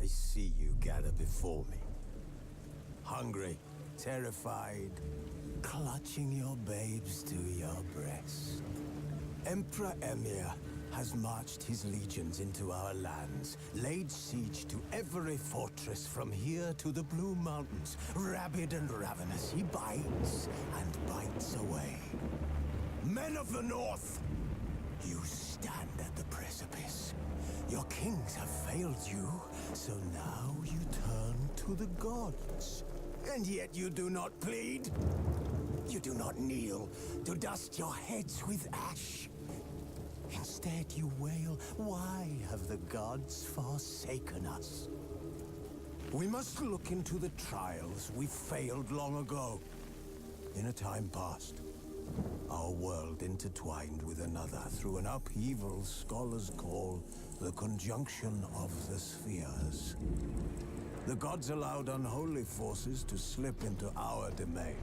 see you gather before me. Hungry, terrified, clutching your babes to your breast. Emperor Emir has marched his legions into our lands, laid siege to every fortress from here to the Blue Mountains. Rabid and ravenous, he bites and bites away. Men of the North, you stand at the precipice. Your kings have failed you, so now you turn to the gods. And yet you do not plead. You do not kneel to dust your heads with ash. Instead you wail, why have the gods forsaken us? We must look into the trials we failed long ago. In a time past, our world intertwined with another through an upheaval scholars call the conjunction of the spheres. The gods allowed unholy forces to slip into our domain.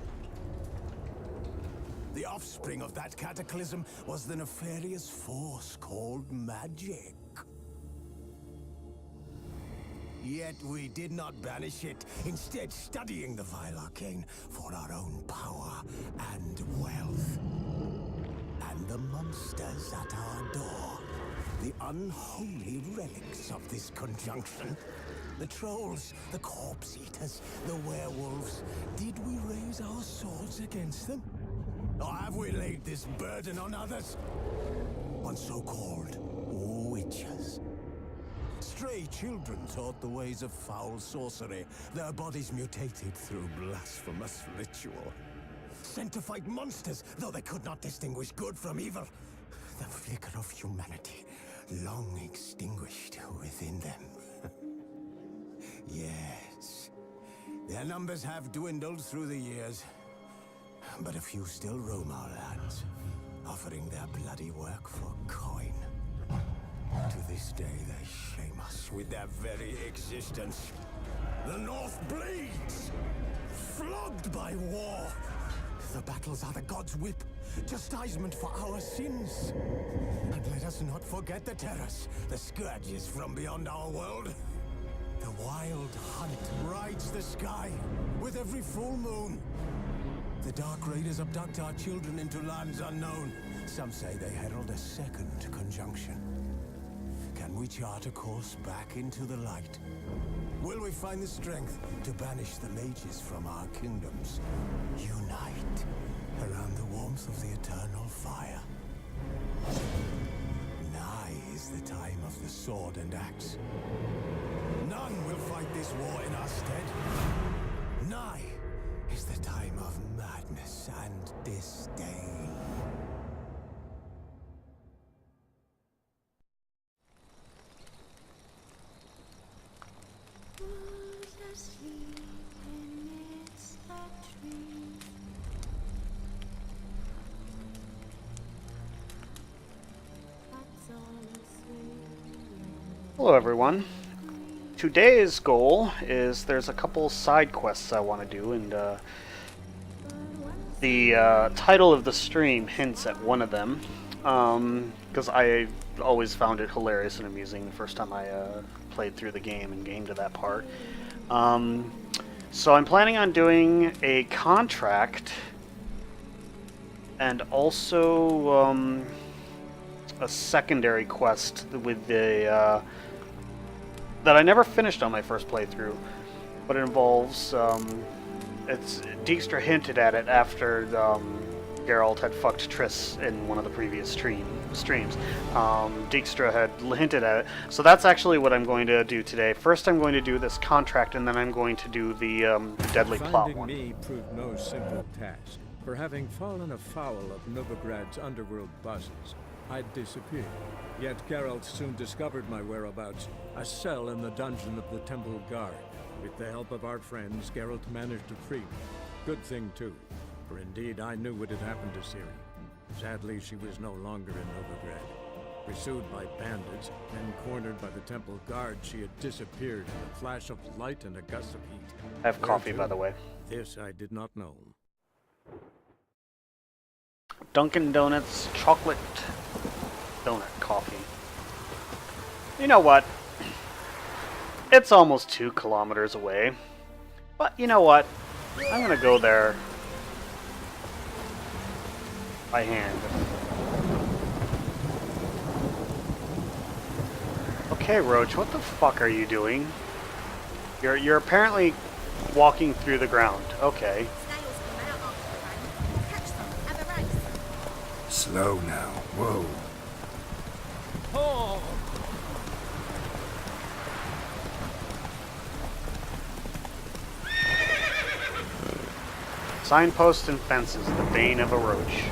The offspring of that cataclysm was the nefarious force called magic. Yet we did not banish it, instead studying the vile arcane for our own power and wealth. And the monsters at our door, the unholy relics of this conjunction. The trolls, the corpse eaters, the werewolves. Did we raise our swords against them? Or have we laid this burden on others? On so-called witches. Stray children taught the ways of foul sorcery, their bodies mutated through blasphemous ritual. Sent to fight monsters, though they could not distinguish good from evil. The flicker of humanity, long extinguished within them. Yes, their numbers have dwindled through the years. But a few still roam our lands, offering their bloody work for coin. To this day, they shame us with their very existence. The North bleeds, flogged by war. The battles are the gods' whip, chastisement for our sins. And let us not forget the terrors, the scourges from beyond our world. The wild hunt rides the sky with every full moon. The Dark Raiders abduct our children into lands unknown. Some say they herald a second conjunction. Can we chart a course back into the light? Will we find the strength to banish the mages from our kingdoms? Unite around the warmth of the eternal fire. Nigh is the time of the sword and axe. None will fight this war in our stead. Nigh is the time of madness and disdain. Who's asleep amidst the trees? That's all Hello everyone. Today's goal is there's a couple side quests I want to do, and the title of the stream hints at one of them, because I always found it hilarious and amusing the first time I played through the game and came to that part. So I'm planning on doing a contract and also a secondary quest with the that I never finished on my first playthrough, but it involves Dijkstra hinted at it after Geralt had fucked Triss in one of the previous streams. Dijkstra had hinted at it, so that's actually what I'm going to do today. First, I'm going to do this contract, and then I'm going to do the deadly plot one. Finding me proved no simple task. For having fallen afoul of Novigrad's underworld bosses, I'd disappeared. Yet Geralt soon discovered my whereabouts, a cell in the dungeon of the Temple Guard. With the help of our friends, Geralt managed to free me. Good thing too, for indeed I knew what had happened to Ciri. Sadly, she was no longer in Novigrad. Pursued by bandits, then cornered by the Temple Guard, she had disappeared in a flash of light and a gust of heat. I have coffee, by the way. This I did not know. Dunkin' Donuts chocolate donut coffee. You know what? It's almost 2 kilometers away. But you know what? I'm gonna go there by hand. Okay, Roach, what the fuck are you doing? You're apparently walking through the ground. Okay. Snails come out after the rain. We'll catch them. Have a race. Slow now. Whoa. Signposts and fences, the bane of a roach.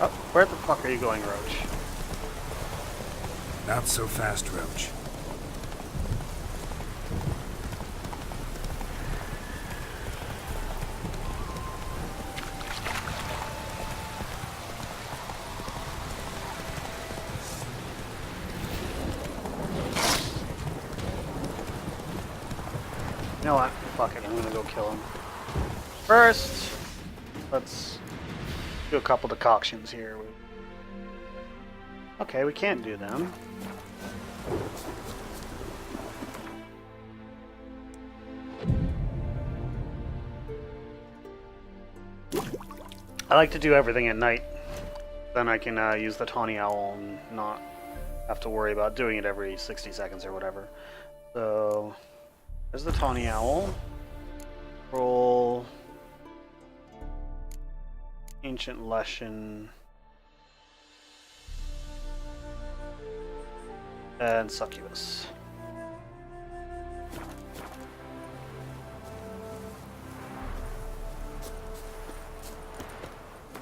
Oh, where the fuck are you going, Roach? Not so fast, Roach. You know what? Fuck it, I'm gonna go kill him. First, let's do a couple decoctions here. Okay, we can't do them. I like to do everything at night. Then I can use the tawny owl and not have to worry about doing it every 60 seconds or whatever. So, there's the tawny owl. Roll Ancient Lesson and Succubus.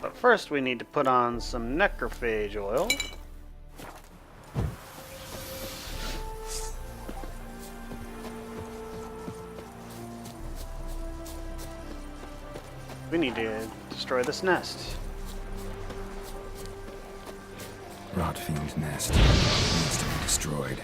But first we need to put on some necrophage oil. We need to destroy this nest. Rotfiend nest needs to be destroyed.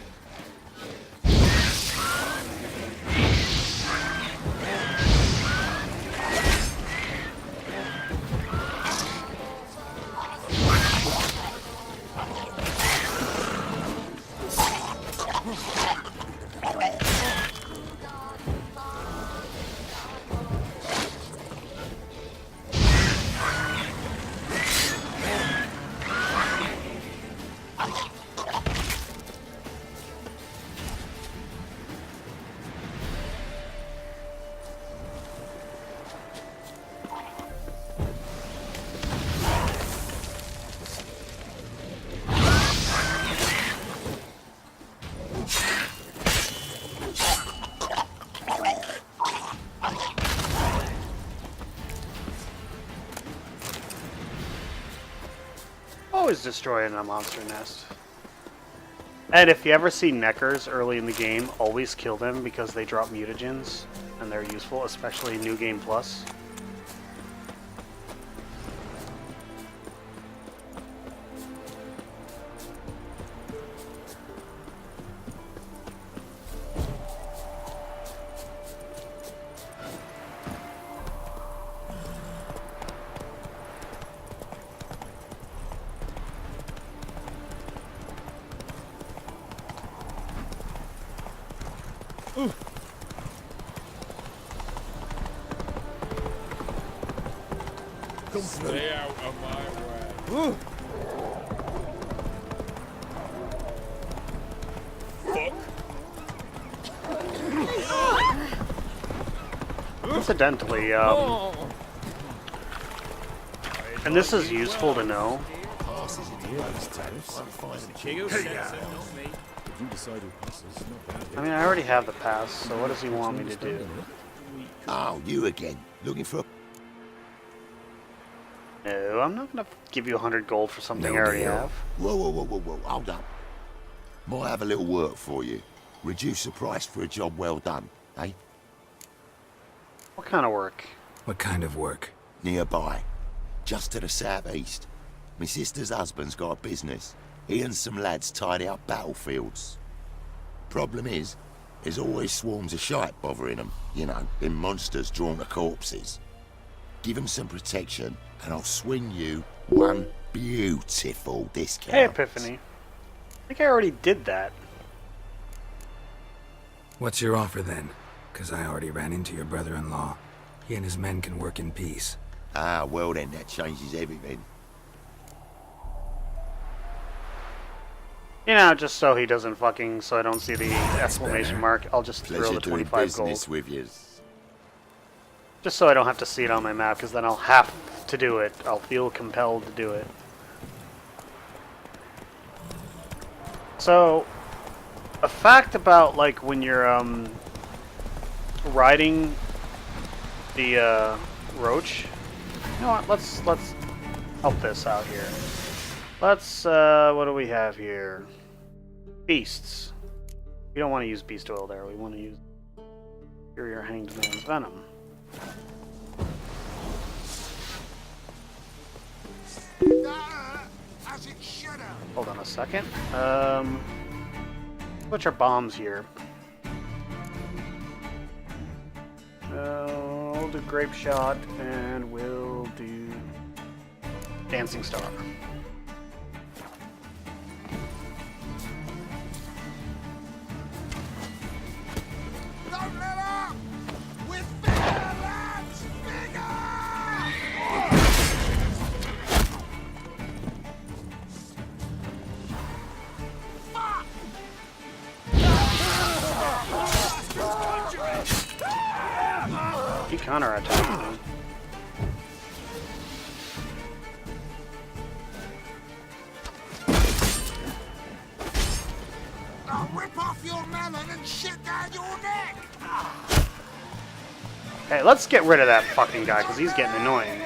Always destroying a monster nest. And if you ever see Neckers early in the game, always kill them because they drop mutagens and they're useful, especially New Game Plus. Stay out of my way. Fuck. Incidentally, and this is useful to know. I mean, I already have the pass, so what does he want me to do? Oh, you again. Looking for... No, I'm not gonna give you 100 gold for something No I already deal. have. Whoa, whoa, whoa, whoa, whoa. Hold up. Might have a little work for you. Reduce the price for a job well done, eh? What kind of work? What kind of work? Nearby. Just to the southeast. My sister's husband's got a business. He and some lads tidy up battlefields. Problem is, there's always swarms of shite bothering them. You know, them monsters drawn to corpses. Give them some protection, and I'll swing you one beautiful discount. Hey, Epiphany. I think I already did that. What's your offer then? Because I already ran into your brother-in-law. He and his men can work in peace. Ah, well then, that changes everything. You know, just so he doesn't fucking, so I don't see the exclamation mark, I'll just throw Pleasure the doing 25 business gold. with you. Just so I don't have to see it on my map, because then I'll have to do it. I'll feel compelled to do it. So, a fact about, like, when you're, riding the, roach. You know what, let's help this out here. Let's, what do we have here? Beasts. We don't want to use beast oil there. We want to use Superior Hanged Man's Venom. Hold on a second. Which are bombs here? We'll do Grape Shot and we'll do Dancing Star. Don't let up! We're bigger, lads! Bigger! He counterattacking me. I'll rip off your melon and shit down your neck! Hey, let's get rid of that fucking guy, because he's getting annoying.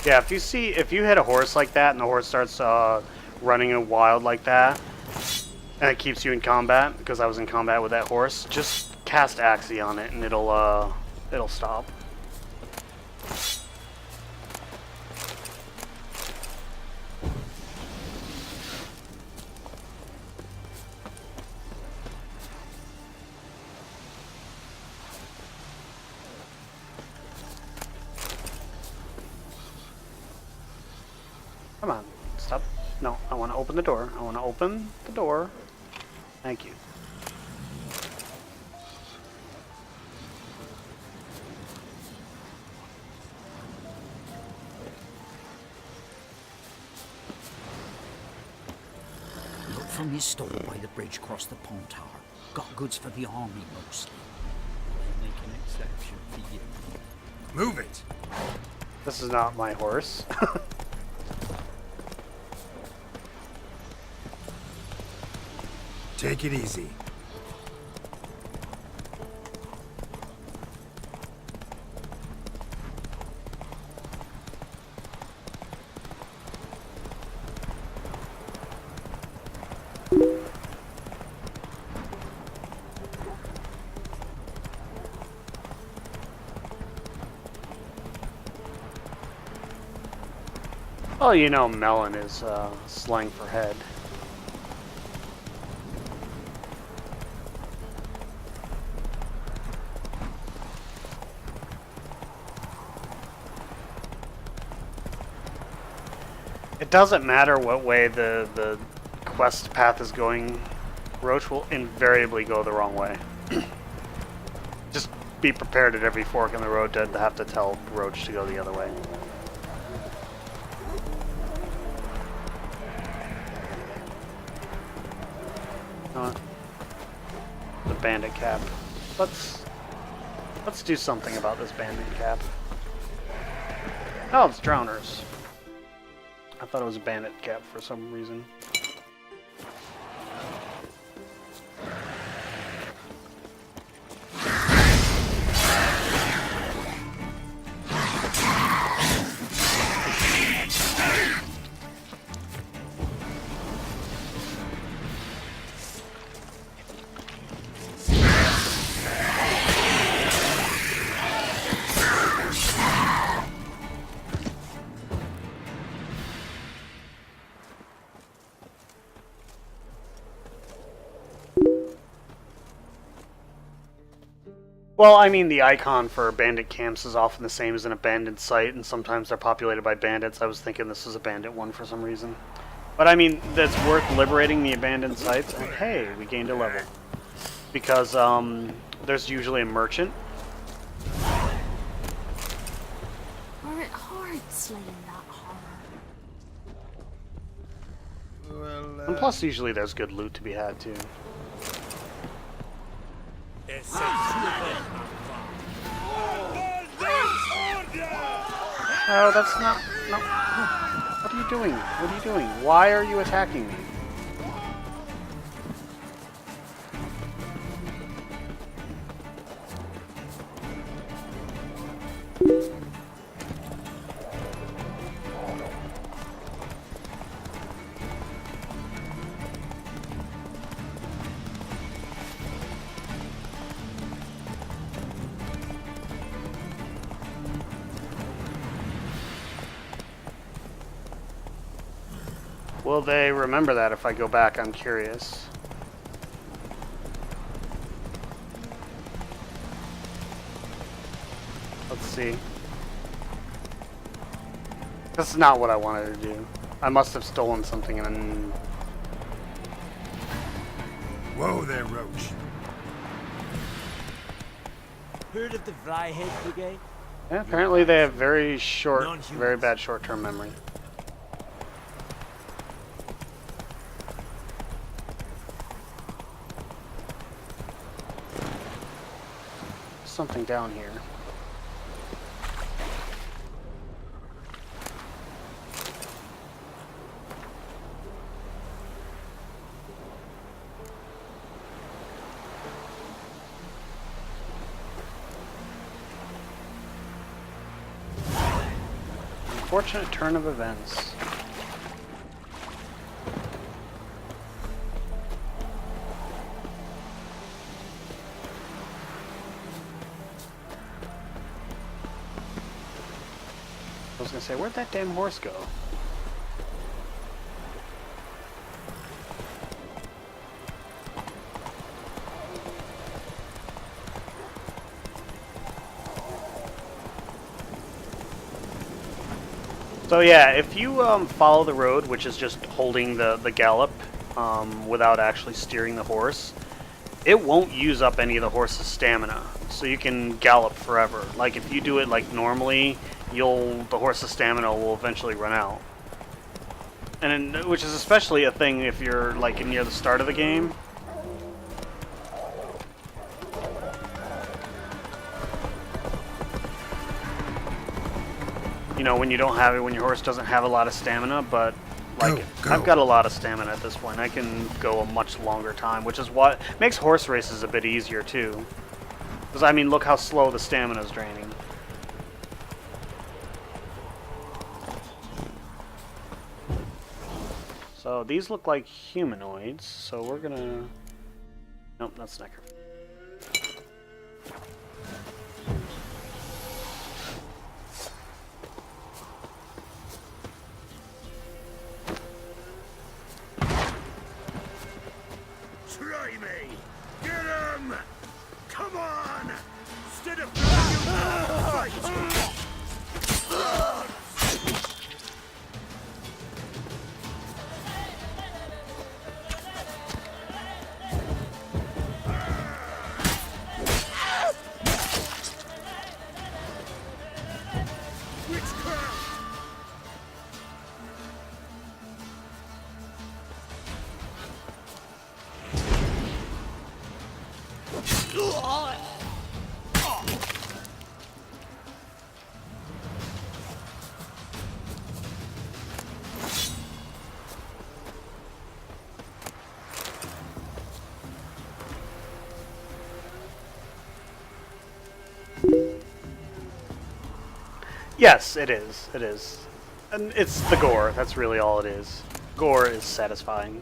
Yeah, if you hit a horse like that and the horse starts running wild like that, and it keeps you in combat, because I was in combat with that horse, just cast Axie on it and it'll stop. Come on, stop. No, I want to open the door. I want to open the door. Thank you. Look from his store by the bridge across the pond tower. Got goods for the army mostly. I'll make an exception for you. Move it! This is not my horse. Take it easy. Well, you know, melon is slang for head. It doesn't matter what way the quest path is going, Roach will invariably go the wrong way. Just be prepared at every fork in the road to have to tell Roach to go the other way. The bandit cap. Let's do something about this bandit cap. Oh, it's drowners. I thought it was a bandit cap for some reason. Well, I mean, the icon for bandit camps is often the same as an abandoned site, and sometimes they're populated by bandits. I was thinking this was a bandit one for some reason. But I mean, that's worth liberating the abandoned sites. And hey, we gained a level. Because there's usually a merchant. Or it hard slaying that horror. Well, And plus, usually there's good loot to be had, too. Oh, that's not... No. What are you doing? What are you doing? Why are you attacking me? Will they remember that if I go back? I'm curious. Let's see. This is not what I wanted to do. I must have stolen something and... Whoa there, Roach. Heard of the Flyhead Brigade? Yeah, apparently they have very bad short-term memory. Something down here. Unfortunate turn of events. I was gonna say, where'd that damn horse go? So yeah, if you follow the road, which is just holding the gallop without actually steering the horse, it won't use up any of the horse's stamina. So you can gallop forever. Like if you do it like normally, the horse's stamina will eventually run out. And which is especially a thing if you're like near the start of the game. You know, when you don't have it, when your horse doesn't have a lot of stamina, but like Go. I've got a lot of stamina at this point. I can go a much longer time, which is what makes horse races a bit easier too. Because I mean, look how slow the stamina is draining. So these look like humanoids, so we're gonna... Nope, that's necrophilia. Try me! Get him! Come on! Instead of fight! Yes, it is. It is. And it's the gore. That's really all it is. Gore is satisfying.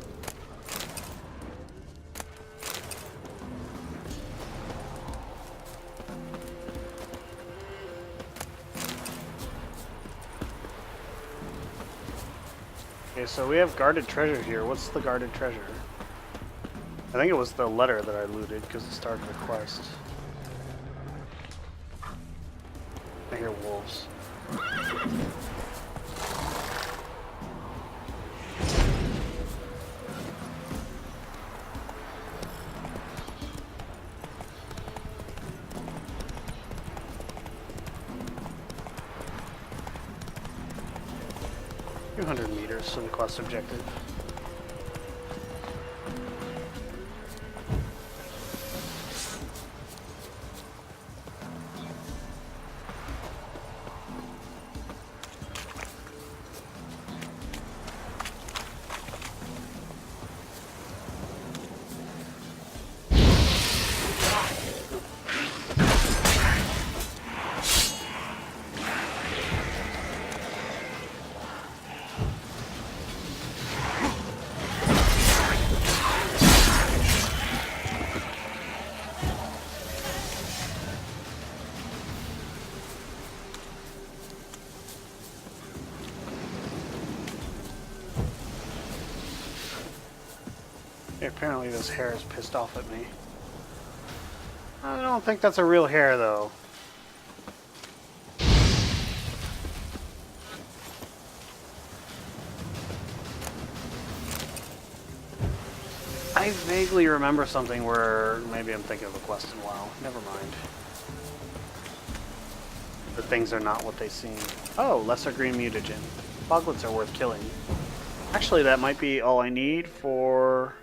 Okay, so we have guarded treasure here. What's the guarded treasure? I think it was the letter that I looted because it started a quest. I hear wolves. Few 100 meters from the quest objective. Apparently this hare is pissed off at me. I don't think that's a real hare, though. I vaguely remember something where maybe I'm thinking of a quest in a while. Never mind. The things are not what they seem. Oh, lesser green mutagen. Boglets are worth killing. Actually, that might be all I need for...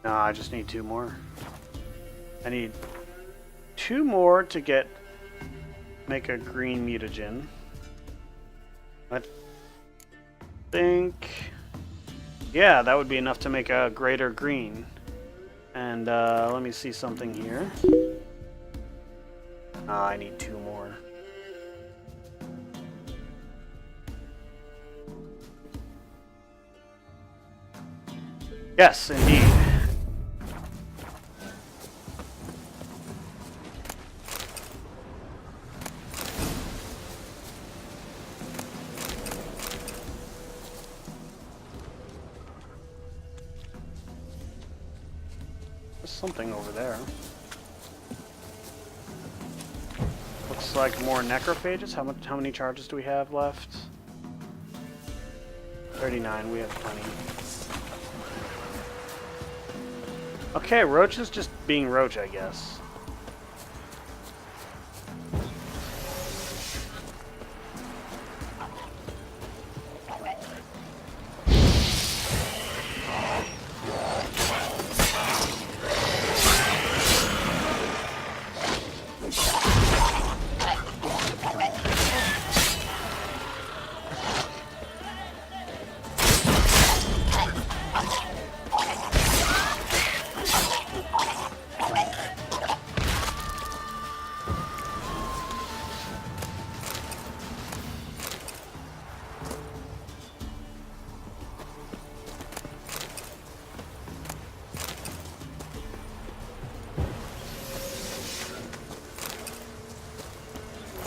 No, I just need 2 more. I need 2 more to make a green mutagen. I think, yeah, that would be enough to make a greater green. And let me see something here. I need 2 more. Yes, indeed. There's something over there. Looks like more necrophages. How many charges do we have left? 39. We have plenty. Okay, Roach is just being Roach, I guess.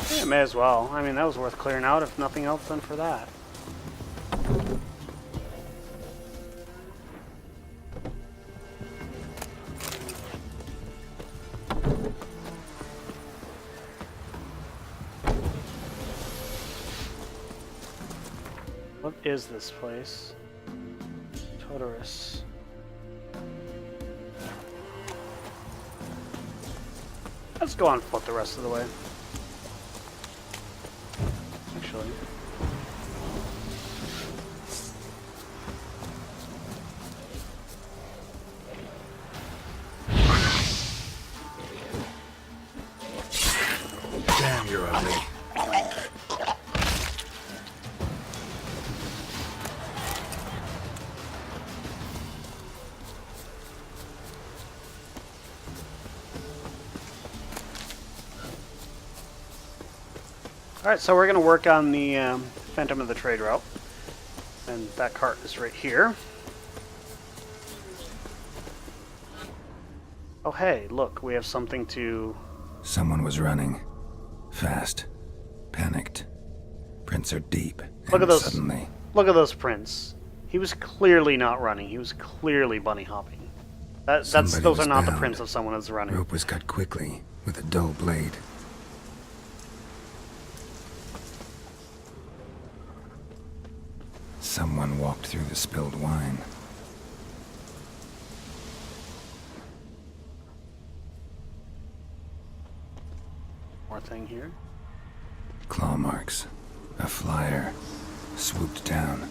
Yeah, may as well. I mean, that was worth clearing out, if nothing else than for that. What is this place? Totorus. Let's go on foot the rest of the way. Actually. Alright, so we're going to work on the Phantom of the Trade route. And that cart is right here. Oh hey, look, we have something to... Someone was running. Fast. Panicked. Prints are deep. Look at those. Suddenly... Look at those prints. He was clearly not running. He was clearly bunny hopping. Those are not the prints of someone who's running. Rope was cut quickly with a dull blade. Someone walked through the spilled wine. More thing here. Claw marks. A flyer. Swooped down.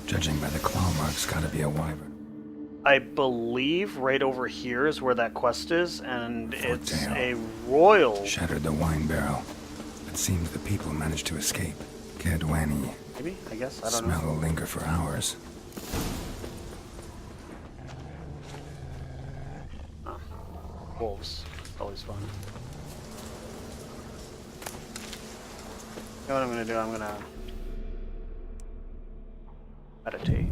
Judging by the claw marks, gotta be a wyvern. I believe right over here is where that quest is, and it's Tail. a royal... Shattered the wine barrel. It seems the people managed to escape. Cadwani. Maybe? I guess? I don't Smell know. will linger for hours. Oh. Wolves. Always fun. You know what I'm gonna do? I'm gonna... meditate.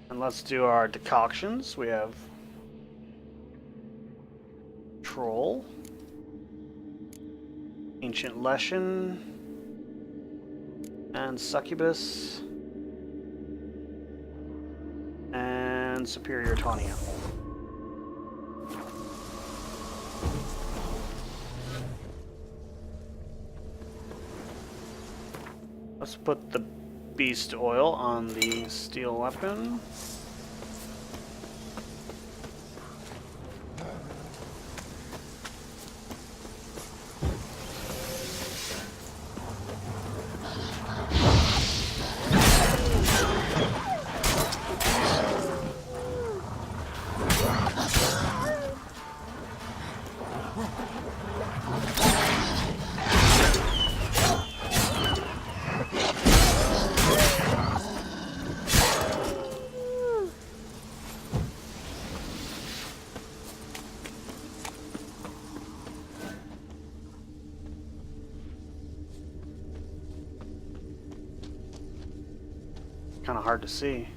And let's do our decoctions. We have Troll, Ancient Leshen, and Succubus, and Superior Tawnia. Let's put the beast oil on the steel weapon. Kind of hard to see.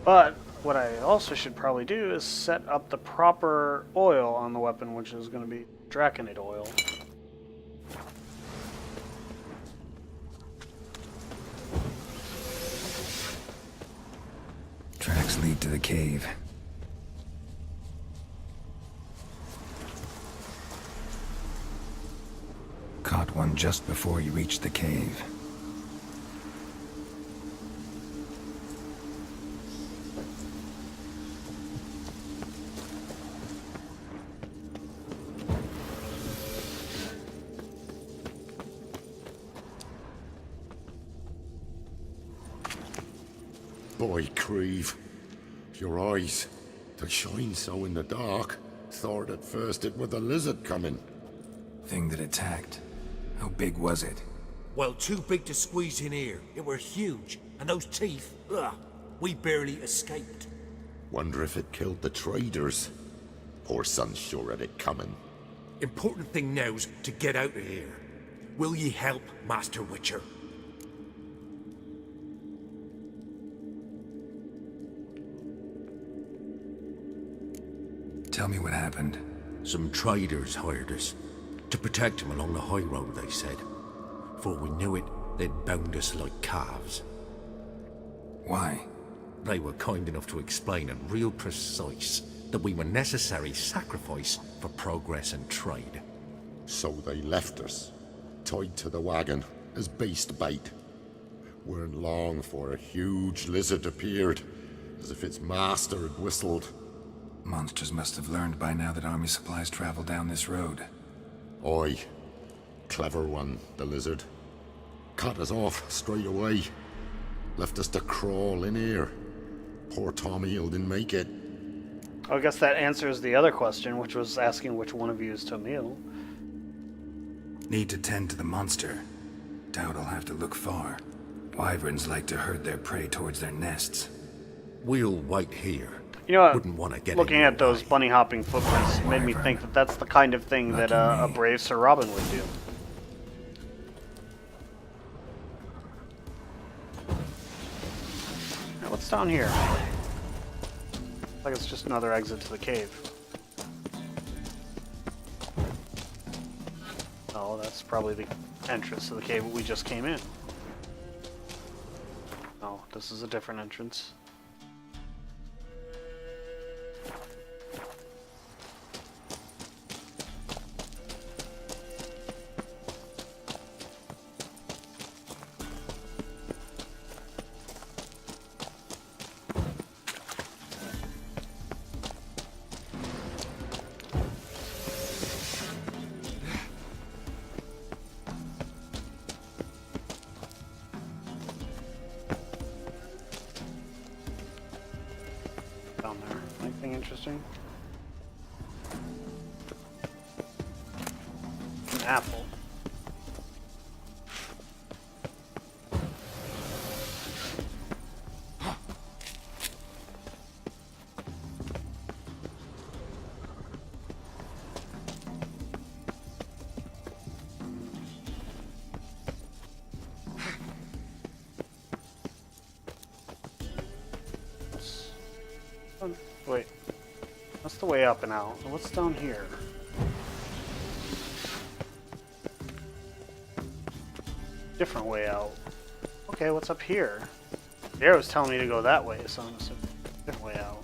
But what I also should probably do is set up the proper oil on the weapon, which is going to be Draconid oil. Tracks lead to the cave. Caught one just before you reached the cave. Boy, Creve, your eyes, they shine so in the dark. Thought at first it were the lizard coming. Thing that attacked. How big was it? Well, too big to squeeze in here. It were huge. And those teeth, ugh, we barely escaped. Wonder if it killed the traders. Poor son's sure at it coming. Important thing now's to get out of here. Will ye help, Master Witcher? Tell me what happened. Some traders hired us. To protect them along the high road, they said. Before we knew it, they'd bound us like calves. Why? They were kind enough to explain in real precise that we were necessary sacrifice for progress and trade. So they left us, tied to the wagon, as beast bait. Weren't long for a huge lizard appeared, as if its master had whistled. Monsters must have learned by now that army supplies travel down this road. Oi. Clever one, the lizard. Cut us off straight away. Left us to crawl in here. Poor Tommy didn't make it. I guess that answers the other question, which was asking which one of you is Tamil. Need to tend to the monster. Doubt I'll have to look far. Wyverns like to herd their prey towards their nests. We'll wait here. You know what? Wouldn't want to get Looking in your at those way. bunny hopping footprints made me think that that's the kind of thing that a brave Sir Robin would do. Now, what's down here? Looks like it's just another exit to the cave. Oh, that's probably the entrance to the cave we just came in. Oh, this is a different entrance. Down there. Anything interesting? An apple. Wait, that's the way up and out. What's down here? Different way out. Okay, what's up here? The arrow's telling me to go that way, so I'm assuming different way out.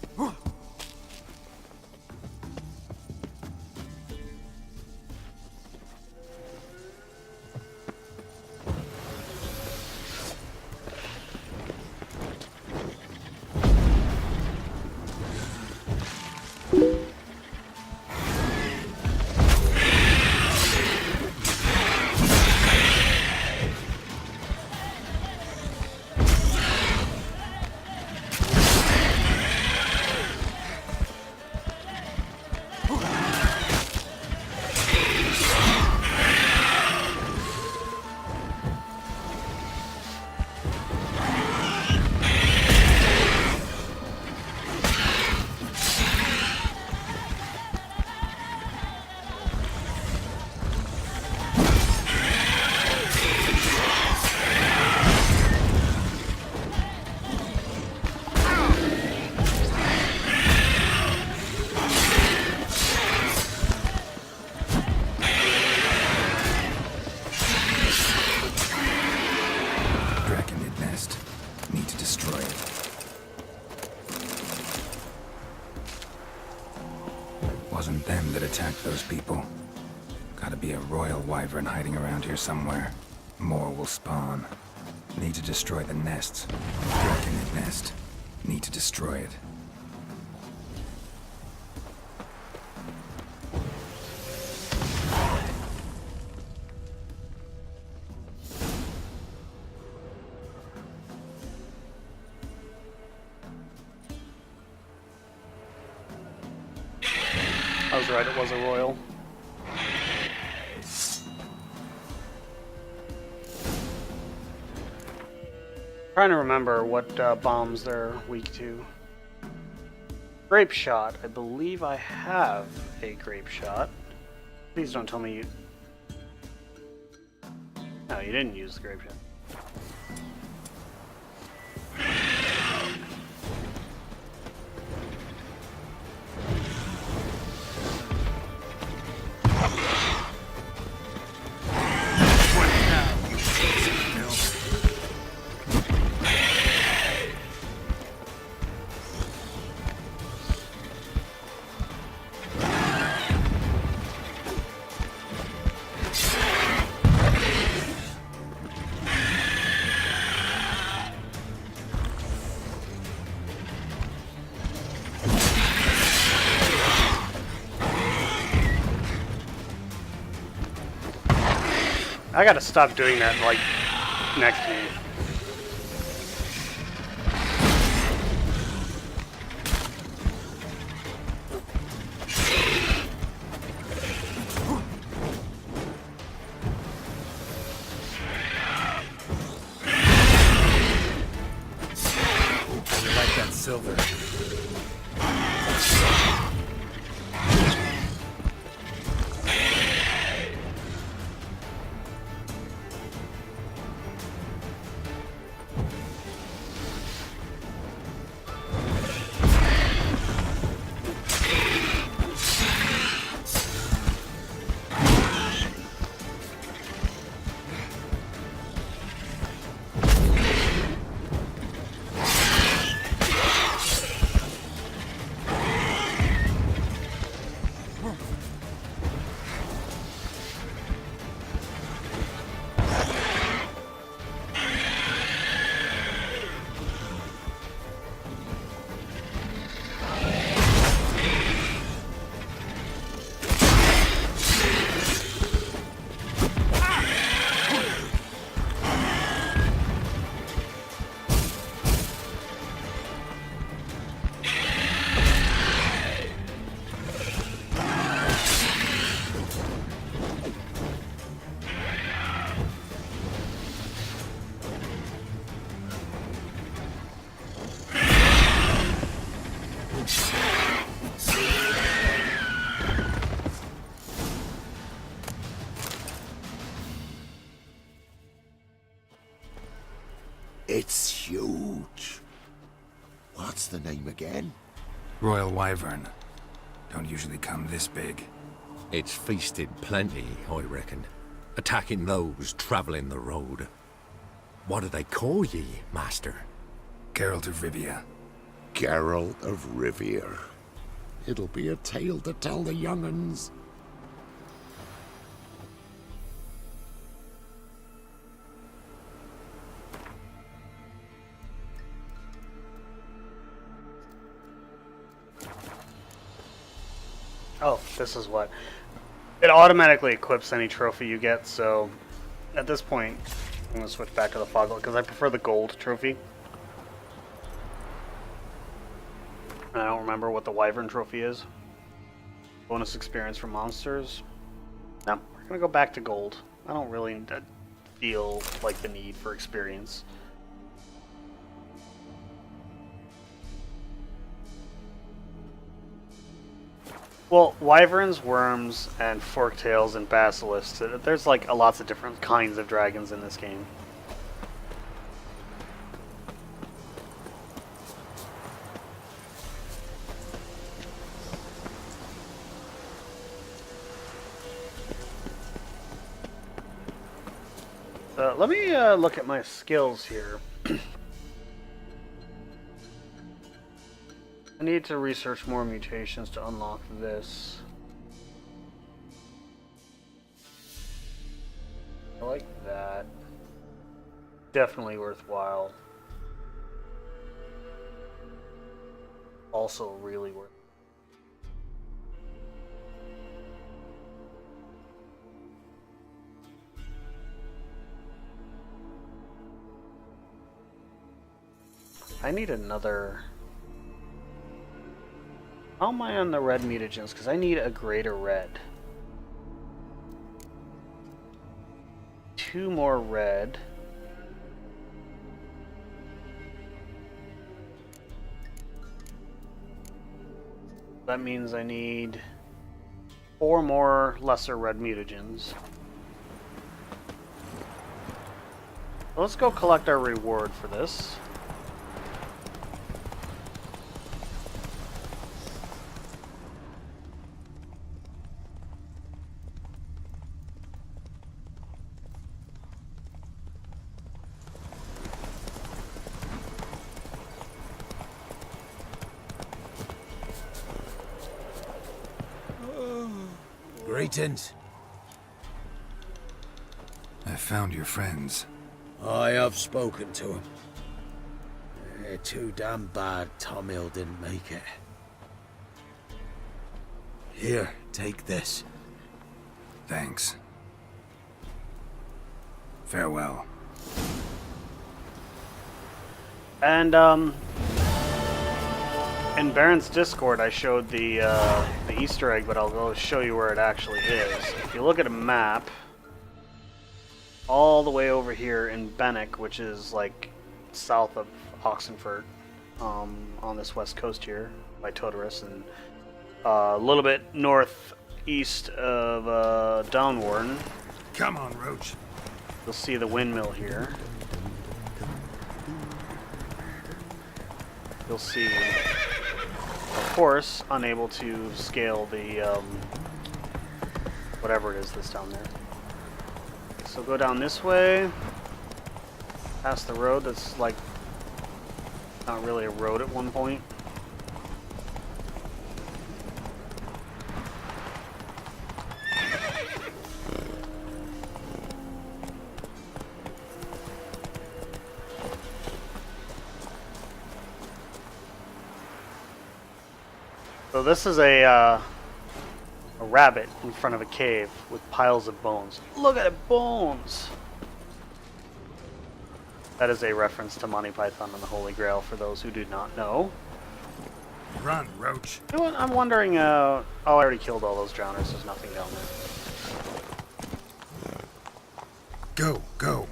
Wasn't them that attacked those people. Gotta be a royal wyvern hiding around here somewhere. More will spawn. Need to destroy the nests. Draconid nest. Need to destroy it. I was right, it was a royal. Trying to remember what bombs they're weak to. Grape shot. I believe I have a grape shot. Please don't tell me you... No, you didn't use the grape shot. I gotta stop doing that, like, next to me. What's the name again? Royal Wyvern. Don't usually come this big. It's feasted plenty, I reckon. Attacking those travelling the road. What do they call ye, master? Geralt of Rivia. Geralt of Rivia. It'll be a tale to tell the young'uns. Oh, this is what. It automatically equips any trophy you get, so at this point, I'm going to switch back to the fog because I prefer the gold trophy. And I don't remember what the Wyvern trophy is. Bonus experience for monsters. No, we're going to go back to gold. I don't really feel like the need for experience. Well, wyverns, worms, and forktails and basilisks. There's like lots of different kinds of dragons in this game. Let me look at my skills here. I need to research more mutations to unlock this. I like that. Definitely worthwhile. Also really worth. I need another. How am I on the red mutagens? Because I need a greater red. 2 more red. That means I need 4 more lesser red mutagens. Let's go collect our reward for this. Greetings. I found your friends. I have spoken to them. They're too damn bad Tom Hill didn't make it. Here, take this. Thanks. Farewell. And in Baron's Discord, I showed the Easter egg, but I'll go show you where it actually is. If you look at a map, all the way over here in Bennick, which is like south of Oxenfurt, on this west coast here by Totorus, and a little bit northeast of Downwarden. Come on, Roach. You'll see the windmill here. You'll see, of course, unable to scale the whatever it is that's down there. So go down this way, past the road that's like not really a road at one point. So this is a rabbit in front of a cave with piles of bones. Look at the bones! That is a reference to Monty Python and the Holy Grail for those who do not know. Run, Roach. You know what, I'm wondering, oh, I already killed all those drowners. There's nothing down there. Go, go.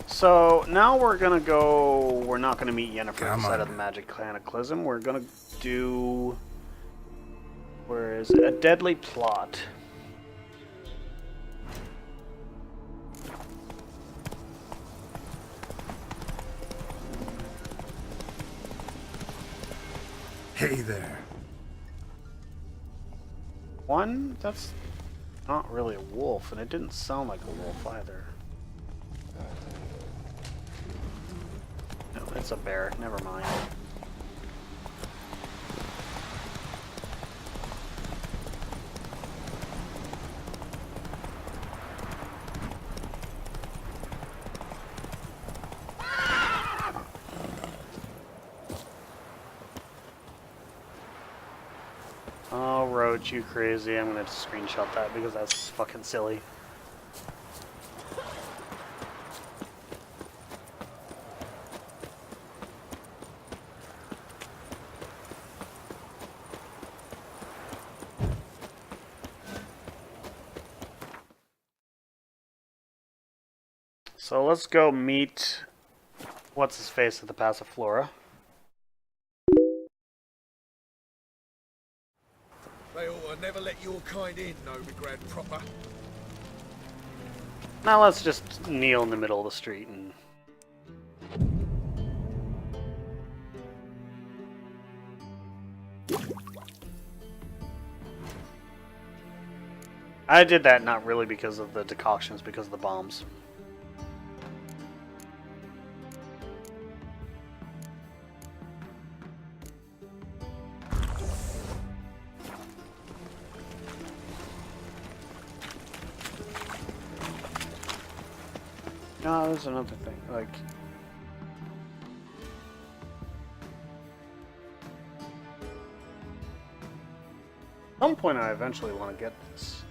So now we're gonna go. We're not gonna meet Yennefer Come inside on. of the Magic Cataclysm. We're gonna do. Where is it? A Deadly Plot. Hey there. One? That's not really a wolf, and it didn't sound like a wolf either. No, it's a bear. Never mind. Oh, Roach, you crazy. I'm gonna screenshot that because that's fucking silly. So let's go meet what's-his-face at the Passiflora. They ought to never let your kind in, Novigrad proper. Now let's just kneel in the middle of the street and... I did that not really because of the decoctions, because of the bombs. No, there's another thing, like... At some point I eventually want to get this.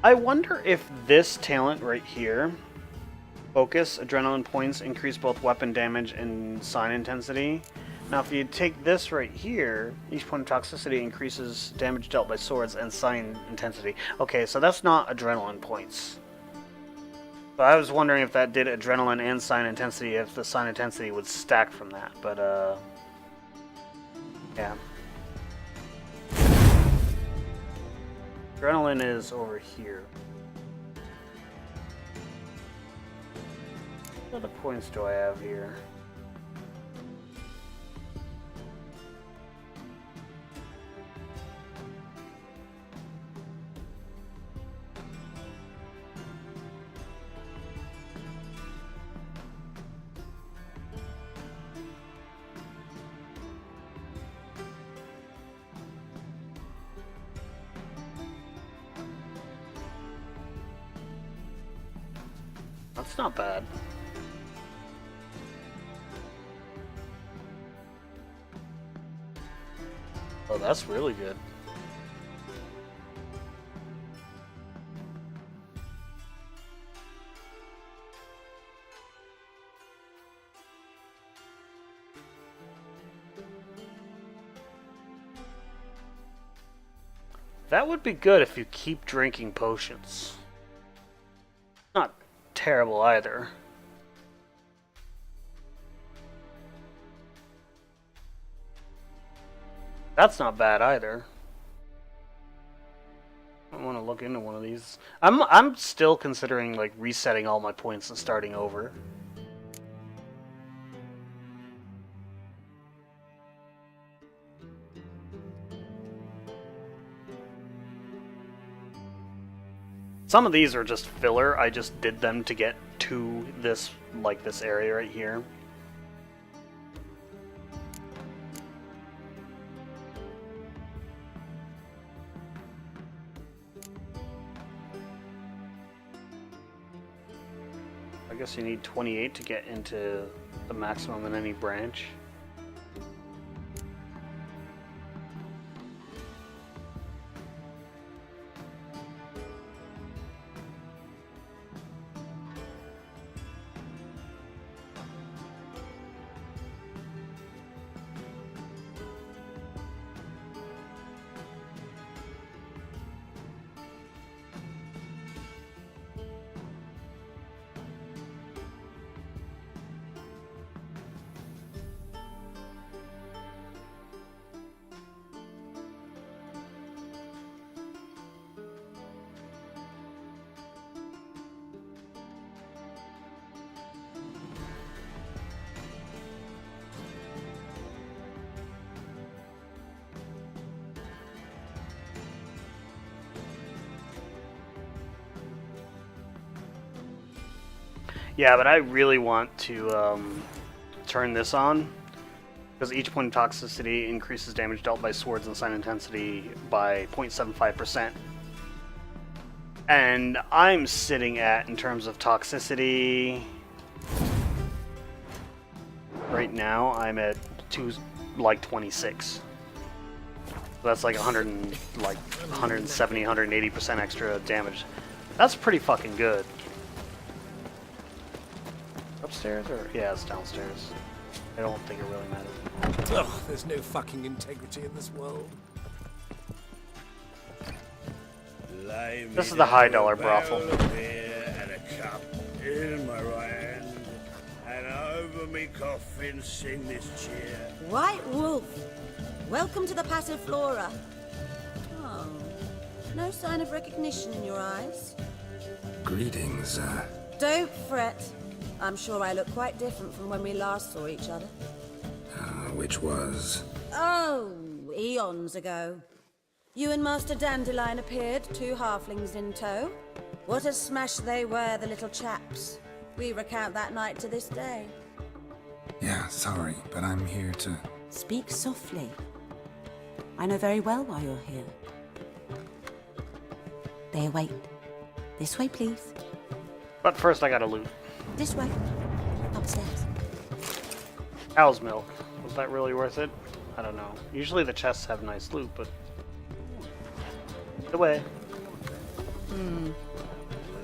I wonder if this talent right here, focus, adrenaline points, increase both weapon damage and sign intensity. Now if you take this right here, each point of toxicity increases damage dealt by swords and sign intensity. Okay, so that's not adrenaline points. So I was wondering if that did adrenaline and sign intensity, if the sign intensity would stack from that, but yeah. Adrenaline is over here. What other points do I have here? That's not bad. Oh, that's really good. That would be good if you keep drinking potions. Not terrible either. That's not bad either. I want to look into one of these. I'm still considering like resetting all my points and starting over. Some of these are just filler. I just did them to get to this, like this area right here. I guess you need 28 to get into the maximum in any branch. Yeah, but I really want to turn this on, because each point of toxicity increases damage dealt by swords and sign intensity by 0.75%. And I'm sitting at, in terms of toxicity, right now I'm at 26. So that's like 170, 180% extra damage. That's pretty fucking good. Upstairs or yeah, it's downstairs. I don't think it really matters. Ugh, there's no fucking integrity in this world. This is the high dollar brothel. And a cup in my right hand, and over me coffin sing this cheer. White Wolf, welcome to the Passiflora. Oh, no sign of recognition in your eyes. Greetings, Don't fret. I'm sure I look quite different from when we last saw each other. which was... Oh, eons ago. You and Master Dandelion appeared, 2 halflings in tow. What a smash they were, the little chaps. We recount that night to this day. Yeah, sorry, but I'm here to... Speak softly. I know very well why you're here. They await. This way, please. But first I gotta loot. This way. Upstairs. Cow's milk. Was that really worth it? I don't know. Usually the chests have nice loot, but... the way.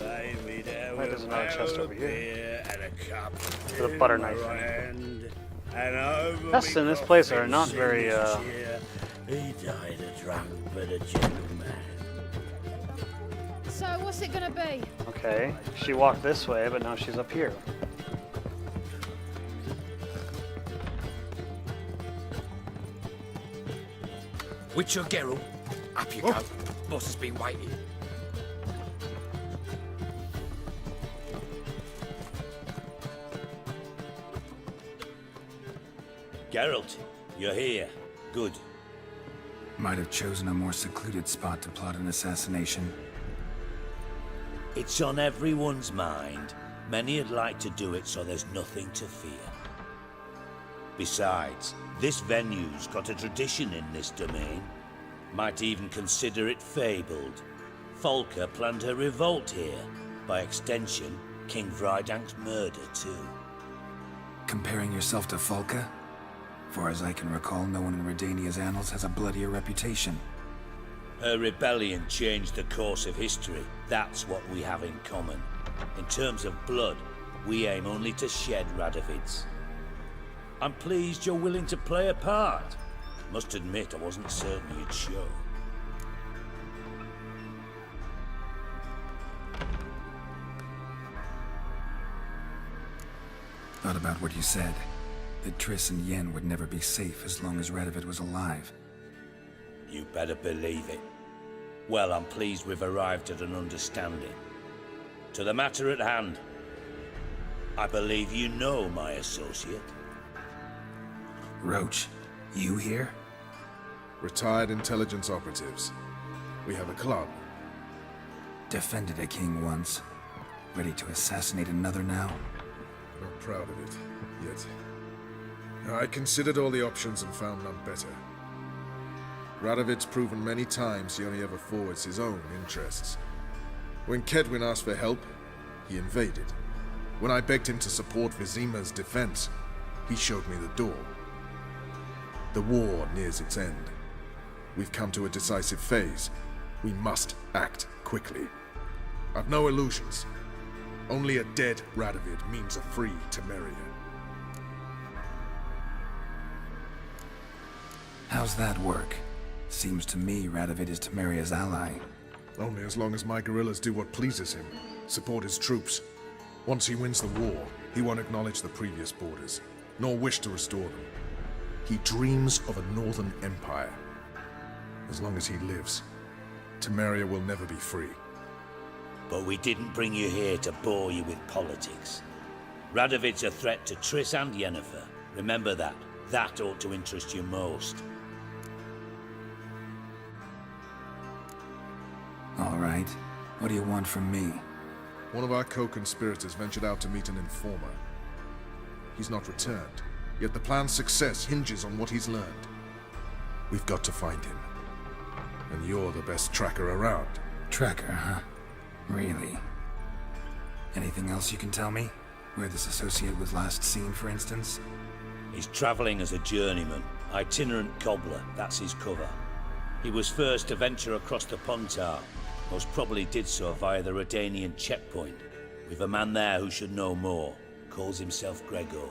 Lay me down Why there's another chest over here? and a cup With a butter in my knife. right hand, and over Chests me in this place are coffin not sing very, this cheer. He died a drunk but a gentleman. So, what's it gonna be? Okay. She walked this way, but now she's up here. Witcher Geralt, up you go. Boss has been waiting. Geralt, you're here. Good. Might have chosen a more secluded spot to plot an assassination. It's on everyone's mind. Many would like to do it so there's nothing to fear. Besides, this venue's got a tradition in this domain. Might even consider it fabled. Folka planned her revolt here. By extension, King Vrydank's murder too. Comparing yourself to Folka? Far as I can recall, no one in Redania's annals has a bloodier reputation. Her rebellion changed the course of history. That's what we have in common. In terms of blood, we aim only to shed Radovid's. I'm pleased you're willing to play a part. Must admit, I wasn't certain you'd show. Thought about what you said. That Triss and Yen would never be safe as long as Radovid was alive. You better believe it. Well, I'm pleased we've arrived at an understanding. To the matter at hand. I believe you know my associate. Roach, you here? Retired intelligence operatives. We have a club. Defended a king once. Ready to assassinate another now? Not proud of it, yet. I considered all the options and found none better. Radovid's proven many times he only ever forwards his own interests. When Kedwin asked for help, he invaded. When I begged him to support Vizima's defense, he showed me the door. The war nears its end. We've come to a decisive phase. We must act quickly. I've no illusions. Only a dead Radovid means a free Temeria. How's that work? Seems to me Radovid is Temeria's ally. Only as long as my guerrillas do what pleases him, support his troops. Once he wins the war, he won't acknowledge the previous borders, nor wish to restore them. He dreams of a northern empire. As long as he lives, Temeria will never be free. But we didn't bring you here to bore you with politics. Radovid's a threat to Triss and Yennefer. Remember that. That ought to interest you most. All right. What do you want from me? One of our co-conspirators ventured out to meet an informer. He's not returned, yet the plan's success hinges on what he's learned. We've got to find him. And you're the best tracker around. Tracker, huh? Really? Anything else you can tell me? Where this associate was last seen, for instance? He's travelling as a journeyman, itinerant cobbler, that's his cover. He was first to venture across the Pontar, most probably did so via the Redanian checkpoint. We've a man there who should know more, calls himself Gregor.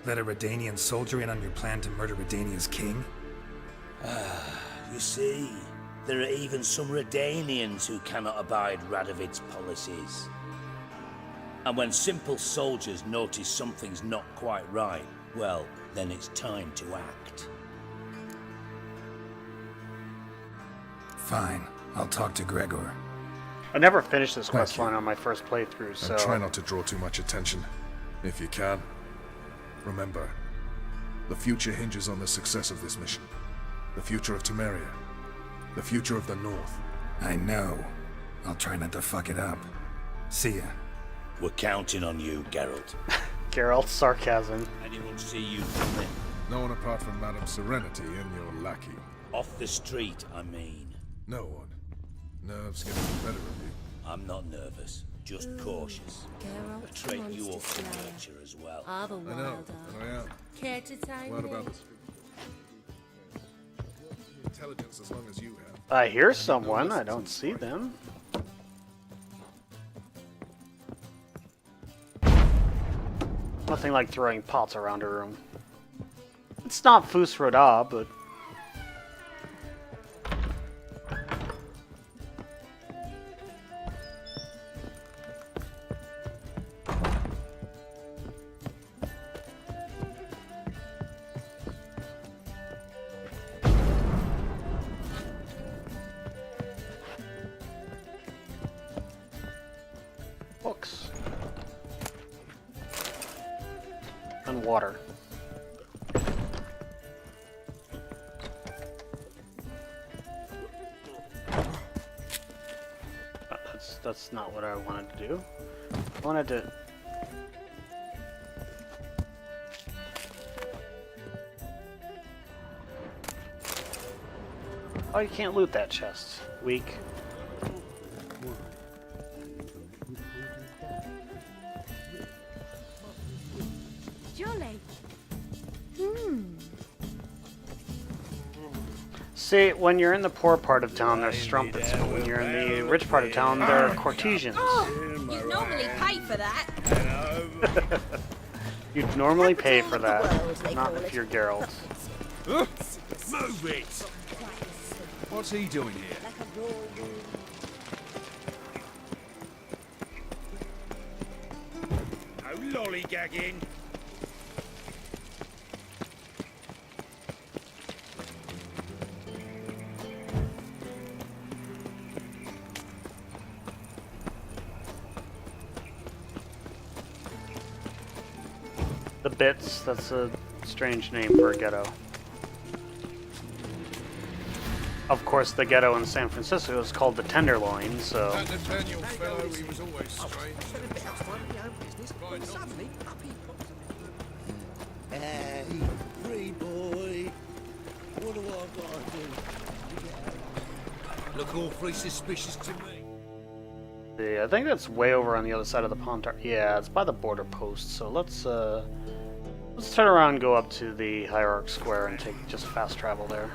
Let a Redanian soldier in on your plan to murder Redania's king? You see, there are even some Redanians who cannot abide Radovid's policies. And when simple soldiers notice something's not quite right, well, then it's time to act. Fine. I'll talk to Gregor. I never finished this quest you. line on my first playthrough, so... And try not to draw too much attention, if you can. Remember, the future hinges on the success of this mission. The future of Temeria. The future of the North. I know. I'll try not to fuck it up. See ya. We're counting on you, Geralt. Geralt's sarcasm. Anyone see you coming? No one apart from Madame Serenity and your lackey. Off the street, I mean. No one. Nerves getting the better of you. I'm not nervous, just cautious. Geralt, A trait the you ought monster to slayer. nurture as well. Are the I know, wilder. and I am. Care to take What me? about the street? Intelligence as long as you have. I hear someone, I don't see them. Nothing like throwing pots around a room. It's not Fus Roda, but... books. And water. That's not what I wanted to do. I wanted to... Oh, you can't loot that chest. Weak. Jolly. See, when you're in the poor part of town, they're strumpets, but when you're in the rich part of town, they're courtesans. You normally pay for that. You'd normally pay for Capital of the that, world, they not call if it. you're Geralt. Move it! What's he doing here? No lollygagging! The Bits, that's a strange name for a ghetto. Of course, the ghetto in San Francisco is called the Tenderloin, so... That Nathaniel fellow, he was always strange. Hey, free boy. What do I gotta do? Look awfully suspicious to me. I think that's way over on the other side of the Pontar. Yeah, it's by the border post, so let's turn around and go up to the Hierarch Square and take just fast travel there.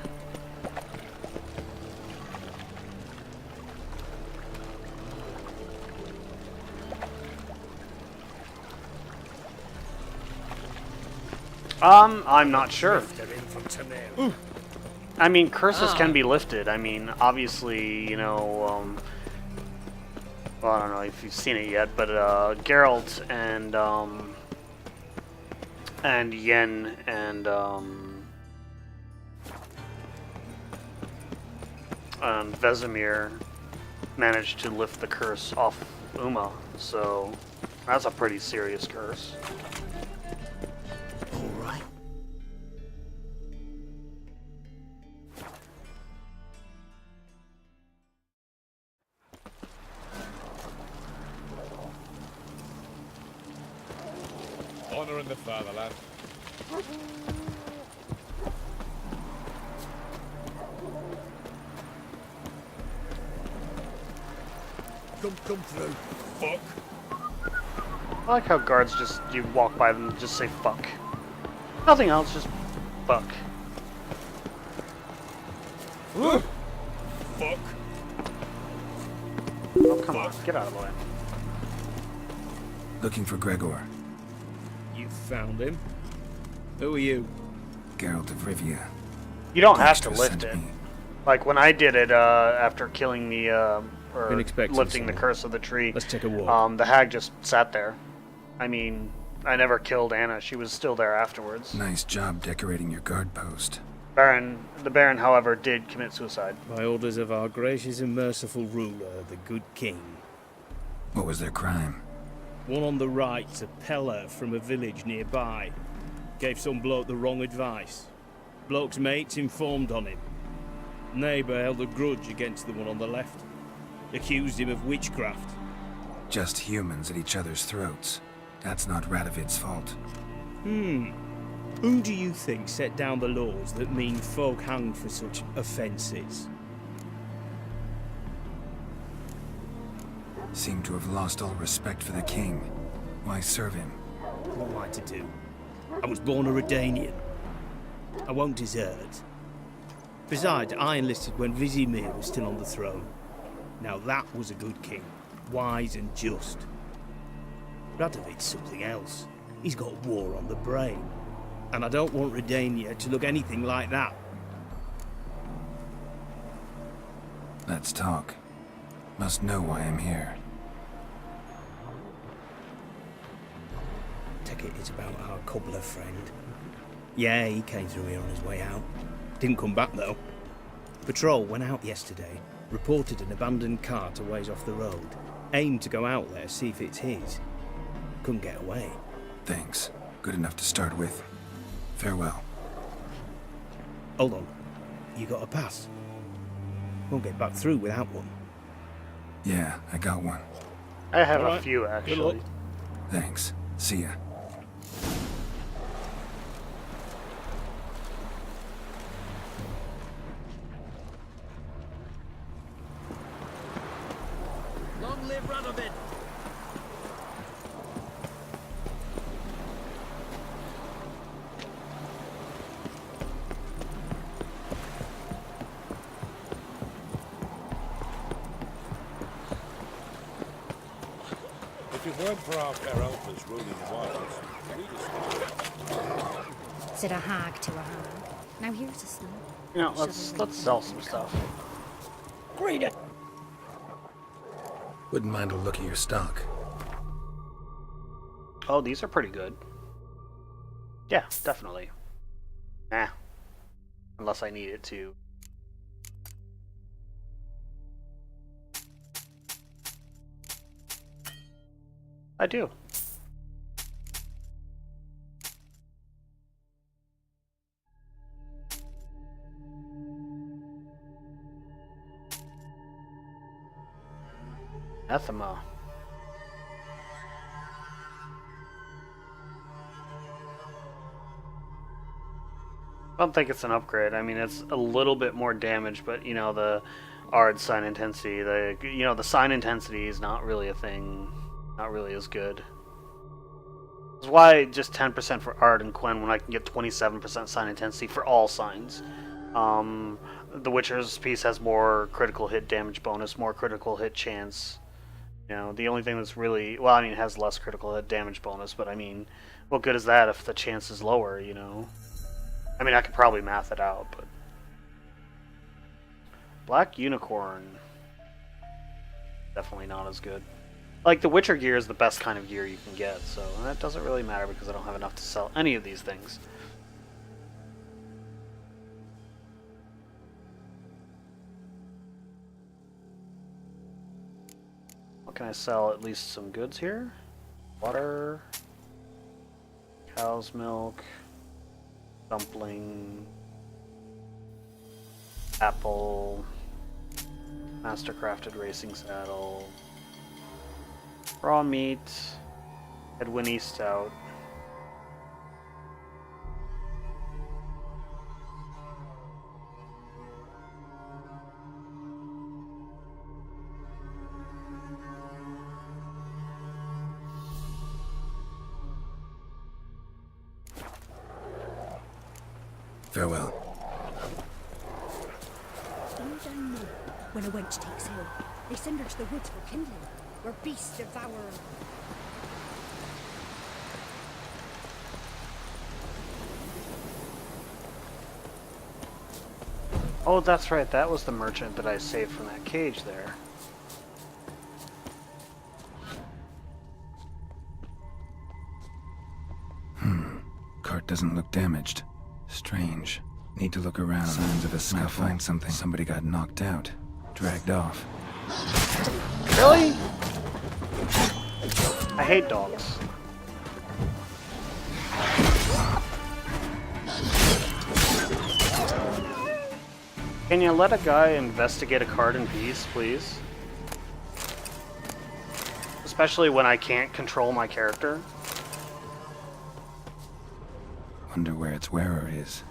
I'm not sure. I mean, curses can be lifted. I mean, obviously, you know, well, I don't know if you've seen it yet, but Geralt and Yen and Vesemir managed to lift the curse off Uma, so that's a pretty serious curse. defend the fatherland. Come through. Fuck. I like how guards just, you walk by them and just say fuck. Nothing else, just fuck. Fuck. Oh, come on, get out of the way. Looking for Gregor. You found him? Who are you? Geralt of Rivia. You don't have to Dijkstra lift sent it. me. Like when I did it after killing the, or Been expecting lifting the someone. curse of the tree, Let's take a walk. the hag just sat there. I mean, I never killed Anna. She was still there afterwards. Nice job decorating your guard post. The Baron, however, did commit suicide. By orders of our gracious and merciful ruler, the good king. What was their crime? One on the right, a peller from a village nearby. Gave some bloke the wrong advice. Bloke's mates informed on him. Neighbour held a grudge against the one on the left. Accused him of witchcraft. Just humans at each other's throats. That's not Radovid's fault. Who do you think set down the laws that mean folk hanged for such offences? Seem to have lost all respect for the king. Why serve him? What am I to do? I was born a Redanian. I won't desert. Besides, I enlisted when Vizimir was still on the throne. Now that was a good king, wise and just. Radovid's something else. He's got war on the brain. And I don't want Redania to look anything like that. Let's talk. Must know why I'm here. Take it it's about our cobbler friend. Yeah, he came through here on his way out. Didn't come back though. Patrol went out yesterday, reported an abandoned cart a ways off the road. Aimed to go out there, see if it's his. Couldn't get away. Thanks. Good enough to start with. Farewell. Hold on. You got a pass? Won't get back through without one. Yeah, I got one. I have All a right. few, Good actually. luck. Thanks. See ya. Long live Radovid! If it weren't for our fair elders ruling the wilds, we'd have Said a hag to a hag. Now here's a snow. You know, let's sell some stuff. Read it! Wouldn't mind a look at your stock. Oh, these are pretty good. Yeah, definitely. Nah. Unless I need it to. I do. Anathema. I don't think it's an upgrade. I mean, it's a little bit more damage, but you know, the Ard sign intensity, the sign intensity is not really a thing. Not really as good. That's why just 10% for Ard and Quen when I can get 27% sign intensity for all signs. The Witcher's piece has more critical hit damage bonus, more critical hit chance. You know, the only thing that's really, well, I mean, it has less critical hit damage bonus, but I mean, what good is that if the chance is lower, you know? I mean, I could probably math it out, but... Black Unicorn. Definitely not as good. Like, the Witcher gear is the best kind of gear you can get, so that doesn't really matter because I don't have enough to sell any of these things. What can I sell? At least some goods here? Water, cow's milk, dumpling, apple, mastercrafted racing saddle, raw meat, Edwini stout, Farewell. Low down low, when a wench takes ill, they send her to the woods for kindling, where beasts devour her. Oh, that's right. That was the merchant that I saved from that cage there. Cart doesn't look damaged. Strange. Need to look around. Signs of a scuffle. Find something. Somebody got knocked out. Dragged off. Really? I hate dogs. Can you let a guy investigate a cart in peace, please? Especially when I can't control my character. Wonder where its wearer is.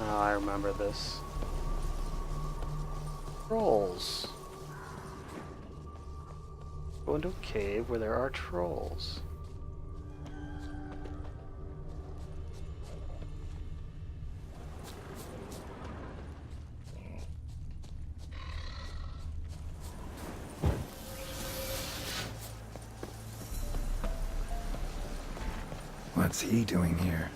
Oh, I remember this. Trolls. Go into a cave where there are trolls. What's he doing here?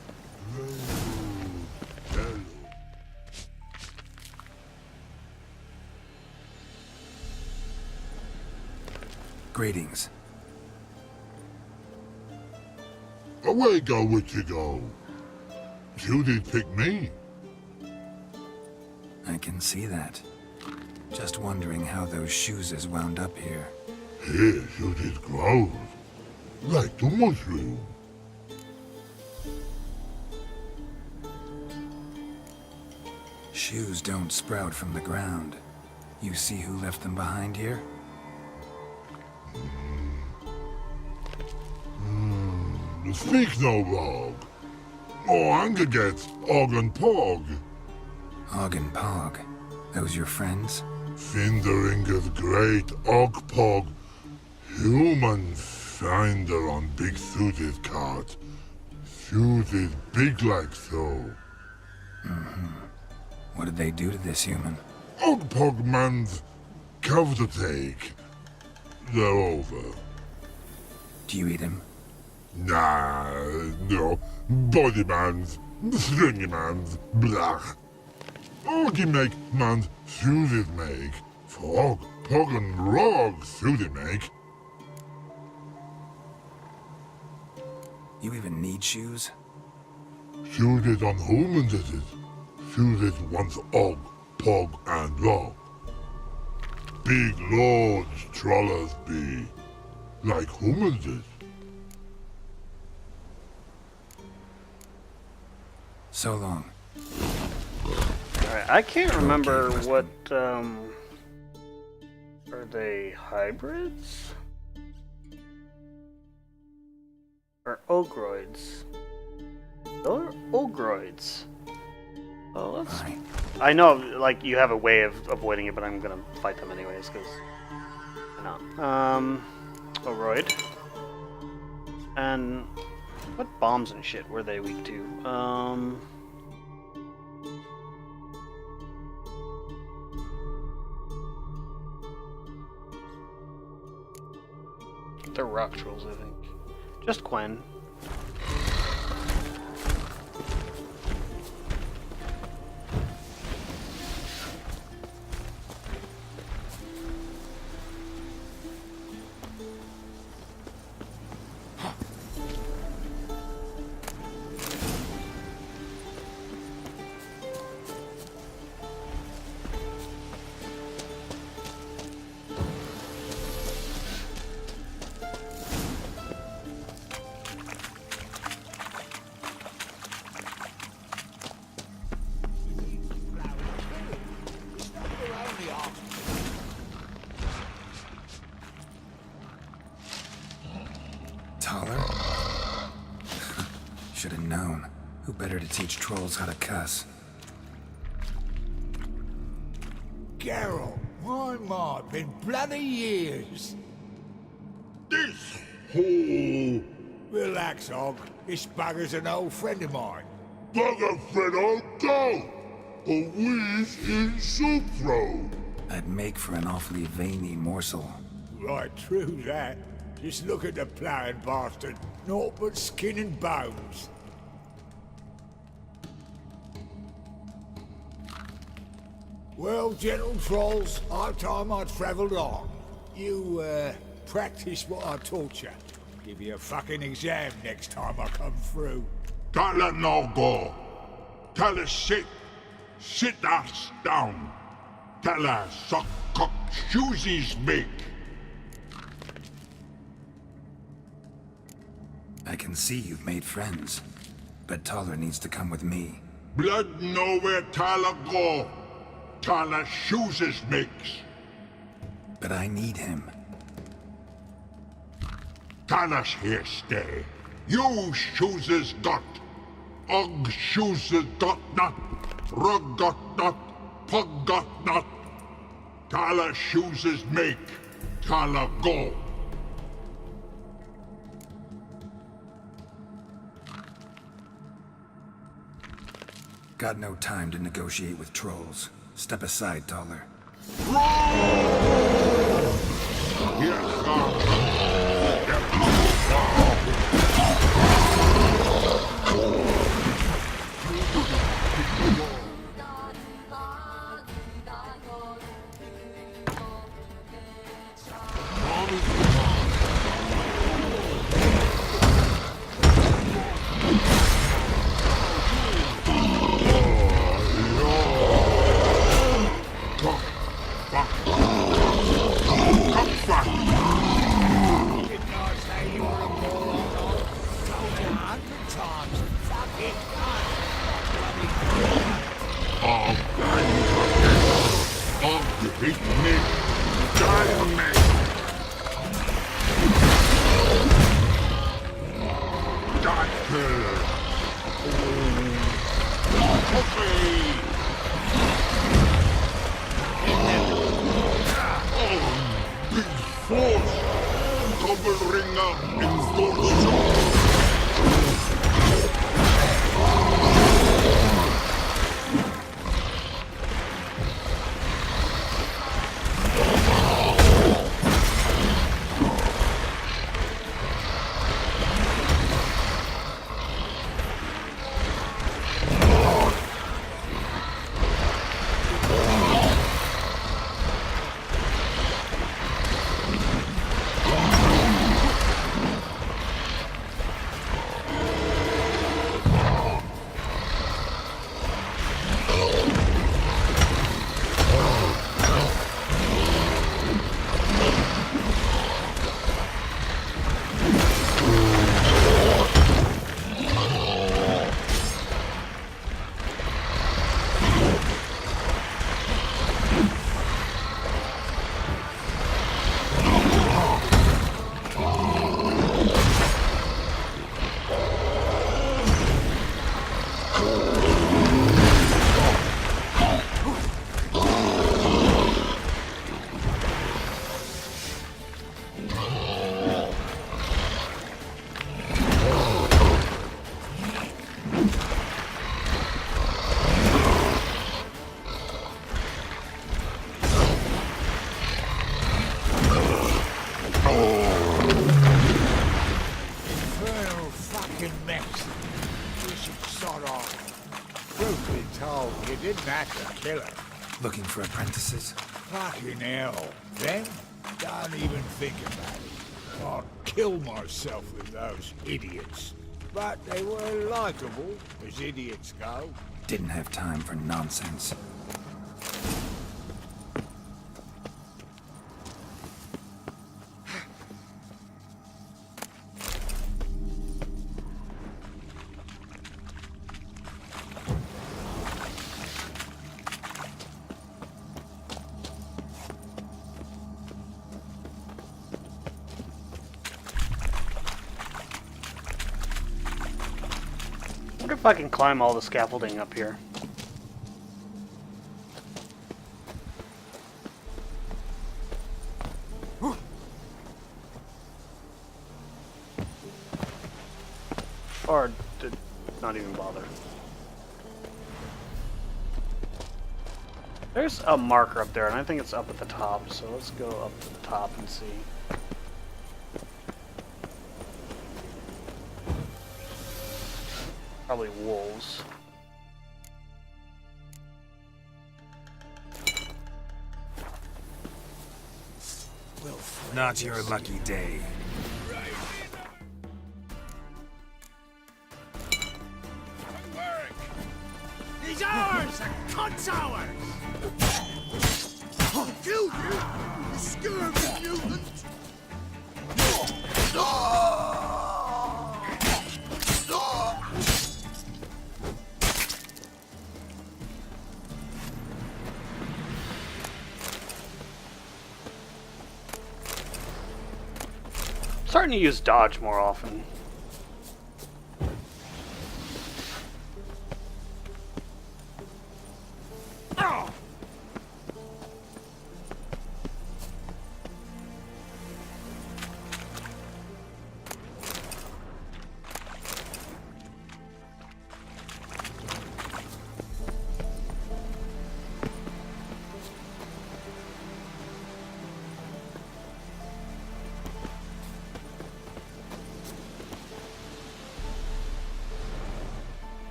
Greetings. Away go with you go. You did pick me. I can see that. Just wondering how those shoes is wound up here. Here you did grow. Like the mushroom. Shoes don't sprout from the ground. You see who left them behind here? Speak no log. Or anger gets Og and Pog. Og and Pog. Those your friends? Finderinger's great Og Pog. Human finder on big suited cart. Suited big like so. What did they do to this human? Og Pog man's cover to take. They're over. Do you eat him? Nah, no. Body man's, stringy man's, blach. Oggy make man's suited make. Frog, pog and rog suited make. You even need shoes? Suited on humans is it. Suited once og, pog and log. Big lords trollers be. Like humans is. So long. Alright, I can't remember what, are they hybrids? Or ogroids? Those are ogroids. Oh, let's... I know, like, you have a way of avoiding it, but I'm gonna fight them anyways, because... No. Ogroid. And... what bombs and shit were they weak to? They're rock trolls, I think. Just Gwen. Taller? Should have known. Who better to teach trolls how to cuss? Geralt, my been bloody years. This whole Relax, Og. This bugger's an old friend of mine. Bugger Fredo, go! A wheeze in soup throw. I'd make for an awfully veiny morsel. Right, true that. Just look at the ploughing bastard. Naught but skin and bones. Well, gentle trolls, high time I travelled on. You, practice what I taught you. Give you a fucking exam next time I come through. Tala no go. Tala sit. Sit ass down. Tala suck cock shoesies make. I can see you've made friends, but Taller needs to come with me. Blood know where Tala go. Tala shoeses makes. But I need him. Tala's here stay. You shoeses got. Og shoeses got not. Rug got not. Pug got not. Tala shoeses make. Tala go. Got no time to negotiate with trolls. Step aside, Taller. Looking for apprentices? Fucking hell. Then, don't even think about it. I'd kill myself with those idiots. But they were likable, as idiots go. Didn't have time for nonsense. I wonder if I can climb all the scaffolding up here. Or did not even bother. There's a marker up there, and I think it's up at the top, so let's go up to the top and see. Probably wolves. Not your lucky day. He's ours! The cunt's ours! I'll kill you! You scurvy mutant! Starting to use dodge more often.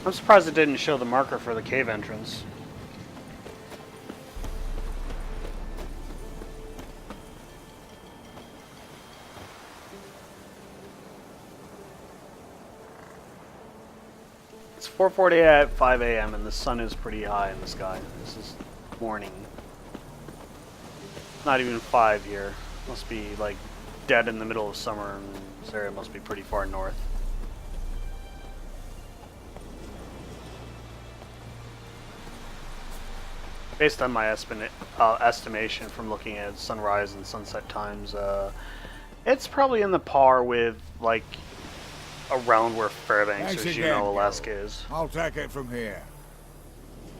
I'm surprised it didn't show the marker for the cave entrance. It's 4:40 at 5 a.m. and the sun is pretty high in the sky. This is morning. Not even 5 here. Must be like dead in the middle of summer, and this area must be pretty far north. Based on my estimation from looking at sunrise and sunset times, it's probably in the par with, like, around where Fairbanks Thanks or again, Juneau, Gil. Alaska is. I'll take it from here.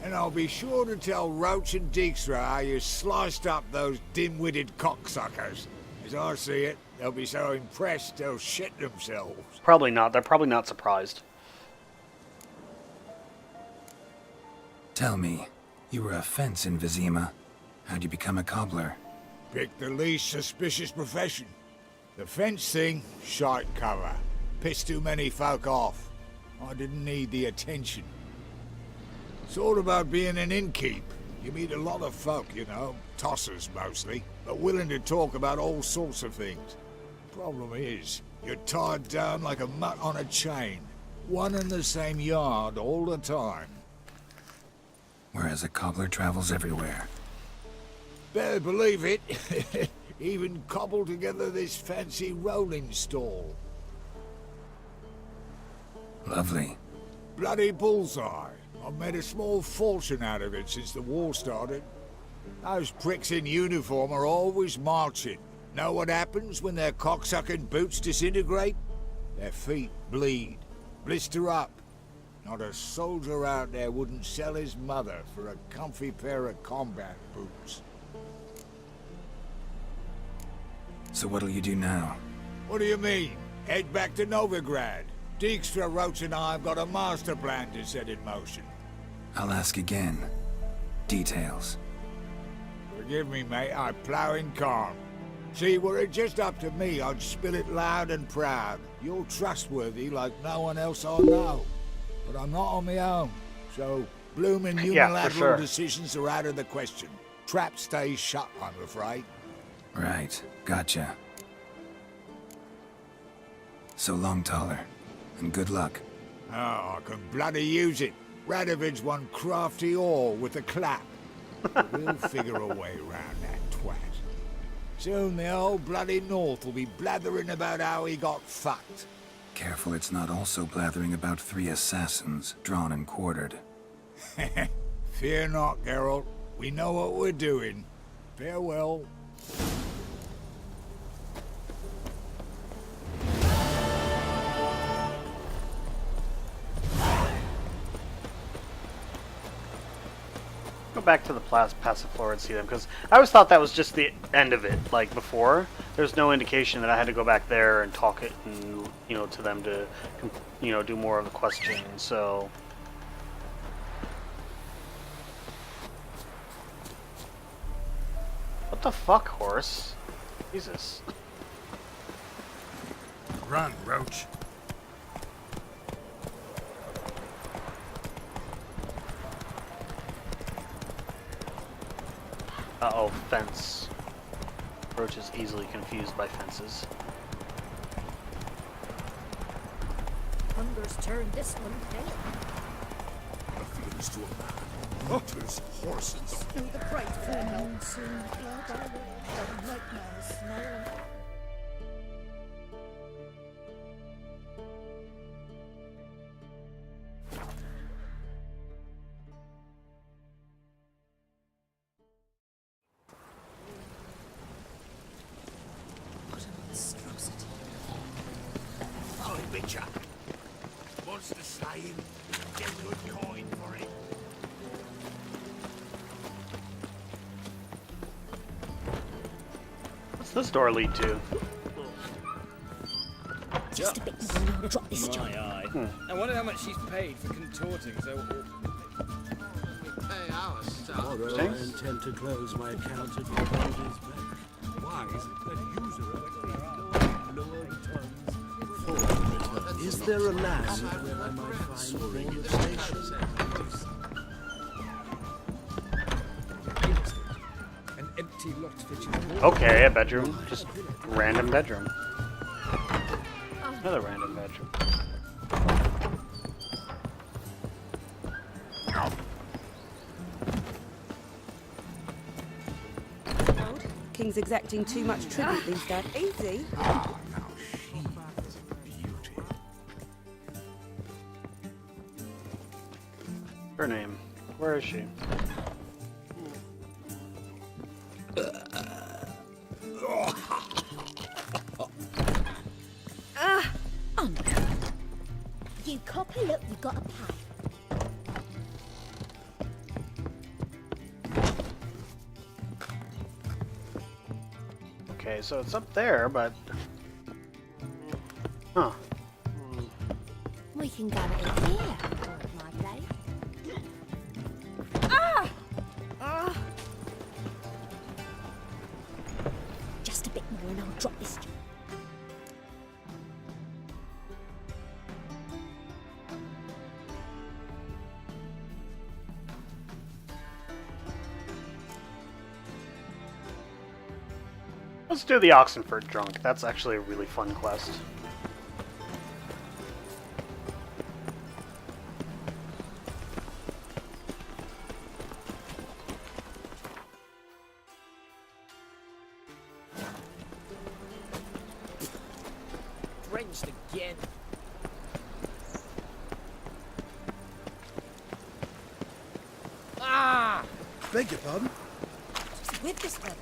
And I'll be sure to tell Roach and Dijkstra how you sliced up those dim-witted cocksuckers. As I see it, they'll be so impressed they'll shit themselves. Probably not. They're probably not surprised. Tell me, you were a fence in Vizima. How'd you become a cobbler? Pick the least suspicious profession. The fence thing, shite cover. Pissed too many folk off. I didn't need the attention. It's all about being an innkeep. You meet a lot of folk, you know, tossers mostly, but willing to talk about all sorts of things. Problem is, you're tied down like a mutt on a chain. One and the same yard all the time. Whereas a cobbler travels everywhere. Better believe it. Even cobbled together this fancy rolling stall. Lovely. Bloody bullseye. I've made a small fortune out of it since the war started. Those pricks in uniform are always marching. Know what happens when their cocksucking boots disintegrate? Their feet bleed. Blister up. Not a soldier out there wouldn't sell his mother for a comfy pair of combat boots. So what'll you do now? What do you mean? Head back to Novigrad. Dijkstra, Roach and I have got a master plan to set in motion. I'll ask again. Details. Forgive me, mate, I plough in calm. See, were it just up to me, I'd spill it loud and proud. You're trustworthy like no one else I know. But I'm not on my own, so bloomin' unilateral decisions are out of the question. Trap stays shut, I'm afraid. Right, gotcha. So long, Taller, and good luck. Oh, I can bloody use it. Radovid's one crafty ore with a clap. We'll figure a way around that twat. Soon the whole bloody North will be blathering about how he got fucked. Careful it's not also blathering about 3 assassins, drawn and quartered. Fear not, Geralt. We know what we're doing. Farewell. Go back to the passive floor and see them, because I always thought that was just the end of it. Like before, there's no indication that I had to go back there and talk it, and to them to, do more of the questions. So. What the fuck, horse? Jesus. Run, Roach. Uh-oh, fence. Roach is easily confused by fences. Hunger's turned this one pale. Refuse to a man. Hunters, horses. Through the bright full moon soon, blood our the nightmares snarl. What a monstrosity. Hi, Bitcher. Monster slaying. Get good coin for it. What's this door lead to? Just a bit more and I'll drop this job. My eye. I wonder how much she's paid for contorting so Pay our stuff. Tomorrow I intend to close my account at your holders back. Why is it that user of lower tons? Is there a land where I might find all the stations? An empty lot fitting. Okay, a bedroom. Just random bedroom. Another random bedroom. King's exacting too much tribute these days. Easy. Her name. Where is she? You copper, look, you got a pie. Okay, so it's up there, but... Huh. We can go in here, or at my place. Ah! Ah! Just a bit more and I'll drop this job. Let's do the Oxenford Drunk. That's actually a really fun quest. drenched again. Ah! Beg your pardon? Just with this weather.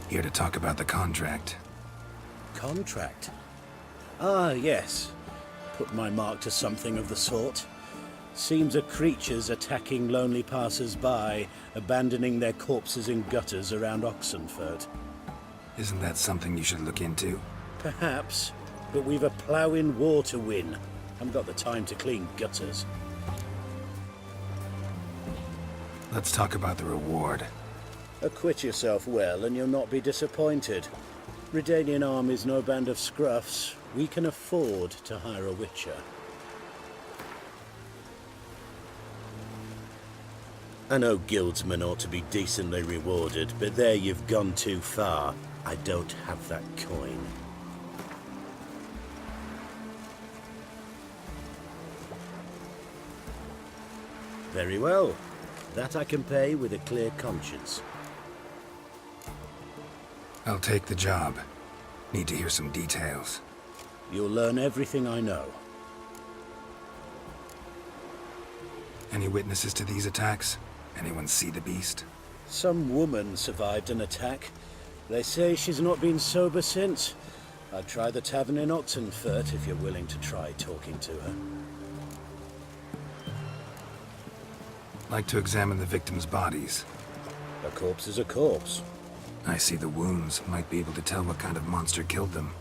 Here to talk about the contract. Contract? Ah, yes. Put my mark to something of the sort. Seems a creature's attacking lonely passers-by, abandoning their corpses in gutters around Oxenford. Isn't that something you should look into? Perhaps, but we've a ploughing war to win. Haven't got the time to clean gutters. Let's talk about the reward. Acquit yourself well and you'll not be disappointed. Redanian Army's no band of scruffs. We can afford to hire a witcher. I know guildsmen ought to be decently rewarded, but there you've gone too far. I don't have that coin. Very well. That I can pay with a clear conscience. I'll take the job. Need to hear some details. You'll learn everything I know. Any witnesses to these attacks? Anyone see the beast? Some woman survived an attack. They say she's not been sober since. I'd try the tavern in Oxenfurt if you're willing to try talking to her. Like to examine the victims' bodies. A corpse is a corpse. I see the wounds. Might be able to tell what kind of monster killed them.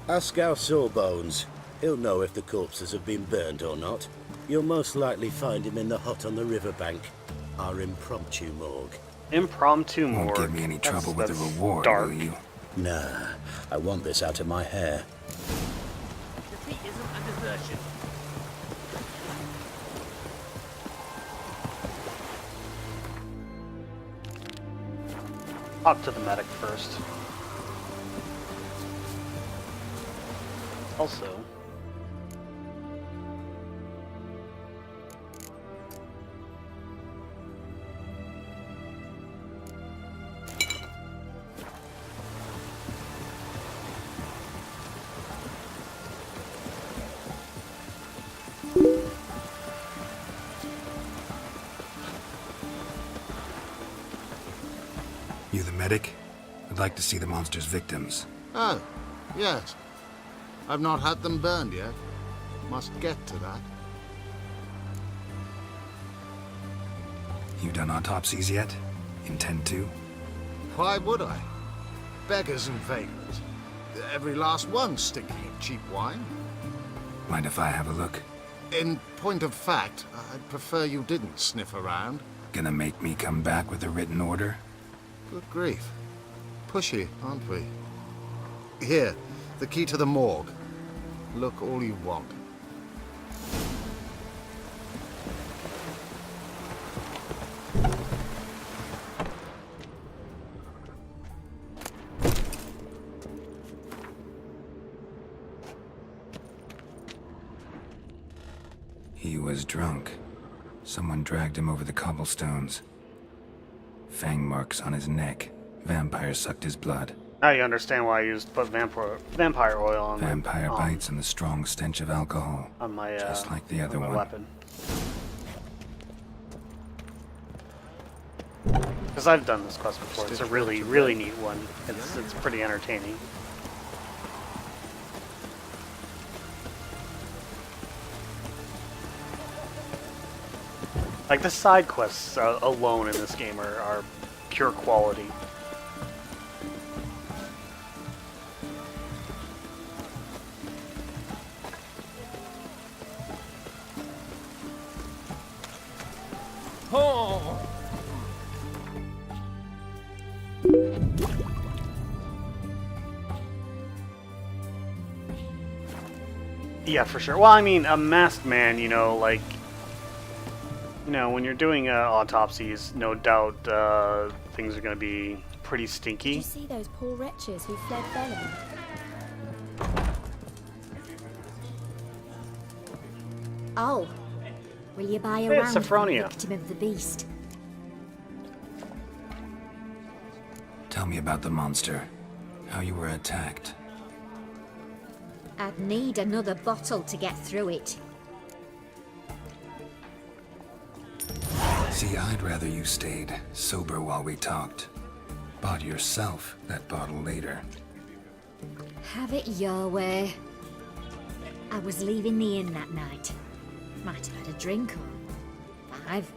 Ask our Sawbones. He'll know if the corpses have been burned or not. You'll most likely find him in the hut on the riverbank. Our impromptu morgue. Impromptu morgue. Won't give me any trouble with the reward, dark. will you? Nah, I want this out of my hair. Defeat isn't a desertion. Talk to the medic first. Also, You the medic? I'd like to see the monster's victims. Oh, yes. I've not had them burned yet. Must get to that. You done autopsies yet? Intend to? Why would I? Beggars and vagrants. Every last one stinking of cheap wine. Mind if I have a look? In point of fact, I'd prefer you didn't sniff around. Gonna make me come back with a written order? Good grief. Pushy, aren't we? Here, the key to the morgue. Look all you want. He was drunk. Someone dragged him over the cobblestones. Fang marks on his neck. Vampire sucked his blood. now you understand why I used put vampire oil on Vampire bites and the strong stench of alcohol. on my just like the other on my one. weapon. Because I've done this quest before. It's a really, really neat one. It's pretty entertaining. Like the side quests alone in this game are pure quality. Oh! Yeah, for sure. Well, I mean, a masked man, you know, like, you know, when you're doing autopsies, no doubt things are going to be pretty stinky. Did you see those poor wretches who fled Bellamy? Oh, will you buy a Hey, it's round for the Sophronia. victim of the beast? Tell me about the monster. How you were attacked. I'd need another bottle to get through it. See, I'd rather you stayed sober while we talked. Bought yourself that bottle later. Have it your way. I was leaving the inn that night. Might have had a drink or 5.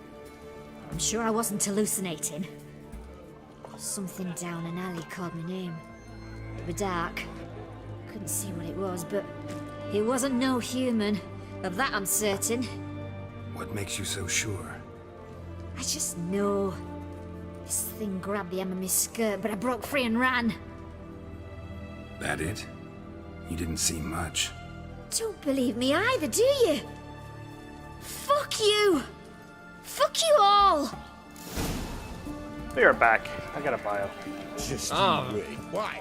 I'm sure I wasn't hallucinating. Something down an alley called my name. It was dark. Couldn't see what it was, but it wasn't no human. Of that I'm certain. What makes you so sure? I just know. This thing grabbed the hem of my skirt, but I broke free and ran. That it? You didn't see much. Don't believe me either, do you? Fuck you! Fuck you all! We are back. I got a bio. Just Why?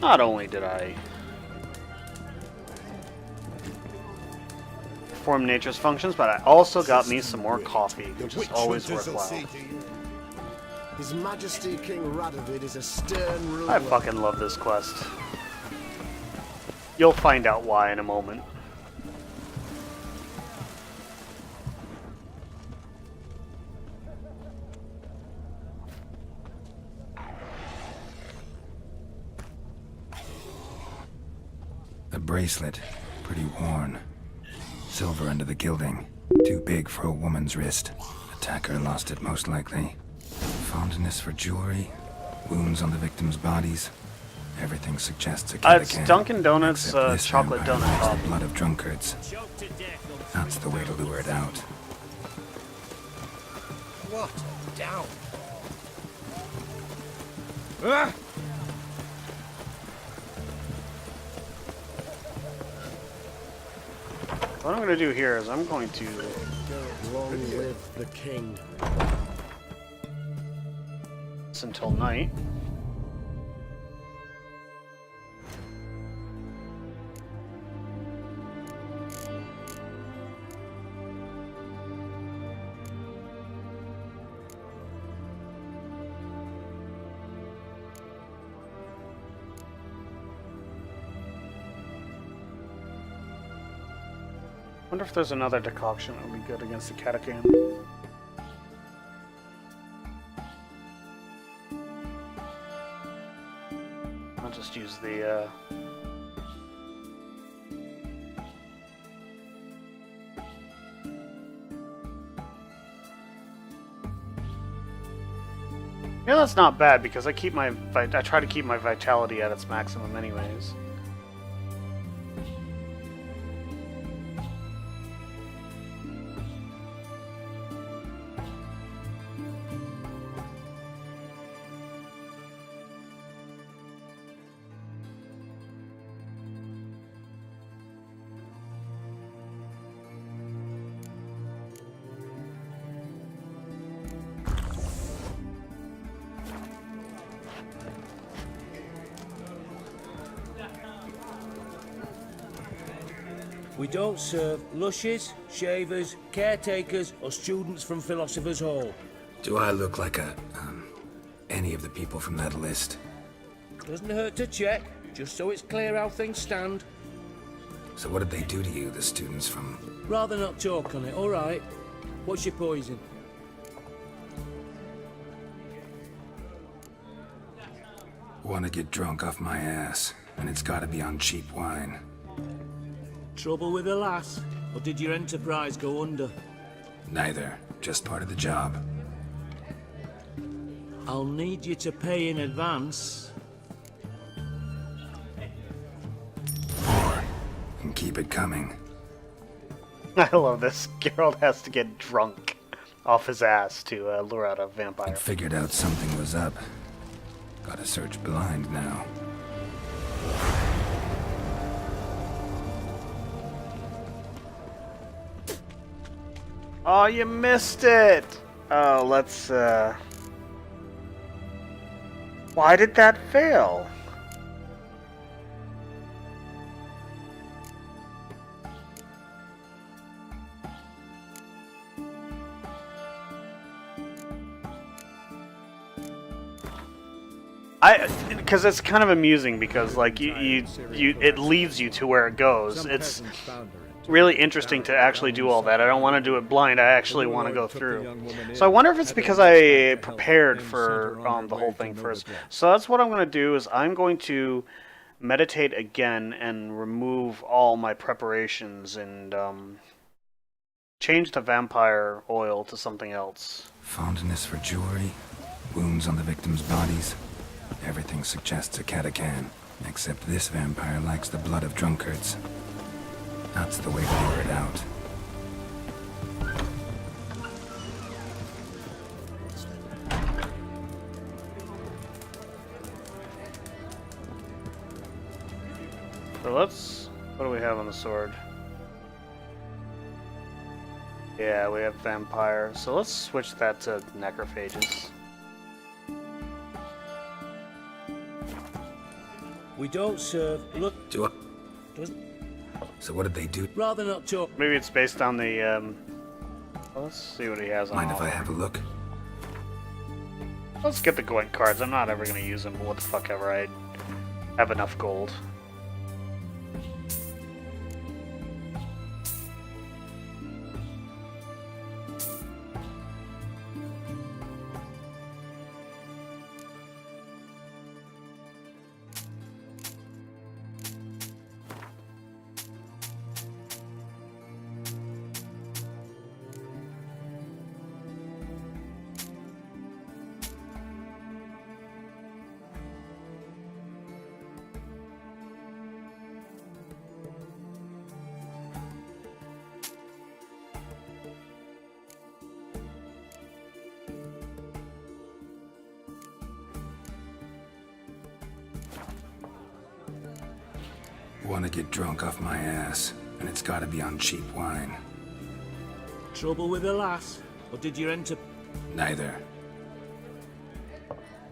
Not only did I perform nature's functions, but I also got me some more coffee, which is always worthwhile. His Majesty King Radovid is a stern ruler. I fucking love this quest. You'll find out why in a moment. A bracelet, pretty worn. Silver under the gilding. Too big for a woman's wrist. Attacker lost it most likely. Fondness for jewelry. Wounds on the victims' bodies. Everything suggests a It's Catacan, Dunkin' Donuts except this chocolate vampire donut likes pop. the blood of drunkards. That's the way to lure it out. What a down. What I'm going to do here is I'm going to... Long live the king. It's until night. Wonder if there's another decoction that would be good against the Catacan. I'll just use the yeah, that's not bad because I try to keep my vitality at its maximum anyways. We don't serve lushes, shavers, caretakers, or students from Philosopher's Hall. Do I look like any of the people from that list? Doesn't hurt to check, just so it's clear how things stand. So what did they do to you, the students from... Rather not talk on it, alright? What's your poison? Want to get drunk off my ass, and it's gotta be on cheap wine. Trouble with the lass? Or did your enterprise go under? Neither, just part of the job. I'll need you to pay in advance. And keep it coming. I love this. Geralt has to get drunk off his ass to lure out a vampire. I figured out something was up. Gotta search blind now. Oh, you missed it! Oh, let's, Why did that fail? Because it's kind of amusing because like it leads you to where it goes. It's really interesting to actually do all that. I don't want to do it blind. I actually want to go through. So I wonder if it's because I prepared for the whole thing first. So that's what I'm going to do is I'm going to meditate again and remove all my preparations and change the vampire oil to something else. Fondness for jewelry, wounds on the victims' bodies. Everything suggests a Catacan, except this vampire likes the blood of drunkards. That's the way to lure it out. So let's... What do we have on the sword? Yeah, we have vampire. So let's switch that to necrophages. We don't serve. Look. Do it. So what did they do? Rather not talk. Maybe it's based on the. Well, let's see what he has on. Mind if I have a look? Let's get the Gwent cards. I'm not ever gonna use them. What the fuck ever. I have enough gold. Want to get drunk off my ass, and it's got to be on cheap wine. Trouble with the lass? Or did you enter? Neither.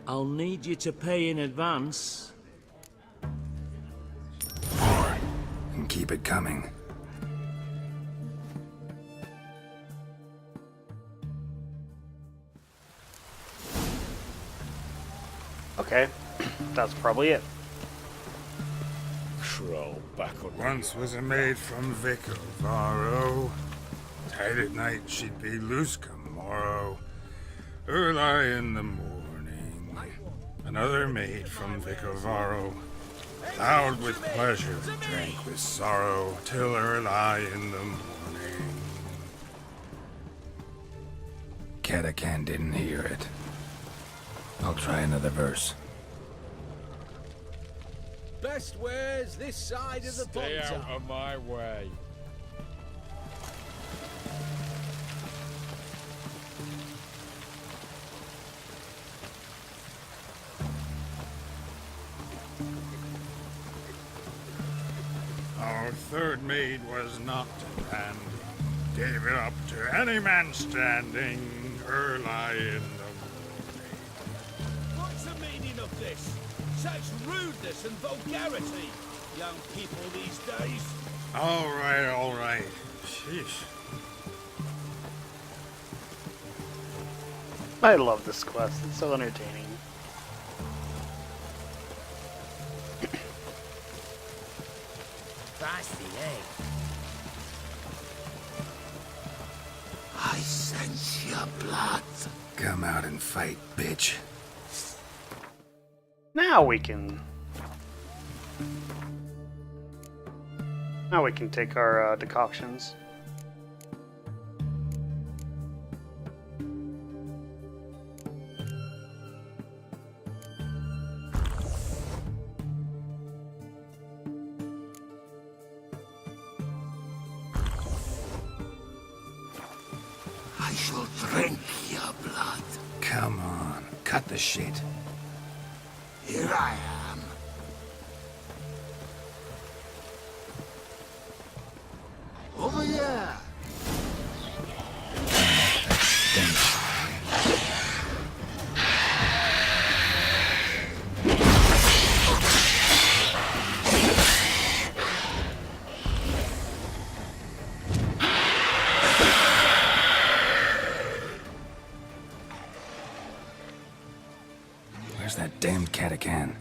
I'll need you to pay in advance. More. And keep it coming. Okay, that's probably it. Troll backward. Once was a maid from Vic of Varro. Tight at night she'd be loose come morrow. Early in the morning. Another maid from Vic of Varro. Loud with pleasure, drank with sorrow, till early in the morning. Catacan didn't hear it. I'll try another verse. Best wares this side of the Stay bottom. out of my way. Our third maid was knocked in hand. Gave it up to any man standing early in the What's the meaning of this? Such rudeness and vulgarity, young people these days. All right. Sheesh. I love this quest. It's so entertaining. Feisty, eh? I sense your blood. Come out and fight, bitch. Now we can take our decoctions. I shall drink your blood. Come on, cut the shit. Here I am. Over here. Where's that damned Catacan?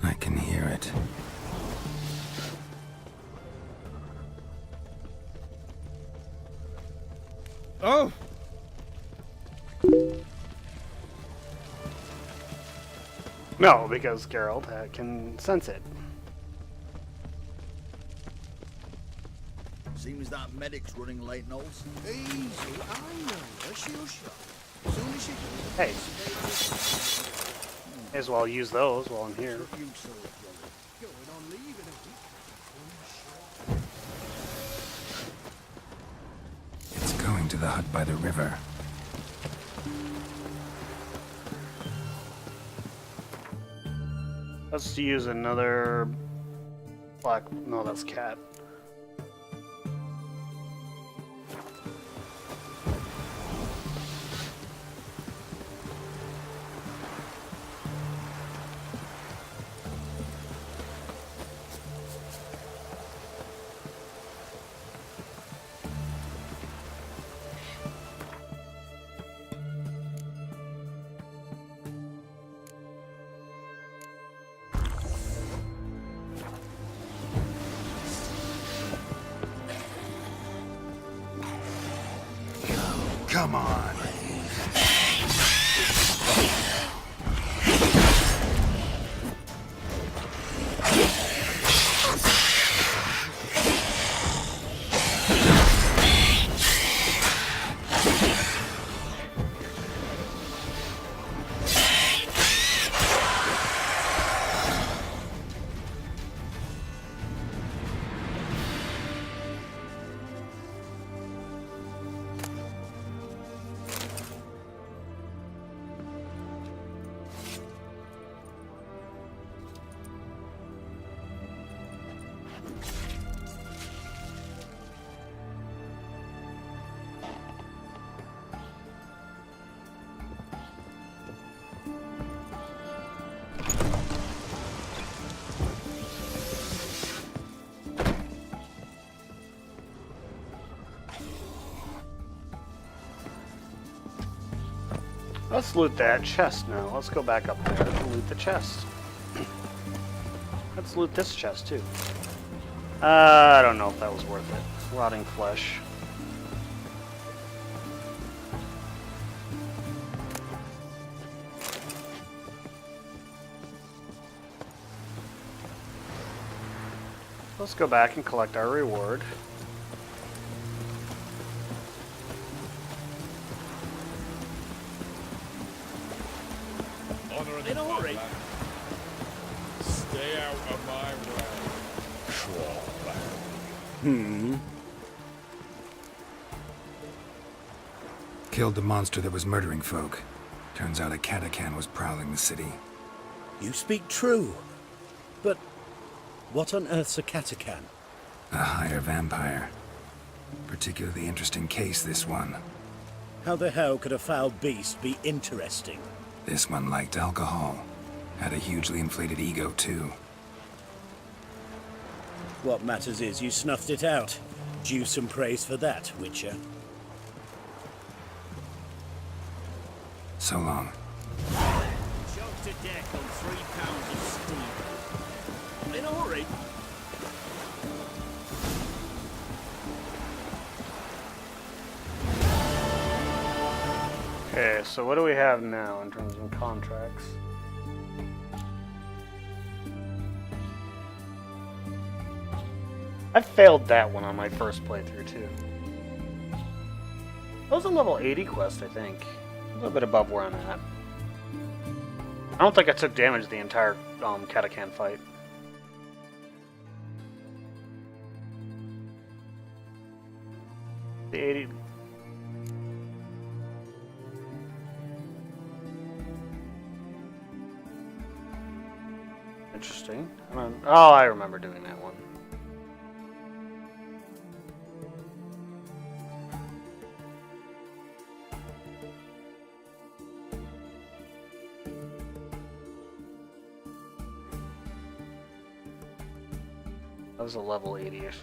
I can hear it. Oh! No, because Geralt can sense it. Seems that medic's running late, Knowles. Easy, I know her. She'll shut. Soon as she Hey. May as well use those while I'm here. Going on leave in a week. to the hut by the river. Let's use another black. No, that's cat. Come on. Let's loot that chest now. Let's go back up there and loot the chest. Let's loot this chest too. I don't know if that was worth it. Rotting flesh. Let's go back and collect our reward. In a hurry. Stay out of my way. Troll. Killed the monster that was murdering folk. Turns out a Katakan was prowling the city. You speak true. But what on earth's a Katakan? A higher vampire. Particularly interesting case, this one. How the hell could a foul beast be interesting? This one liked alcohol. Had a hugely inflated ego, too. What matters is you snuffed it out. Due some praise for that, Witcher. So long. Choked to death on 3 pounds of steel. In a hurry. Okay, so what do we have now in terms of contracts? I failed that one on my first playthrough too. That was a level 80 quest, I think. A little bit above where I'm at. I don't think I took damage the entire Katakan fight. The 80... Interesting. Oh, I remember doing that one. That was a level 80-ish.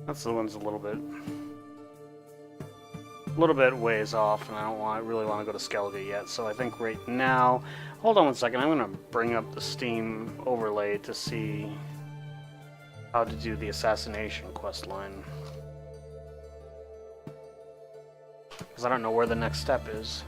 That's the one's a little bit ways off, and I don't really want to go to Skellige yet. So I think right now, hold on one second. I'm gonna bring up the Steam overlay to see how to do the assassination quest line. Because I don't know where the next step is.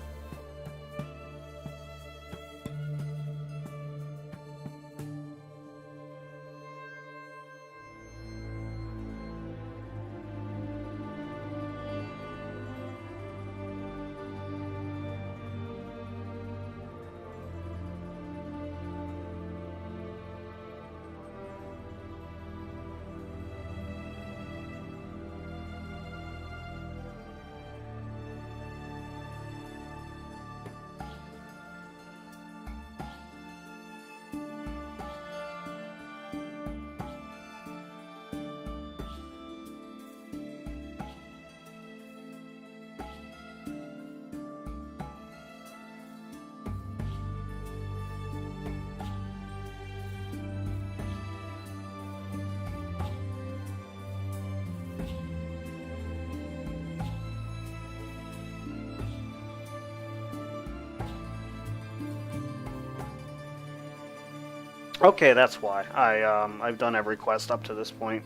Okay, that's why. I've done every quest up to this point.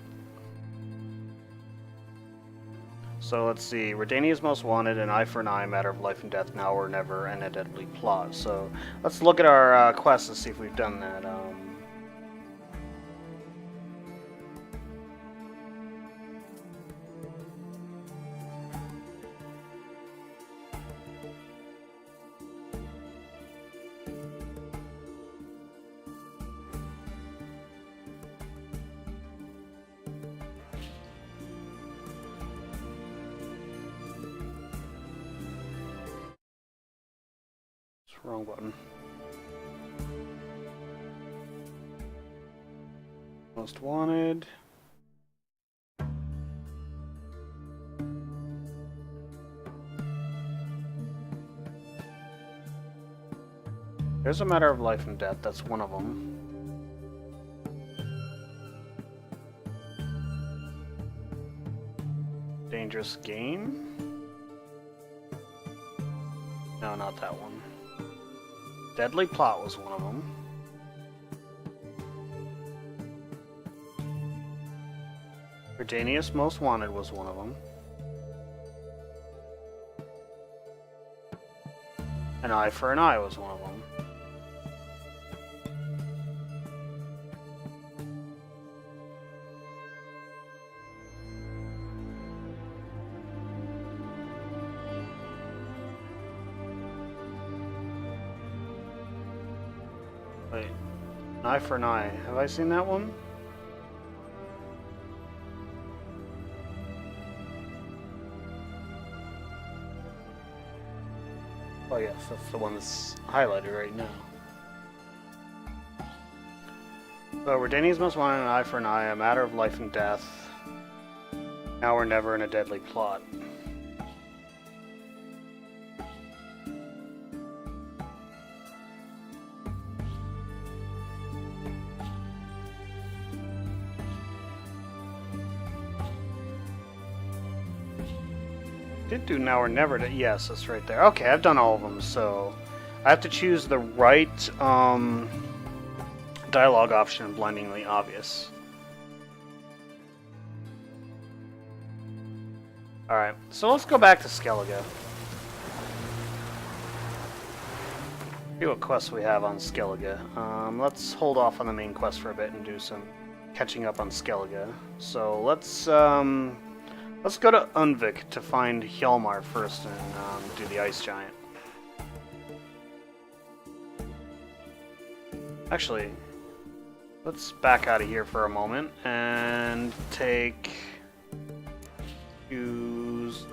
So let's see. Redania's Most Wanted, An Eye for an Eye, Matter of Life and Death, Now or Never, and A Deadly Plot. So let's look at our quests and see if we've done that. Wrong button. Most Wanted. There's a Matter of Life and Death, that's one of them. Dangerous Game? No, not that one. Deadly Plot was one of them. Redania's Most Wanted was one of them. An Eye for an Eye was one of them. Wait, An Eye for an Eye. Have I seen that one? Oh yes, that's the one that's highlighted right now. So, Redania's Most Wanted, An Eye for an Eye, A Matter of Life and Death, Now or Never, and A Deadly Plot. Did do Now or Never. Yes, that's right there. Okay, I've done all of them, so I have to choose the right dialogue option, Blindingly Obvious. Alright, so let's go back to Skellige. See what quests we have on Skellige. Let's hold off on the main quest for a bit and do some catching up on Skellige. So let's go to Unvik to find Hjalmar first and do the Ice Giant. Actually, let's back out of here for a moment and use...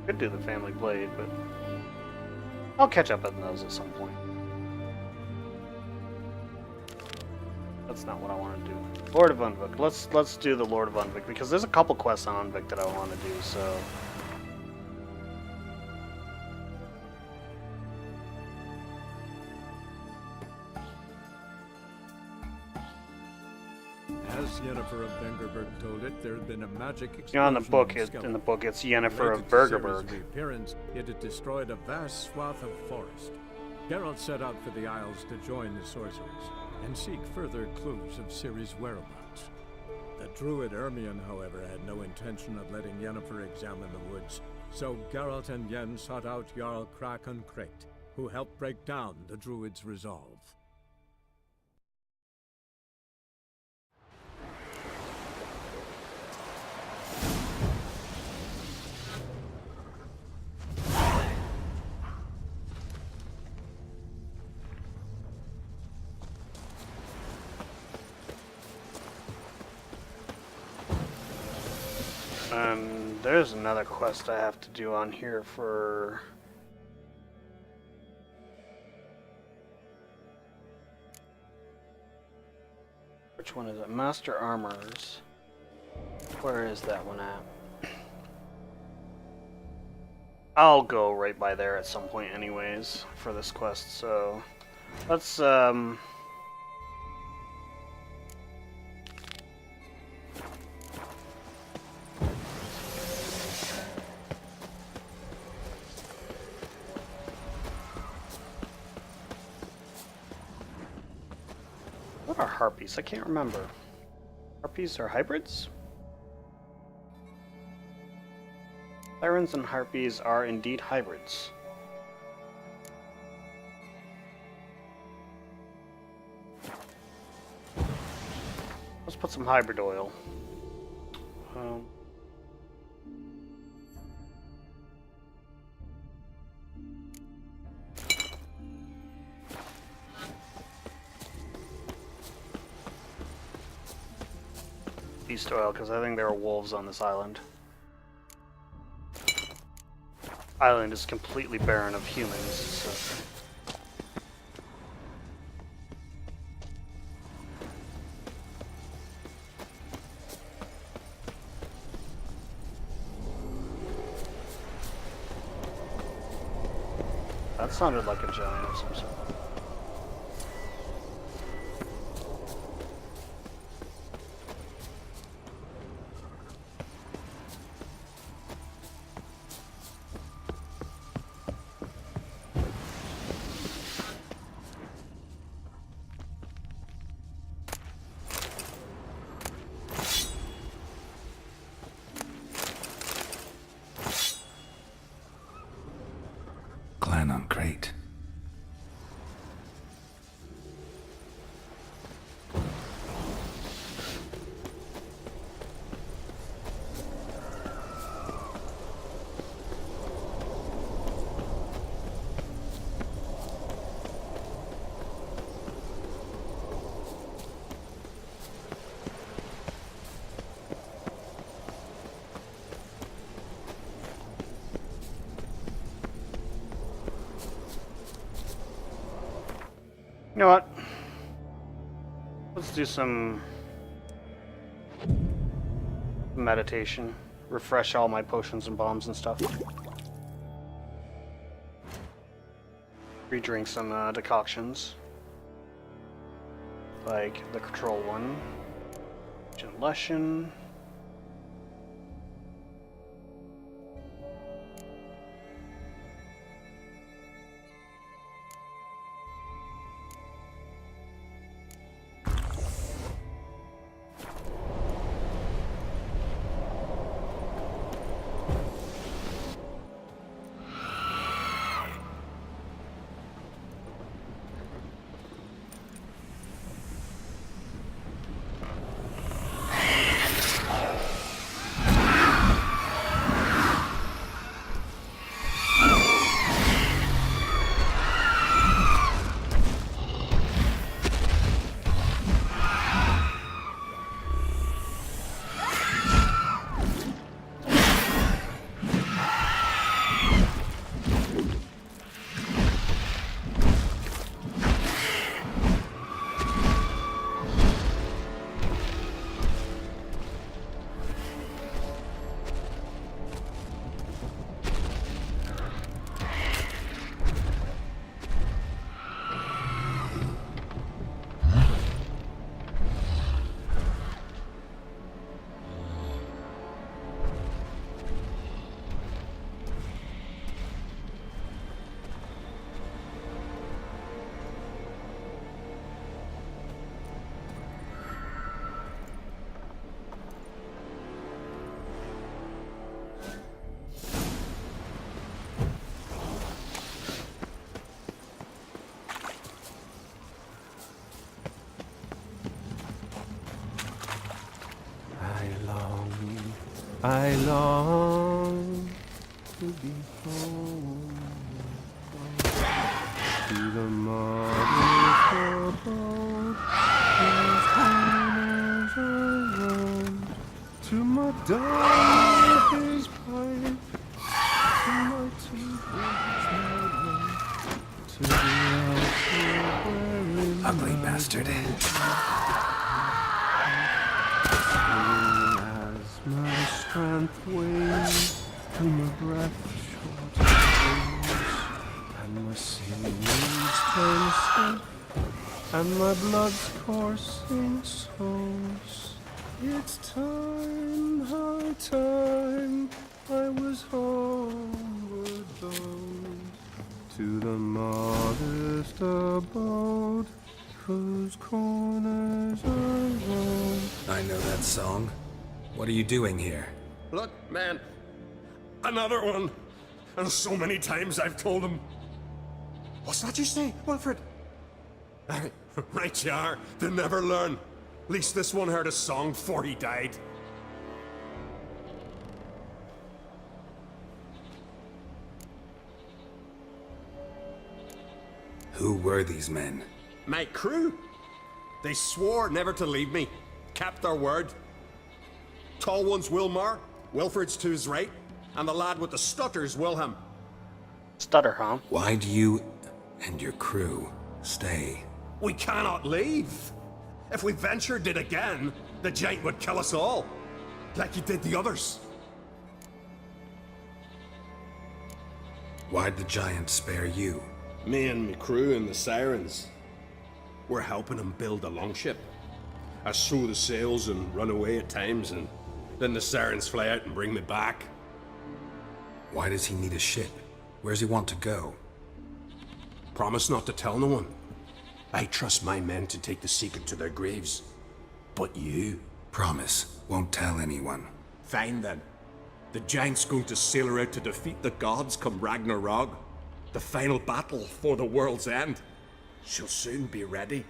Could do the Family Blade, but I'll catch up on those at some point. That's not what I want to do. Lord of Unvik. Let's do the Lord of Unvik because there's a couple quests on Unvik that I want to do. So. As Yennefer of Vengerberg told it, there had been a magic explosion in the book, it's Yennefer of Bergerberg. The appearance it had destroyed a vast swath of forest. Geralt set out for the Isles to join the sorcerers and seek further clues of Ciri's whereabouts. The druid Ermion, however, had no intention of letting Yennefer examine the woods, so Geralt and Yen sought out Jarl Krakon Krayt, who helped break down the druid's resolve. There's another quest I have to do on here for... Which one is it? Master Armors. Where is that one at? I'll go right by there at some point anyways for this quest, so... Let's, What are harpies? I can't remember. Harpies are hybrids? Sirens and harpies are indeed hybrids. Let's put some hybrid oil. Beast oil, because I think there are wolves on this island. Island is completely barren of humans, so... That sounded like a giant of some sort. On Krayt. You know what? Let's do some meditation. Refresh all my potions and bombs and stuff. Re-drink some decoctions. Like the control one. Gentlession. I long to be home. To the modest abode, whose corners I roam. To my darling his pipe, to my teeth to the altar wherein Ugly bastard. as my strength wanes, and my breath short goes, and my sinews turn stiff, and my blood's coursing slows. It's time, high time, I was homeward bound, to the modest abode, whose corners I roam. I know that song. What are you doing here? Look, man. Another one. And so many times I've told him. What's that you say, Wilfred? Right you are. They never learn. At least this one heard a song before he died. Who were these men? My crew. They swore never to leave me. Kept their word. Tall one's Wilmar, Wilfred's to his right, and the lad with the stutter's Wilhelm. Stutter, huh? Why do you and your crew stay? We cannot leave. If we ventured it again, the giant would kill us all, like he did the others. Why'd the giant spare you? Me and my crew and the sirens. We're helping him build a longship. I sew the sails and run away at times, and then the sirens fly out and bring me back. Why does he need a ship? Where's he want to go? Promise not to tell no one. I trust my men to take the secret to their graves. But you? Promise, won't tell anyone. Fine then. The giant's going to sail her out to defeat the gods come Ragnarok. The final battle for the world's end. She'll soon be ready.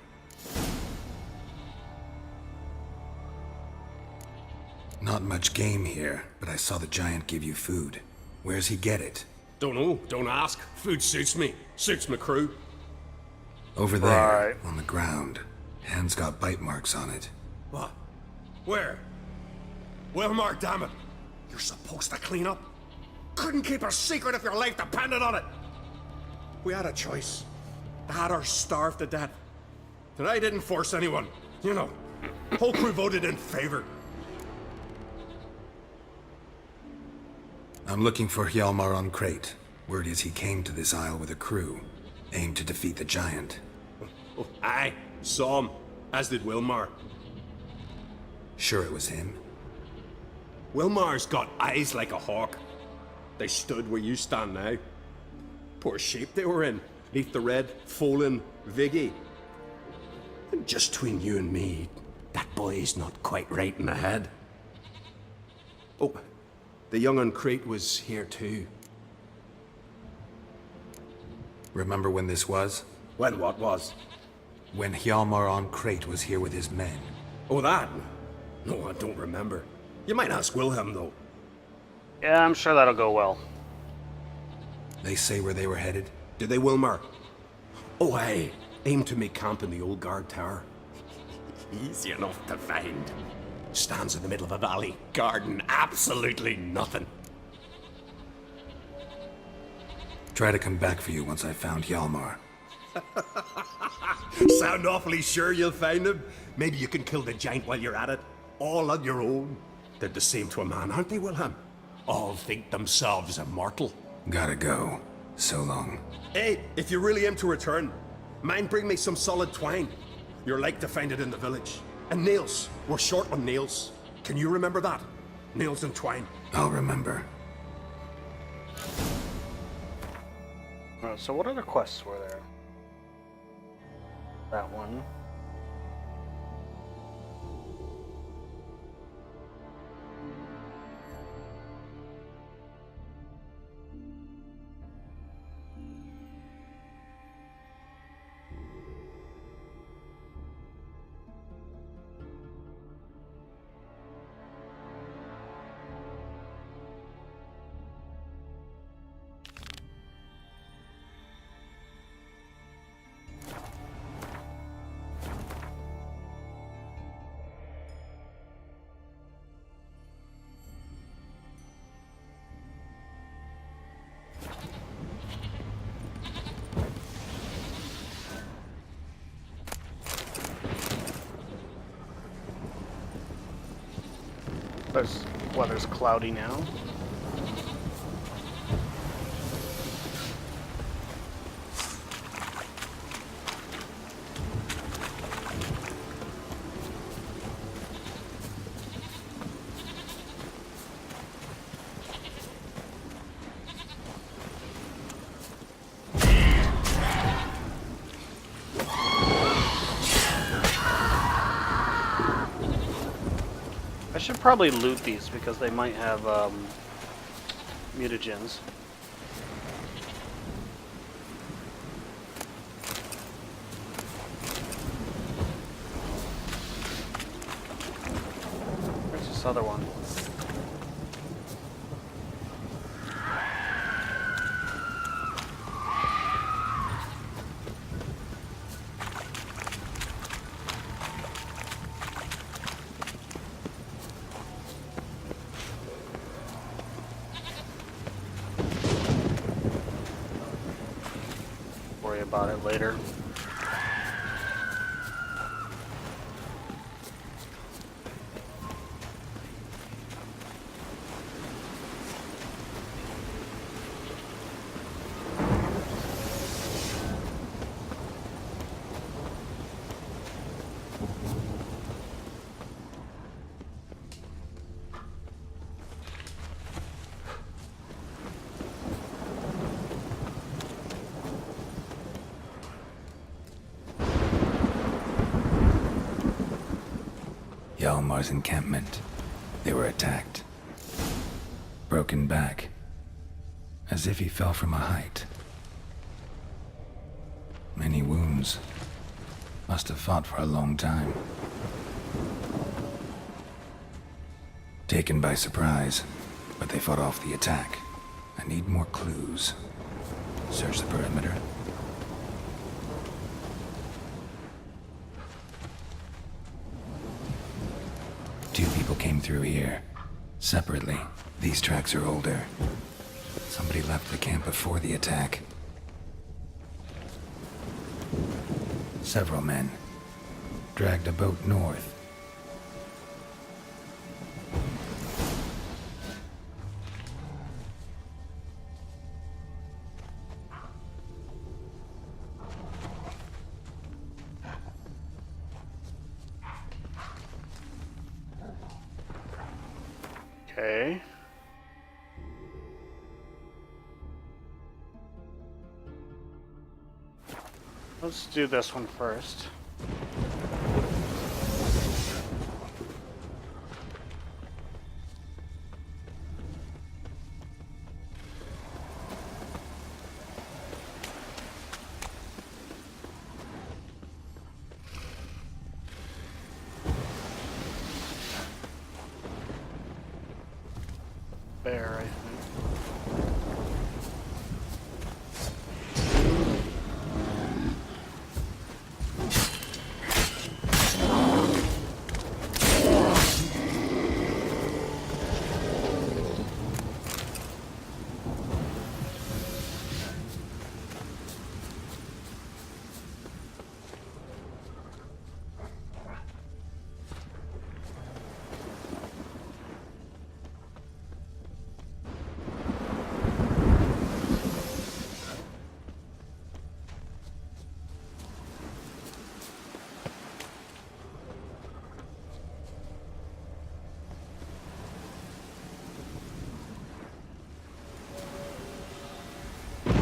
Not much game here, but I saw the giant give you food. Where's he get it? Don't know, don't ask. Food suits me, suits my crew. Over there, on the ground. Hand's got bite marks on it. What? Where? Wilmar, damn it. You're supposed to clean up. Couldn't keep a secret if your life depended on it. We had a choice. Had her starved to death. And I didn't force anyone. You know, whole crew voted in favor. I'm looking for Hjalmar on Crate. Word is he came to this isle with a crew, aimed to defeat the giant. Oh, aye, saw him, as did Wilmar. Sure it was him? Wilmar's got eyes like a hawk. They stood where you stand now. Poor shape they were in, neath the red, fallen Viggy. And just between you and me, that boy's not quite right in the head. Oh, the young on Crate was here too. Remember when this was? When what was? When Hjalmar on Crate was here with his men. Oh, that? No, I don't remember. You might ask Wilhelm, though. Yeah, I'm sure that'll go well. They say where they were headed? Did they, Wilmar? Oh, aye. Aim to make camp in the old guard tower. Easy enough to find. Stands in the middle of a valley. Garden, absolutely nothing. Try to come back for you once I've found Hjalmar. Sound awfully sure you'll find him? Maybe you can kill the giant while you're at it. All on your own. They're the same to a man, aren't they, Wilhelm? All think themselves immortal. Gotta go. So long. Hey, if you really aim to return, mind bring me some solid twine. You're like to find it in the village. And nails. We're short on nails. Can you remember that? Nails and twine. I'll remember. Alright, so what other quests were there? That one. Weather's cloudy now. I should probably loot these because they might have mutagens. Where's this other one? Worry about it later. Yalmar's encampment. They were attacked. Broken back. As if he fell from a height. Many wounds. Must have fought for a long time. Taken by surprise, but they fought off the attack. I need more clues. Search the perimeter. Two people came through here. Separately. These tracks are older. Somebody left the camp before the attack. Several men. Dragged a boat north. Okay. Let's do this one first. Bear, I think.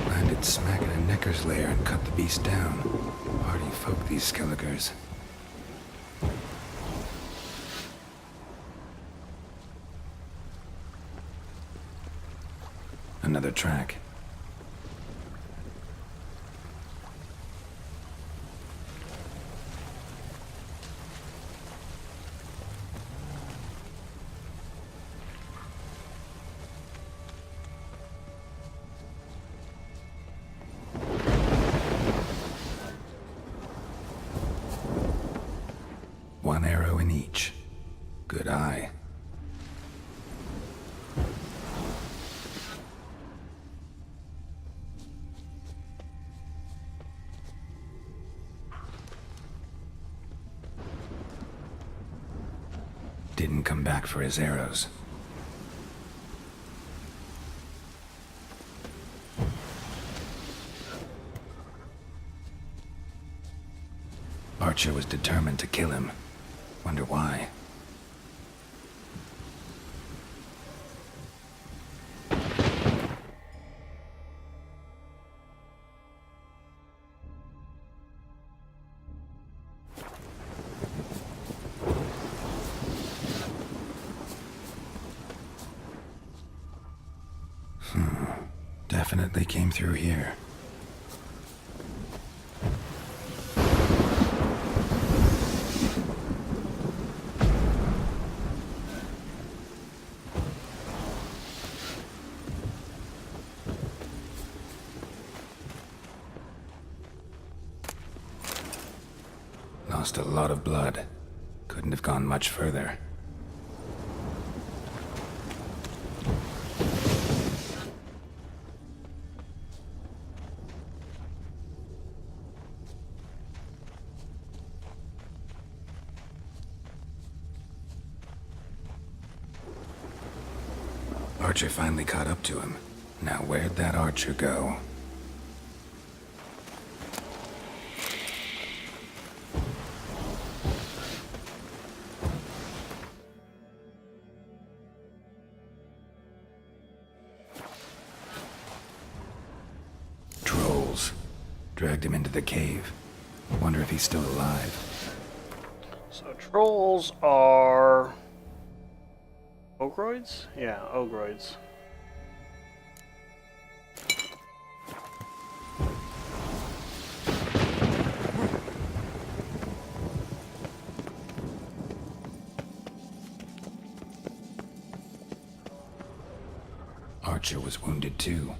Landed smack in a necker's lair and cut the beast down. Hardy folk, these Skelligers. Another track. One arrow in each. Good eye. didn't come back for his arrows. Archer was determined to kill him. Wonder why. Definitely came through here. Lost a lot of blood. Couldn't have gone much further. Archer finally caught up to him. Now where'd that archer go? Trolls. Dragged him into the cave. Wonder if he's still alive. So trolls are... Ogroids? Yeah, ogroids. Archer was wounded too.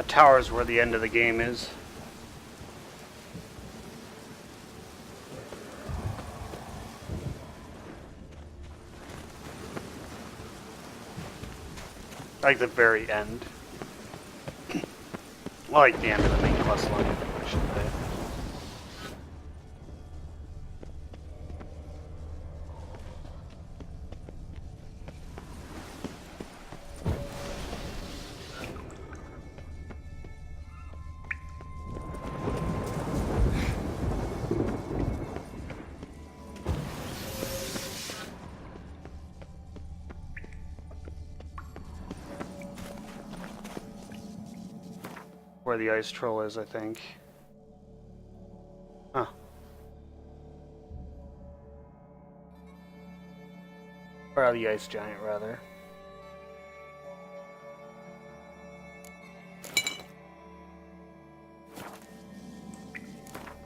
tower's where the end of the game is. Like the very end. Like the end of the main quest line, I should say. Where the ice troll is, I think. Huh. Or the ice giant, rather.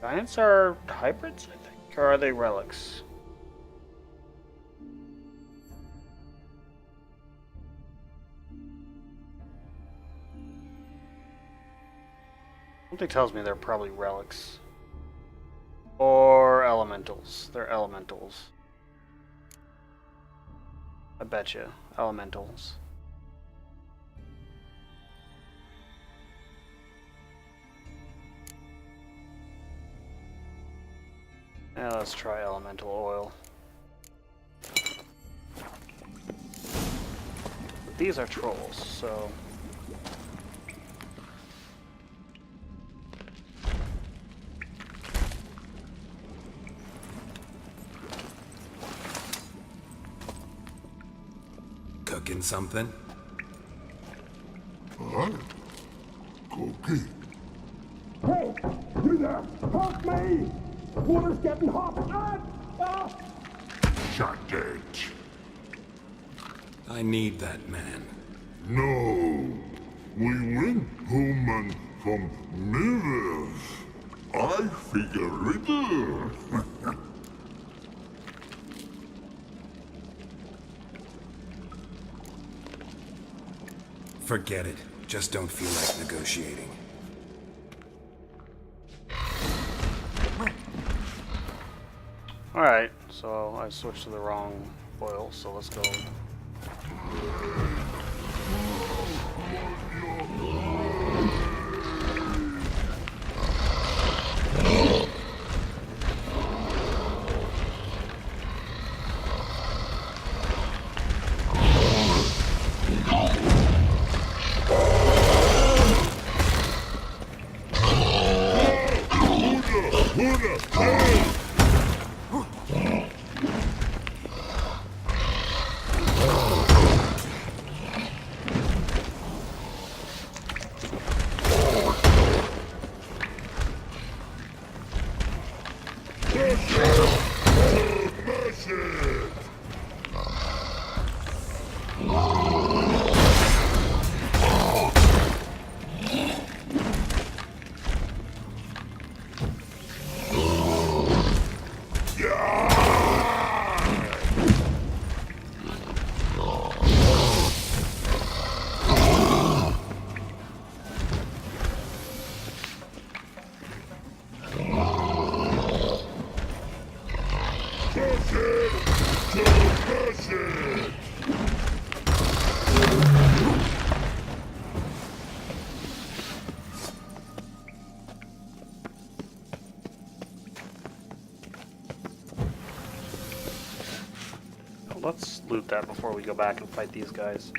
Giants are hybrids, I think? Or are they relics? Something tells me they're probably relics. Or elementals. They're elementals. I betcha. Elementals. Yeah, let's try elemental oil. These are trolls, so... Cooking something? What? Cookie? Hey, you there! Help me! Water's getting hot! Shut it. I need that man. No. We went home from mirrors. I figure riddle. Forget it. Just don't feel like negotiating. Alright, so I switched to the wrong oil, so let's go. Let's loot that before we go back and fight these guys.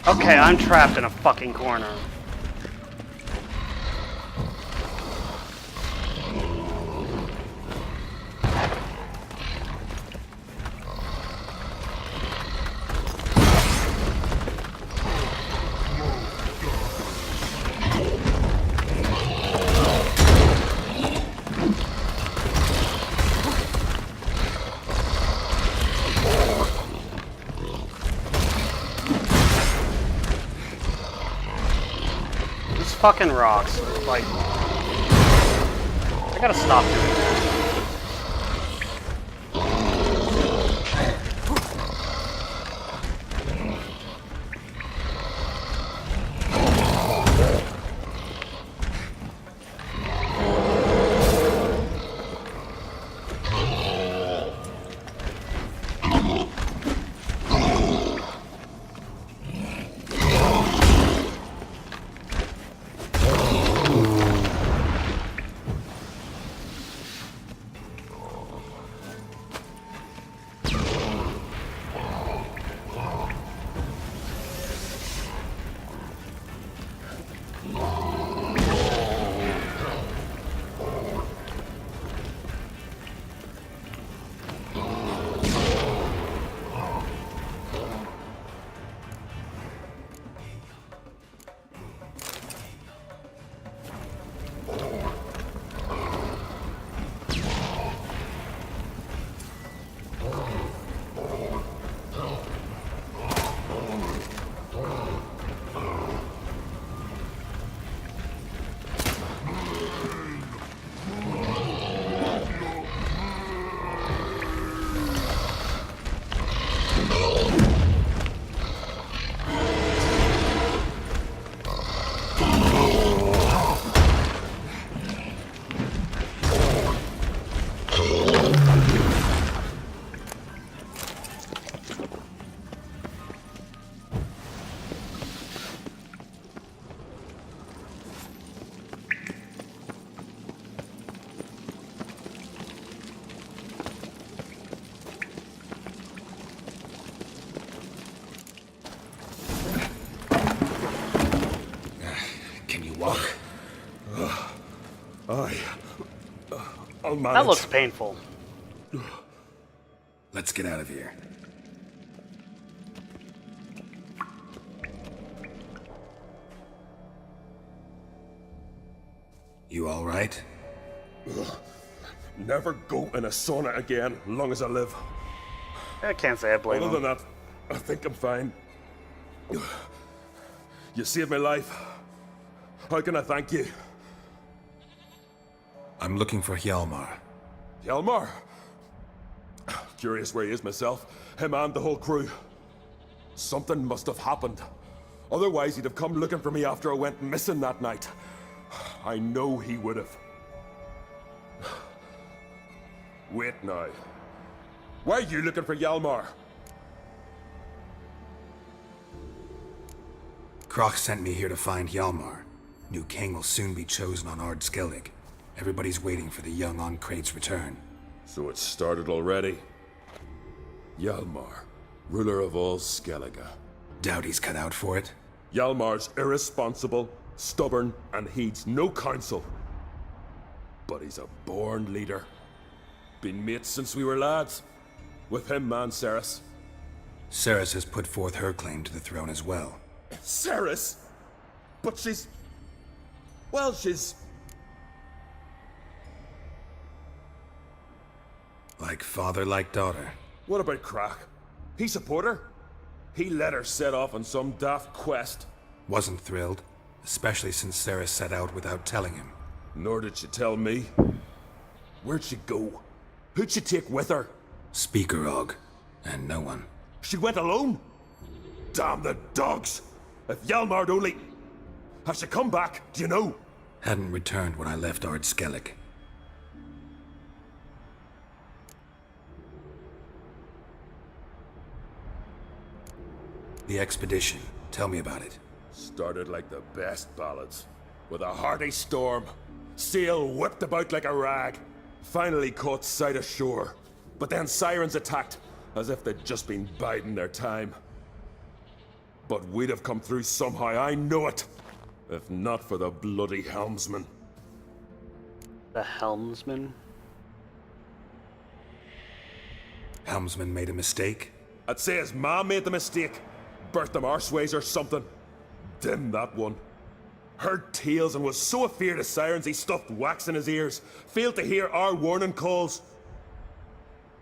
Okay, I'm trapped in a fucking corner. Fucking rocks. Like, I gotta stop doing that. That looks painful. Let's get out of here. You all right? Never go in a sauna again, long as I live. I can't say I blame him. Other than that, I think I'm fine. You saved my life. How can I thank you? I'm looking for Hjalmar. Hjalmar? Curious where he is myself. Him and the whole crew. Something must have happened. Otherwise, he'd have come looking for me after I went missing that night. I know he would have. Wait now. Why are you looking for Hjalmar? Kroch sent me here to find Hjalmar. New king will soon be chosen on Ard Skellig. Everybody's waiting for the young Ancrate's return. So it started already. Hjalmar, ruler of all Skellige. Doubt he's cut out for it. Hjalmar's irresponsible, stubborn, and heeds no counsel. But he's a born leader. Been mates since we were lads. With him and Ceres. Ceres has put forth her claim to the throne as well. Ceres? But she's... well, she's... like father, like daughter. What about Kroch? He support her? He let her set off on some daft quest. Wasn't thrilled, especially since Ceres set out without telling him. Nor did she tell me. Where'd she go? Who'd she take with her? Speaker Og, and no one. She went alone? Damn the dogs! If Hjalmar'd only... has she come back, do you know? Hadn't returned when I left Ard Skellig. The expedition. Tell me about it. Started like the best ballads. With a hearty storm. Sail whipped about like a rag. Finally caught sight of shore. But then sirens attacked, as if they'd just been biding their time. But we'd have come through somehow, I know it. If not for the bloody helmsman. The helmsman? Helmsman made a mistake? I'd say his ma made the mistake. Burnt them arseways or something. Dim that one. Heard tales and was so afeard of sirens he stuffed wax in his ears. Failed to hear our warning calls.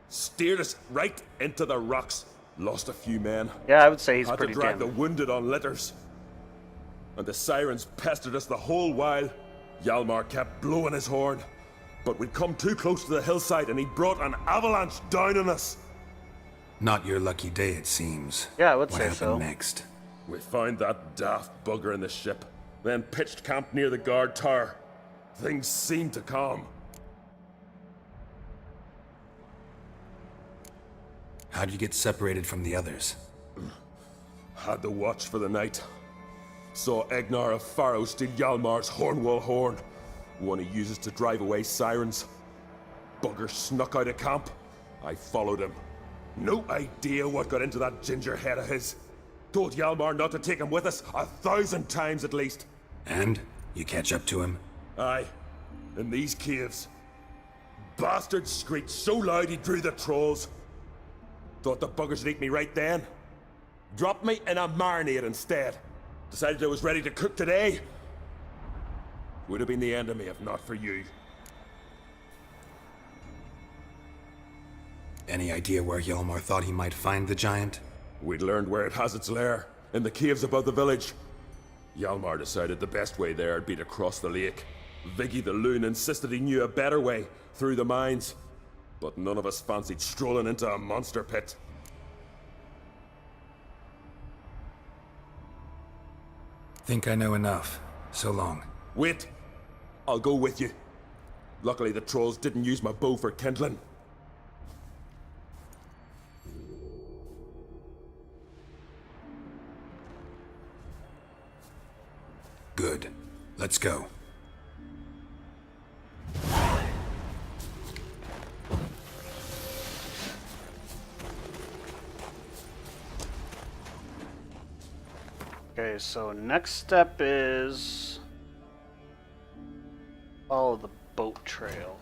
Steered us right into the rocks. Lost a few men. Yeah, I would say he's Had pretty to drag dim. the wounded on litters. And the sirens pestered us the whole while. Hjalmar kept blowing his horn. But we'd come too close to the hillside and he brought an avalanche down on us. Not your lucky day, it seems. Yeah, I would what say happened so. next? We found that daft bugger in the ship, then pitched camp near the guard tower. Things seemed to calm. How'd you get separated from the others? Had the watch for the night. Saw Egnar of Faro steal Hjalmar's Hornwall horn, one he uses to drive away sirens. Bugger snuck out of camp. I followed him. No idea what got into that ginger head of his. Told Hjalmar not to take him with us 1,000 times at least. And? You catch up to him? Aye. In these caves. Bastard screeched so loud he drew the trolls. Thought the buggers would eat me right then. Dropped me in a marinade instead. Decided I was ready to cook today. Would have been the end of me if not for you. Any idea where Hjalmar thought he might find the giant? We'd learned where it has its lair, in the caves above the village. Hjalmar decided the best way there would be to cross the lake. Viggy the loon insisted he knew a better way, through the mines. But none of us fancied strolling into a monster pit. Think I know enough. So long. Wait! I'll go with you. Luckily the trolls didn't use my bow for kindling. Good. Let's go. Okay, so next step is follow the boat trail.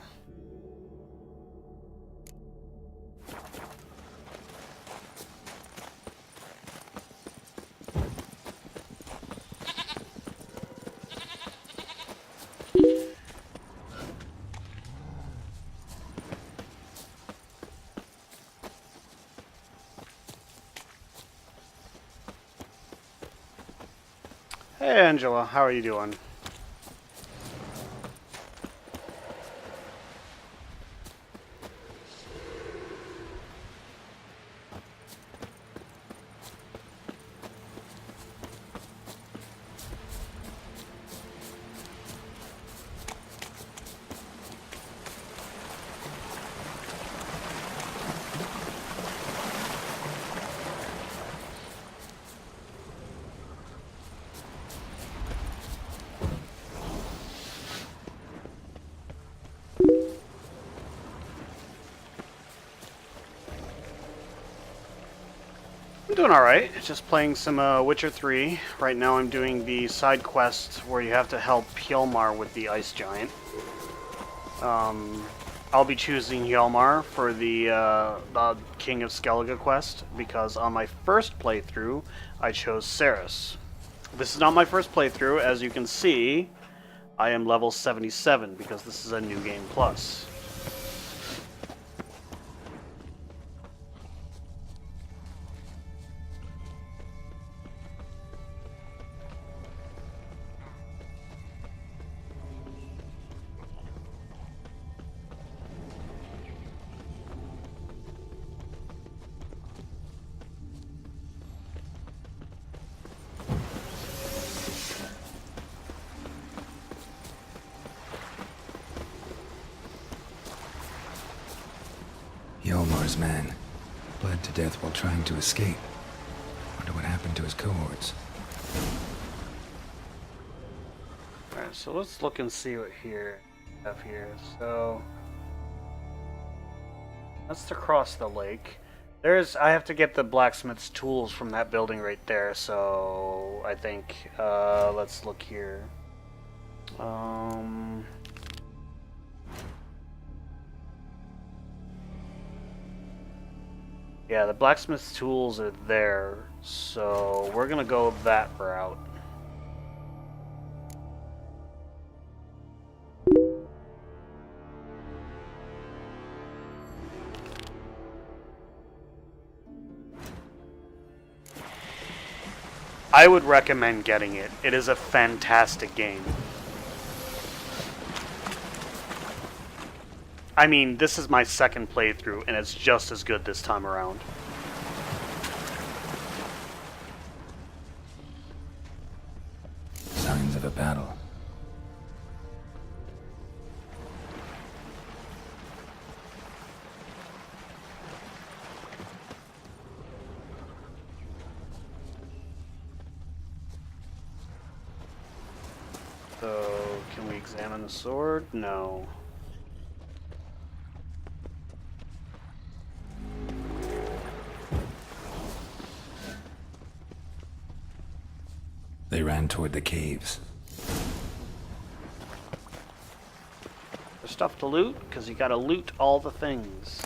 Hey Angela, how are you doing? I'm doing alright, just playing some Witcher 3. Right now I'm doing the side quest where you have to help Hjalmar with the ice giant. I'll be choosing Hjalmar for the King of Skellige quest because on my first playthrough I chose Cerys. This is not my first playthrough, as you can see I am level 77 because this is a new game plus. Hjalmar's man. Bled to death while trying to escape. Wonder what happened to his cohorts. Alright, so let's look and see what we have here. So that's to cross the lake. I have to get the blacksmith's tools from that building right there, so I think, let's look here. Yeah, the blacksmith's tools are there, so we're gonna go that route. I would recommend getting it. It is a fantastic game. I mean, this is my second playthrough, and it's just as good this time around. Signs of a battle. So, can we examine the sword? No. They ran toward the caves. There's stuff to loot, because you gotta loot all the things.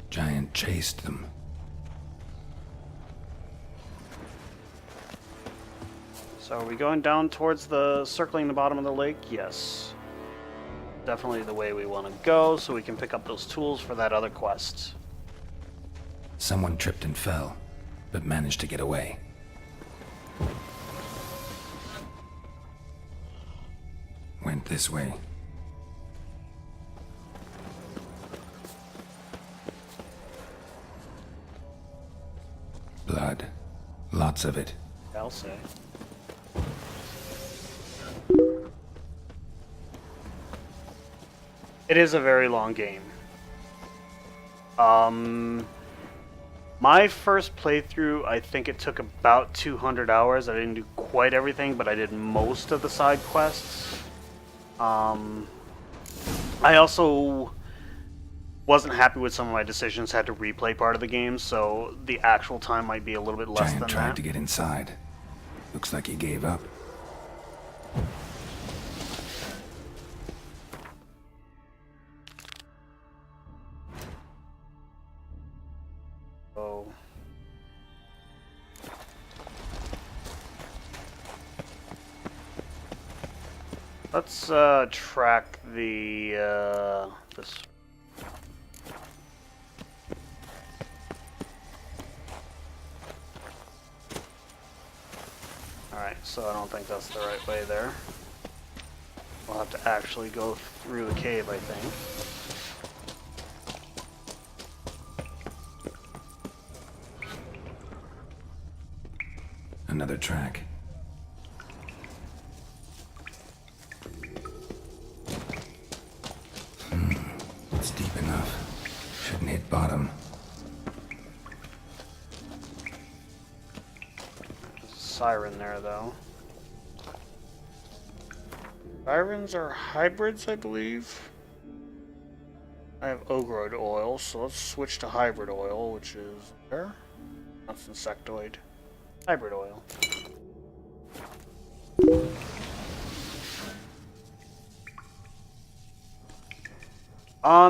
Giant chased them. So are we going down towards circling the bottom of the lake? Yes. Definitely the way we want to go, so we can pick up those tools for that other quest. Someone tripped and fell, but managed to get away. Went this way. Blood. Lots of it. I'll say. It is a very long game. My first playthrough, I think it took about 200 hours. I didn't do quite everything, but I did most of the side quests. I also wasn't happy with some of my decisions, had to replay part of the game, so the actual time might be a little bit less Giant than tried that. to get inside. Looks like he gave up. So let's track the this. Alright, so I don't think that's the right way there. We'll have to actually go through the cave, I think. Another track. It's deep enough. Shouldn't hit bottom. There's a siren there, though. Sirens are hybrids, I believe. I have ogroid oil, so let's switch to hybrid oil, which is there. That's insectoid. Hybrid oil.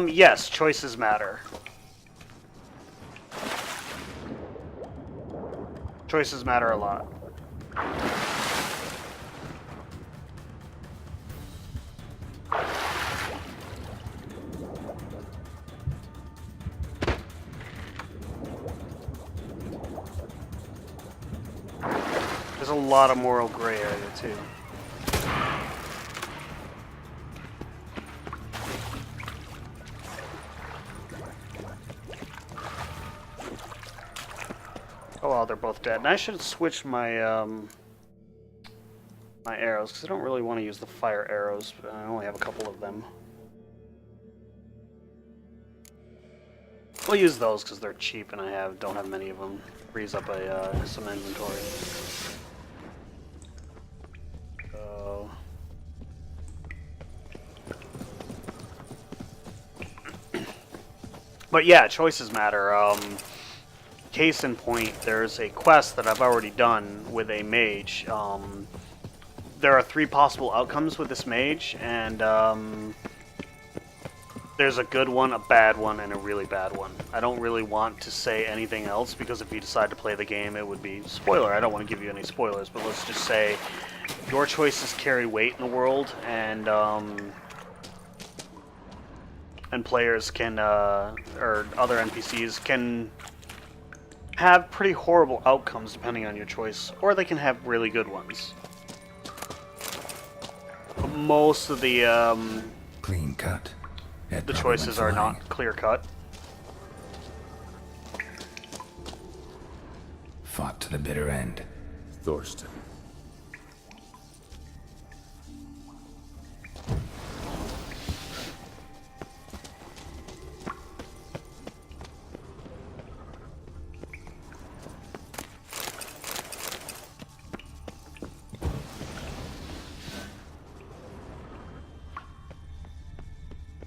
Yes, choices matter. Choices matter a lot. There's a lot of moral gray area, too. Oh well, they're both dead. And I should switch my my arrows, because I don't really want to use the fire arrows, but I only have a couple of them. We'll use those because they're cheap and I don't have many of them. Frees up some inventory. So... But yeah, choices matter. Case in point, there's a quest that I've already done with a mage. There are 3 possible outcomes with this mage, and there's a good one, a bad one, and a really bad one. I don't really want to say anything else, because if you decide to play the game, it would be spoiler. I don't want to give you any spoilers, but let's just say your choices carry weight in the world, and players can, or other NPCs can have pretty horrible outcomes depending on your choice, or they can have really good ones. But most of the clean cut. The choices are not clear cut. Fought to the bitter end. Thorsten.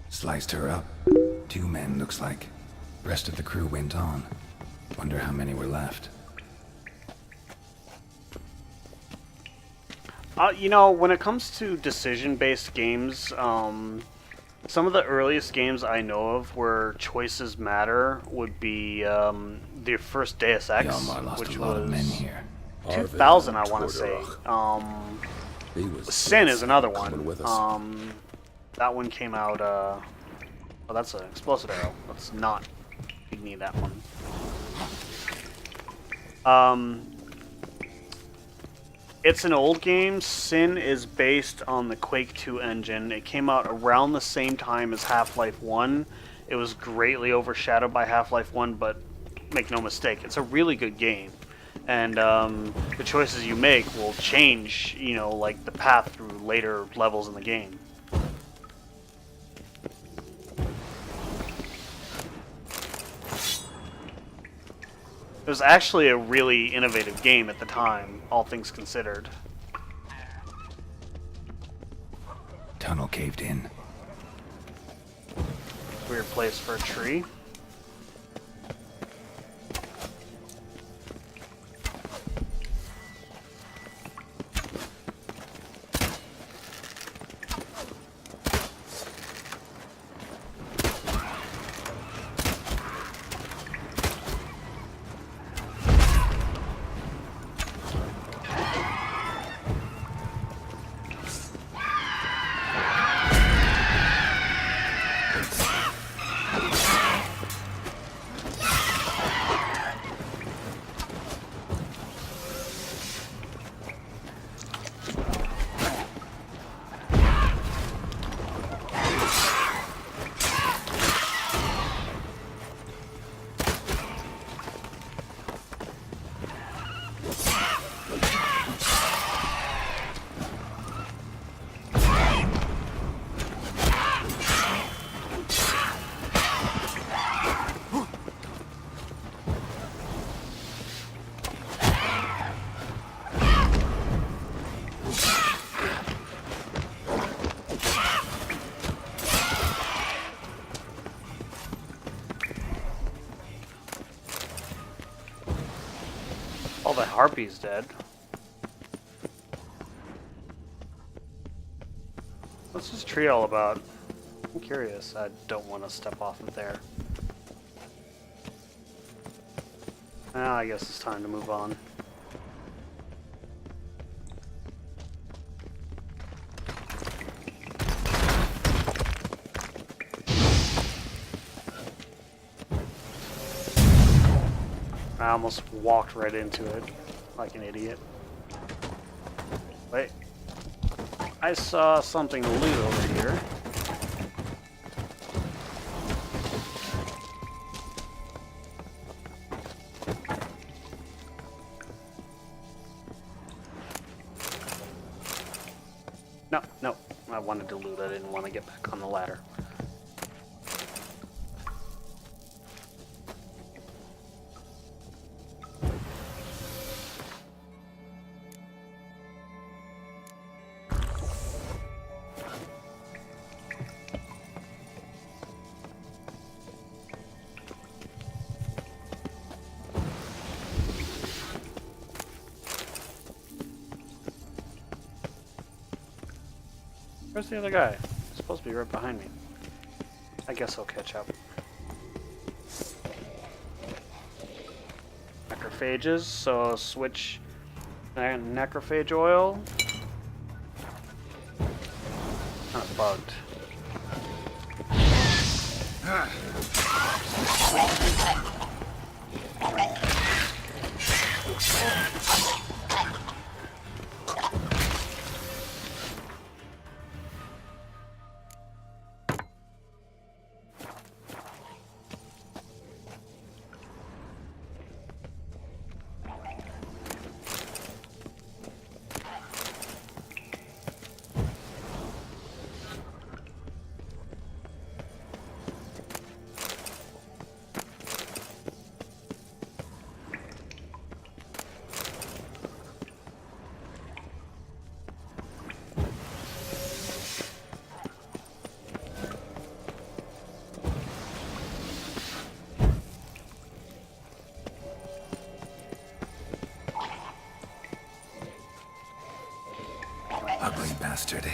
Sliced her up. 2 men, looks like. Rest of the crew went on. Wonder how many were left. You know, when it comes to decision-based games, some of the earliest games I know of where choices matter would be the first Deus Ex, which was 2000, I want to say. Sin is another one. That one came out, oh, that's an explosive arrow. Let's not need that one. It's an old game. Sin is based on the Quake 2 engine. It came out around the same time as Half-Life 1. It was greatly overshadowed by Half-Life 1, but make no mistake, it's a really good game. And the choices you make will change, you know, like the path through later levels in the game. It was actually a really innovative game at the time, all things considered. Tunnel caved in. Weird place for a tree. Oh, the harpy's dead. What's this tree all about? I'm curious. I don't want to step off of there. Well, I guess it's time to move on. I almost walked right into it like an idiot. Wait. I saw something to loot over here. No. I wanted to loot. I didn't want to get back on the ladder. Where's the other guy? He's supposed to be right behind me. I guess I'll catch up. Necrophages, so switch necrophage oil. Kind of bugged. Ugly bastard.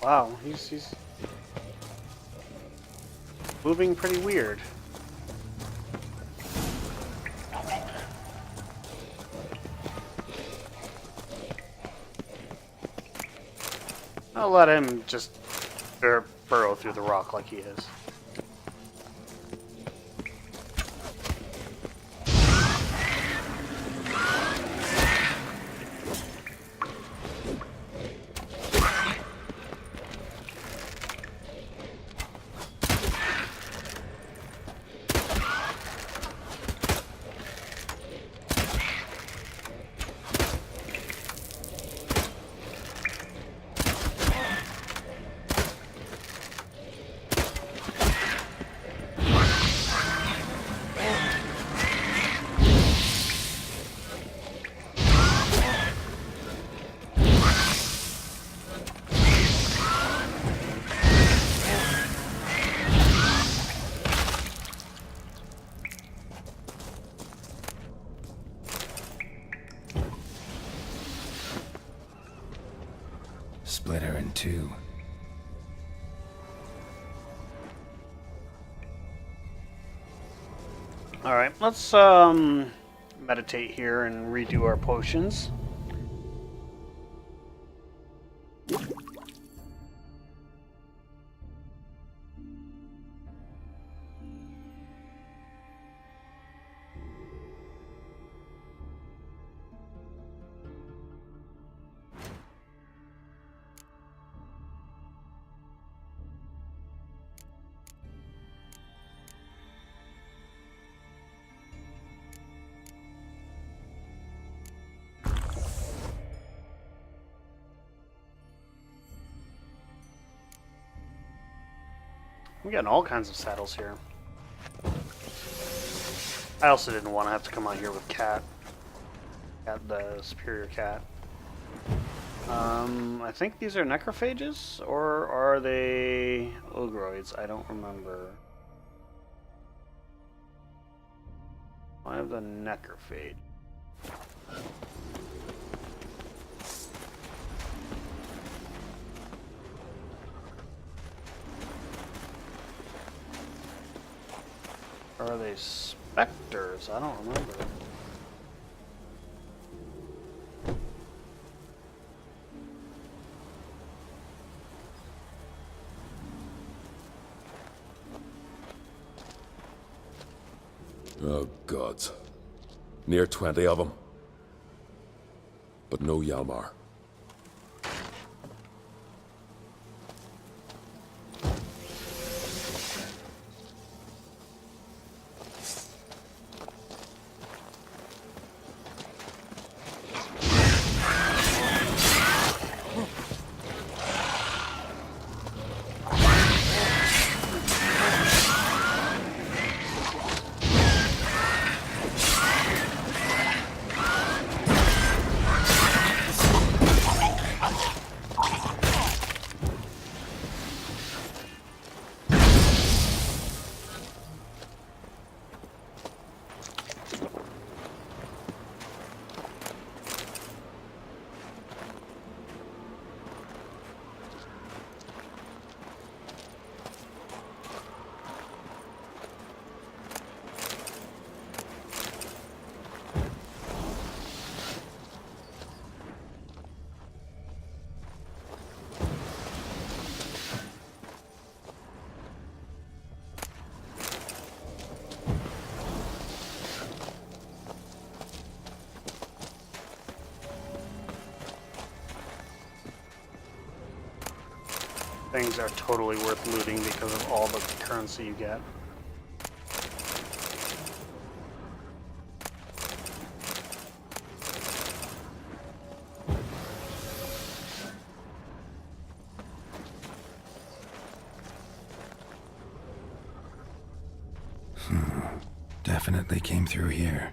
Wow, he's moving pretty weird. I'll let him just burrow through the rock like he is. Split her in two. Alright, let's meditate here and redo our potions. I'm getting all kinds of saddles here. I also didn't want to have to come out here with Cat. Cat, the superior cat. I think these are necrophages, or are they ogroids? I don't remember. I have the necrophage. Or are they specters? I don't remember. Oh, gods. Near 20 of them. But no Yalmar. things are totally worth looting because of all the currency you get. Definitely came through here.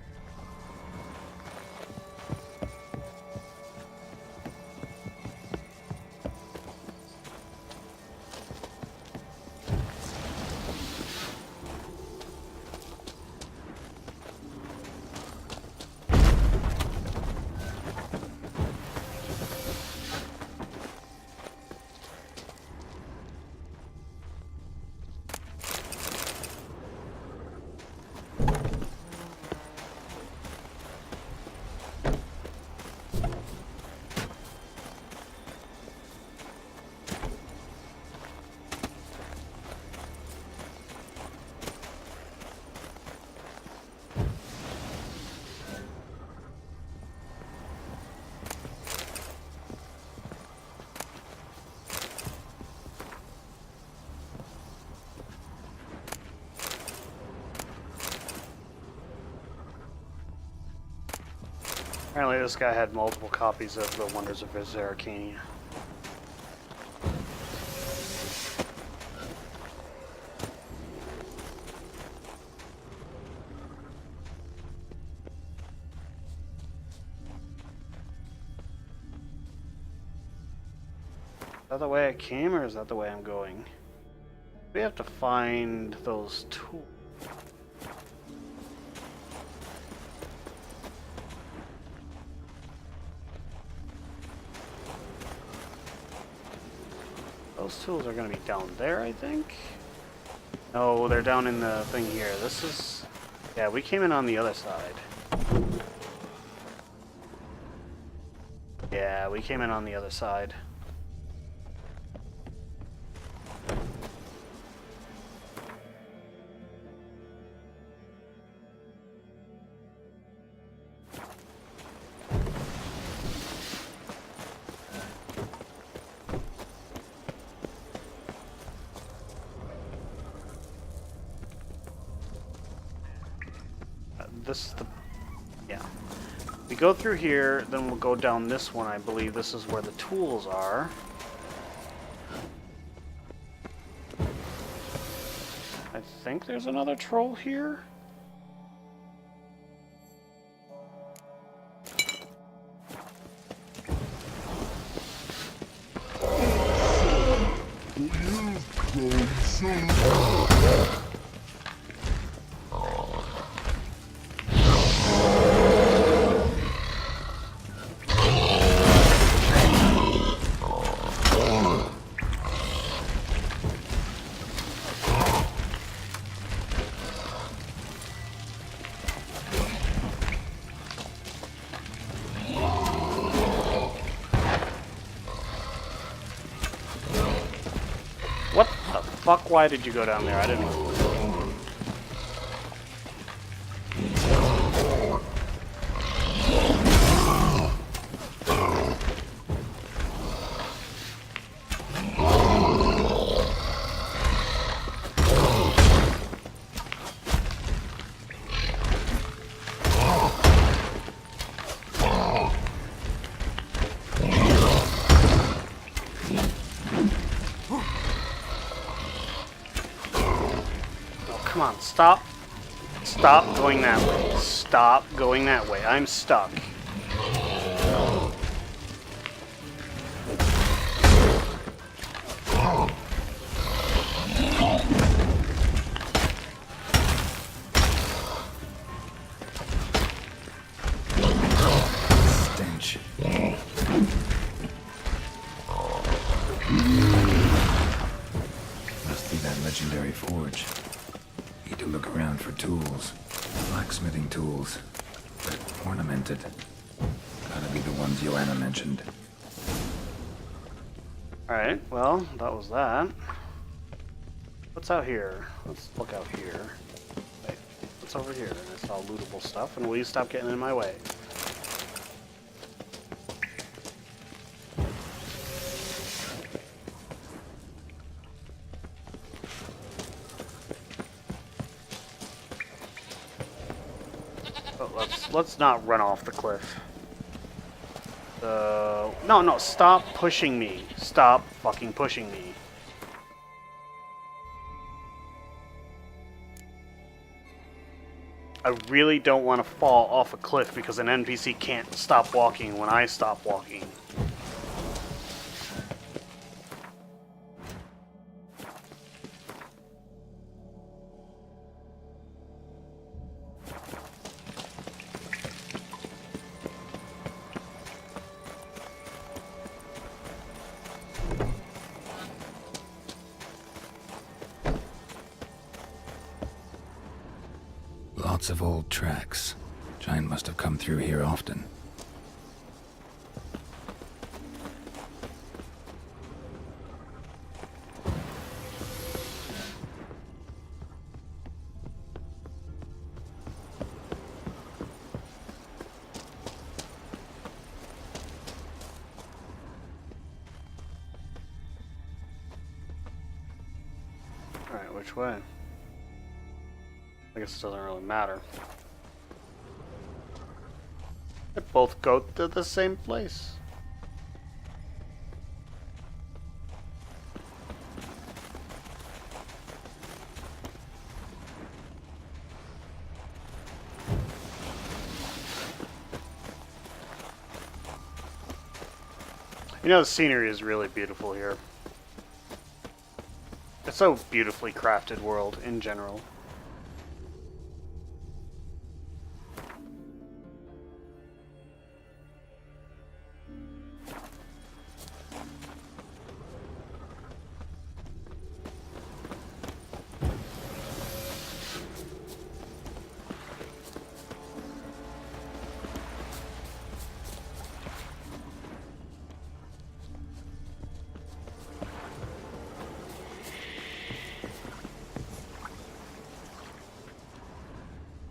Apparently this guy had multiple copies of the Wonders of Arcania. Is that the way I came, or is that the way I'm going? We have to find those tools. Those tools are going to be down there, I think? No, they're down in the thing here. This is... Yeah, we came in on the other side. Yeah, we came in on the other side. This is the... Yeah. We go through here, then we'll go down this one. I believe this is where the tools are. I think there's another troll here. What the fuck? Why did you go down there? I didn't know. Come on, stop. Stop going that way. Stop going that way. I'm stuck. Stench. Must be that legendary forge. Need to look around for tools. Blacksmithing tools. But ornamented. Gotta be the ones Joanna mentioned. Alright, well, that was that. What's out here? Let's look out here. Wait, what's over here? It's all lootable stuff, and will you stop getting in my way? Oh, let's not run off the cliff. No, stop pushing me. Stop fucking pushing me. I really don't want to fall off a cliff because an NPC can't stop walking when I stop walking. Lots of old tracks. Giant must have come through here often. Alright, which way? I guess it doesn't really matter. They both go to the same place. You know, the scenery is really beautiful here. It's so beautifully crafted world in general.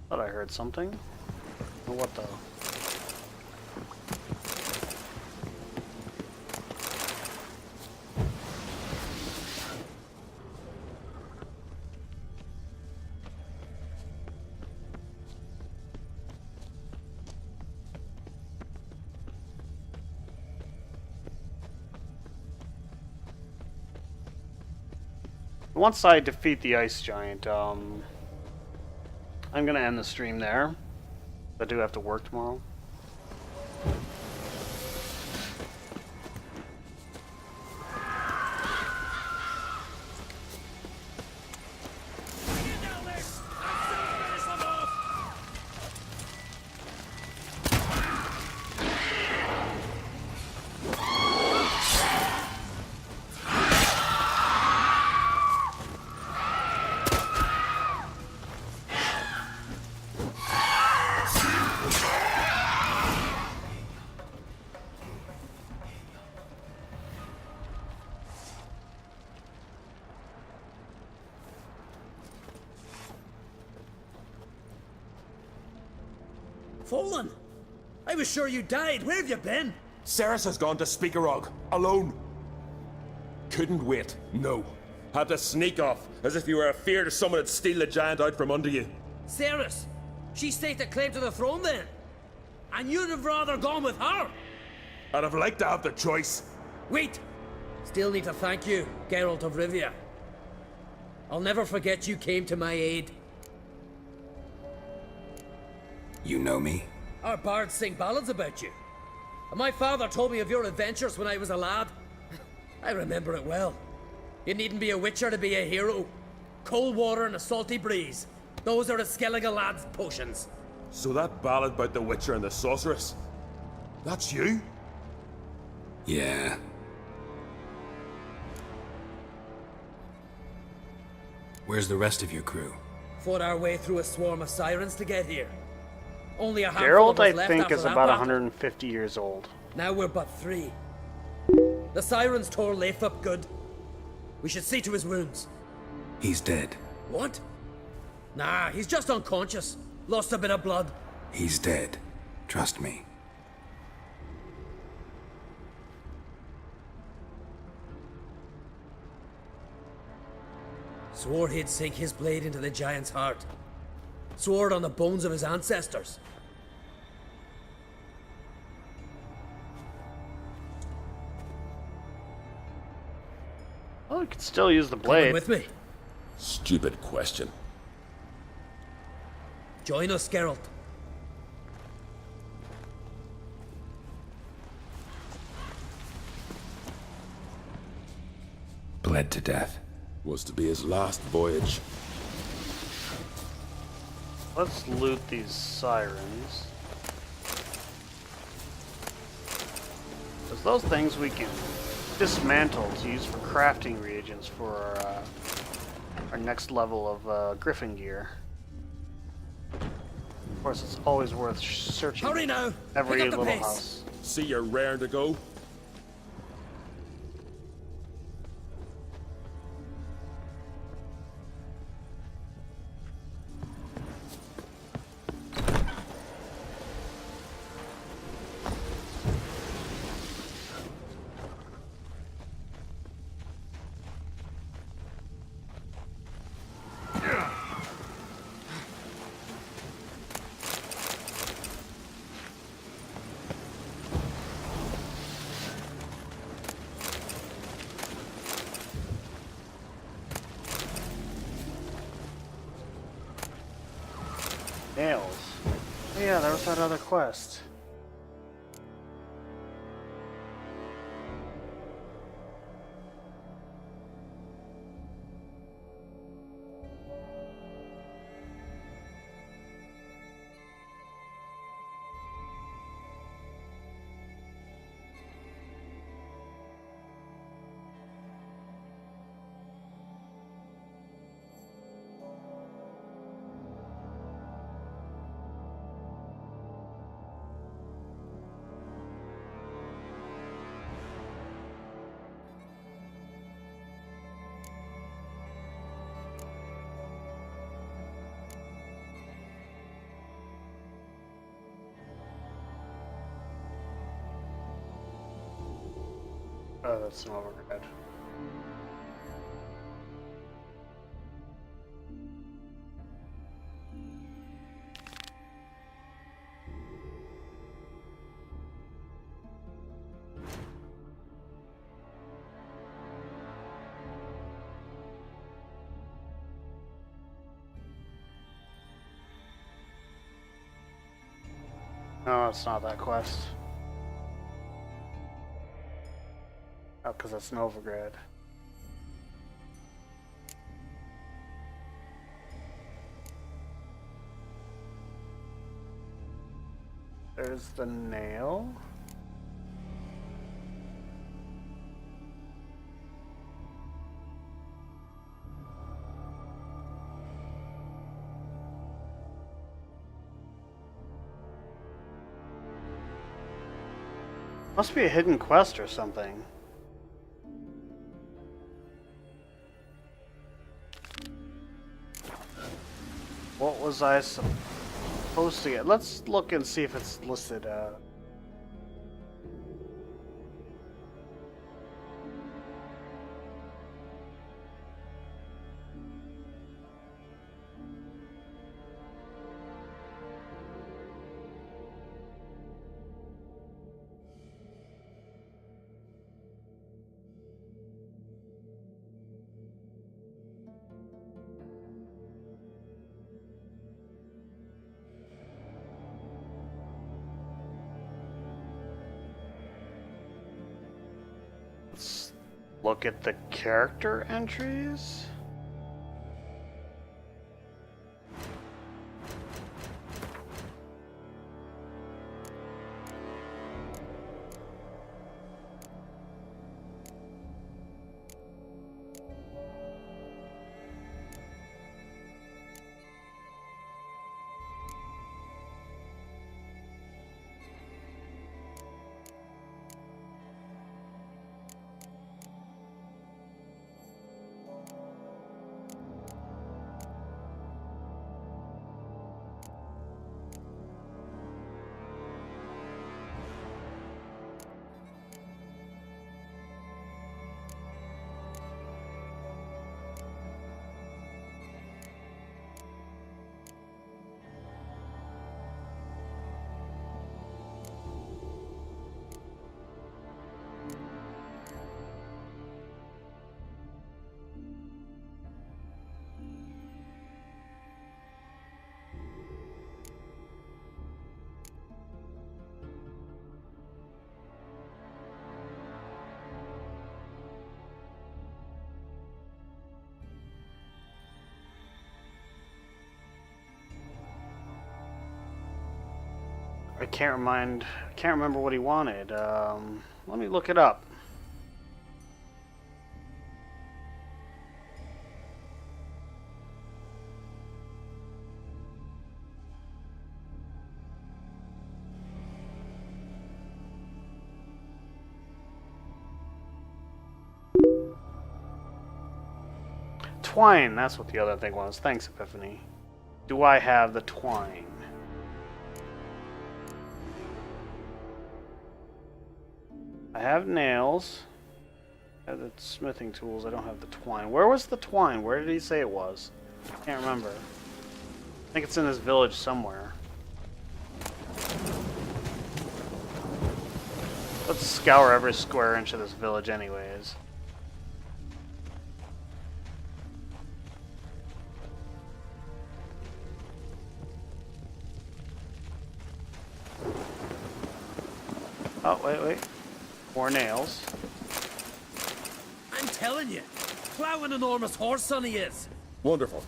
Thought I heard something. What the? Once I defeat the ice giant, I'm gonna end the stream there. I do have to work tomorrow. Fallen! I was sure you died. Where have you been? Ceres has gone to Speakerog, alone. Couldn't wait, no. Had to sneak off, as if you were afeard someone would steal the giant out from under you. Ceres! She staked a claim to the throne then? And you'd have rather gone with her? I'd have liked to have the choice. Wait! Still need to thank you, Geralt of Rivia. I'll never forget you came to my aid. You know me? Our bards sing ballads about you. And my father told me of your adventures when I was a lad. I remember it well. You needn't be a witcher to be a hero. Cold water and a salty breeze. Those are a Skellige lad's potions. So that ballad about the witcher and the sorceress, that's you? Yeah. Where's the rest of your crew? Fought our way through a swarm of sirens to get here. Only a handful Geralt, of us I left think, after is that about battle. 150 years old. Now we're but 3. The sirens tore Lathup good. We should see to his wounds. He's dead. What? Nah, he's just unconscious. Lost a bit of blood. He's dead. Trust me. Swore he'd sink his blade into the giant's heart. Sword on the bones of his ancestors. Well, you could still use the Coming blade. with me. Stupid question. Join us, Geralt. Bled to death. Was to be his last voyage. Let's loot these sirens. Because those things we can dismantle to use for crafting reagents for our next level of Griffin gear. Of course, it's always worth searching Hurry now. every Pick up the little pace. house. See you're raring to go. Nails. Oh yeah, there was that other quest. Oh, that's an overhead. No, it's not that quest. Oh, because that's Novigrad. There's the nail. Must be a hidden quest or something. What was I supposed to get? Let's look and see if it's listed. Let's look at the character entries. I can't remember what he wanted. Let me look it up. Twine, that's what the other thing was. Thanks, Epiphany. Do I have the twine? I have nails. I have the smithing tools. I don't have the twine. Where was the twine? Where did he say it was? I can't remember. I think it's in this village somewhere. Let's scour every square inch of this village anyways. Oh, wait. More nails. I'm telling you, plow an enormous horse son he is. Wonderful.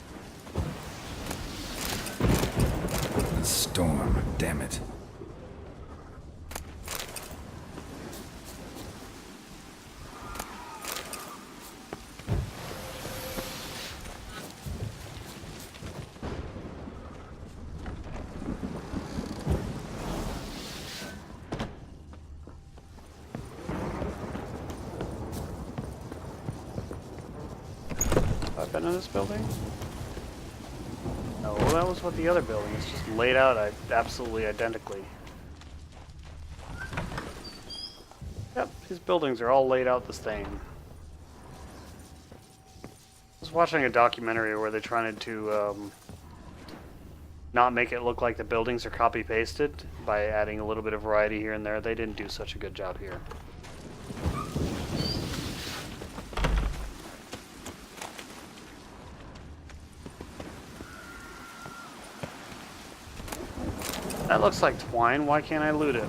The storm, damn it. Have I been in this building? No, that was what the other building is. Just laid out absolutely identically. Yep, these buildings are all laid out the same. I was watching a documentary where they're trying to not make it look like the buildings are copy-pasted by adding a little bit of variety here and there. They didn't do such a good job here. That looks like twine. Why can't I loot it?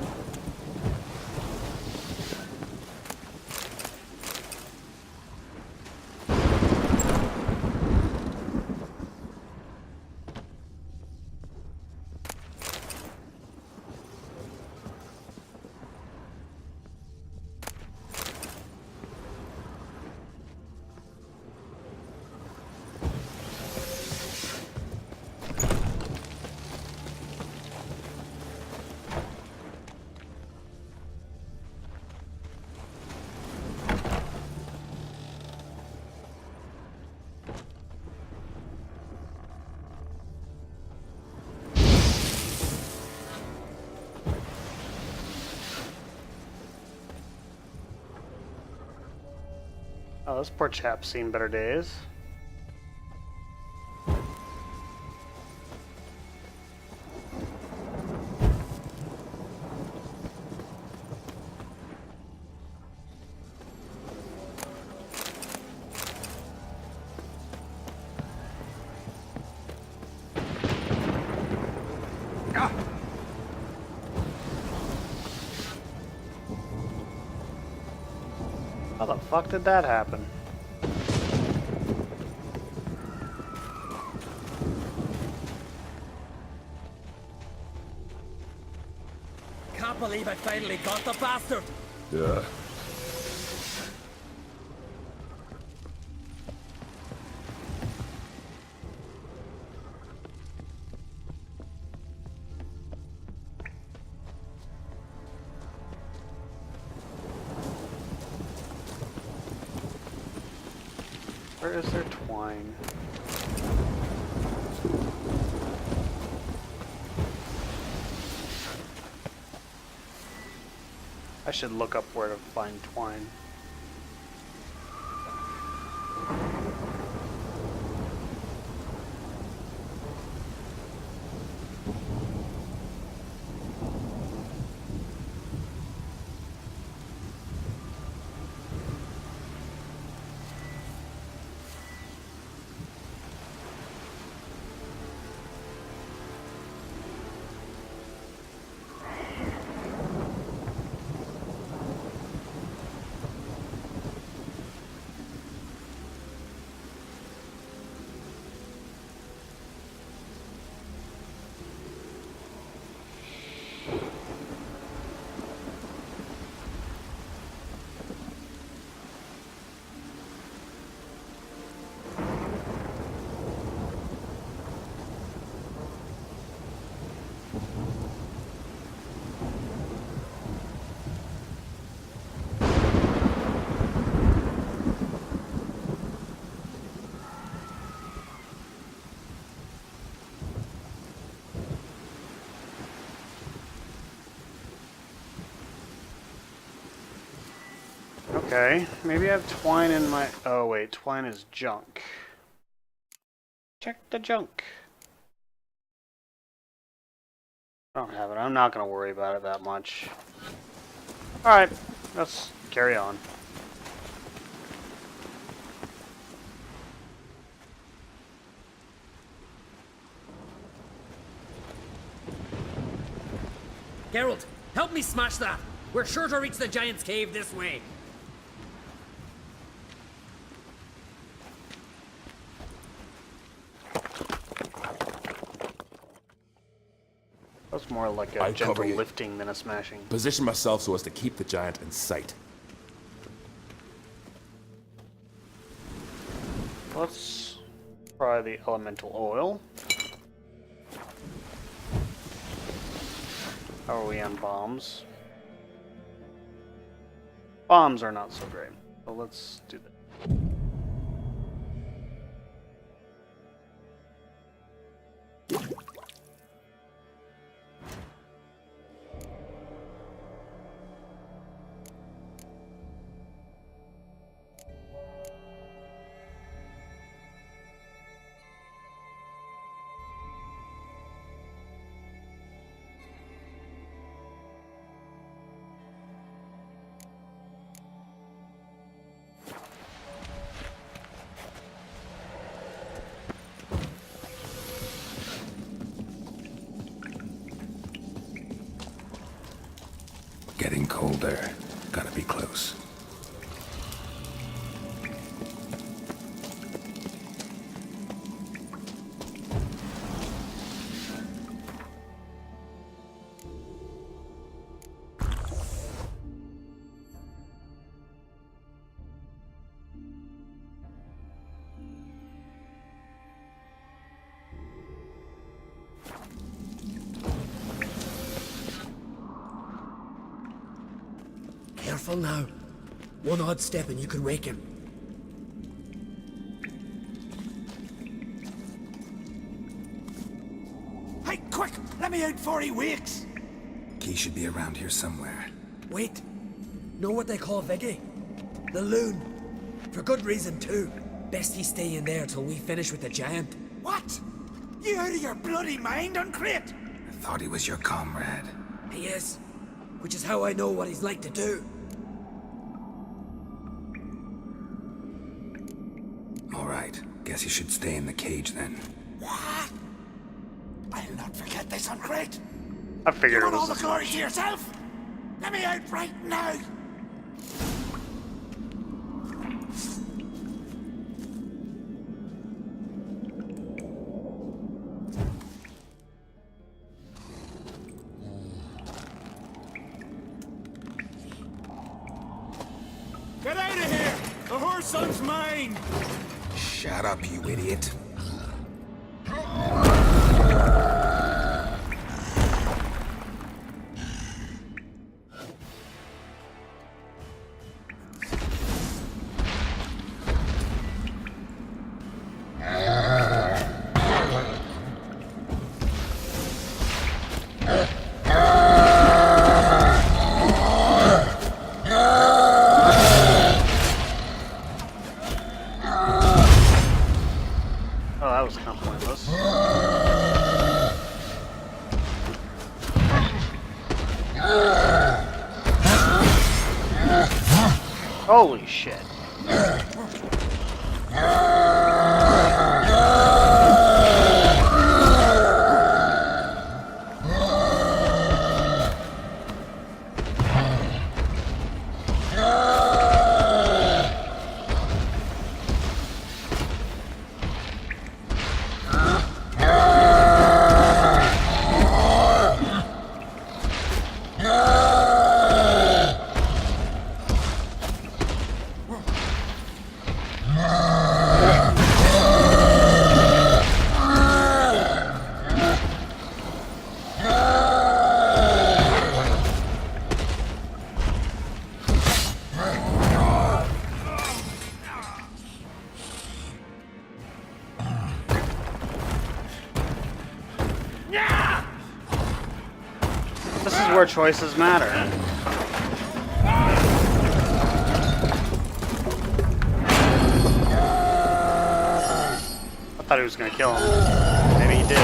Oh, this poor chap's seen better days. How the fuck did that happen? Can't believe I finally got the bastard. Yeah. Where is their twine? I should look up where to find twine. Okay, maybe I have twine in my... Oh wait, twine is junk. Check the junk. I don't have it. I'm not going to worry about it that much. Alright, let's carry on. Geralt, help me smash that! We're sure to reach the Giant's Cave this way. That's more like a gentle lifting than a smashing. Position myself so as to keep the giant in sight. Let's try the elemental oil. How are we on bombs? Bombs are not so great, so let's do that. Getting colder. Gotta be close. Careful now. One odd step and you can rake him. Hey, quick! Let me out before he wakes! Key should be around here somewhere. Wait. Know what they call Viggy? The loon. For good reason too. Best he stay in there till we finish with the giant. What? You out of your bloody mind, Uncrate? I thought he was your comrade. He is. Which is how I know what he's like to do. Alright, guess you should stay in the cage then. What? I'll not forget this, Uncrate. I figured You it want all was the glory to yourself? Let me out right now! Get out of here! The whoreson's mine! Shut up, you idiot. Oh, that was kind of pointless. Holy shit. This is where choices matter. Thought he was gonna kill him. Maybe he did.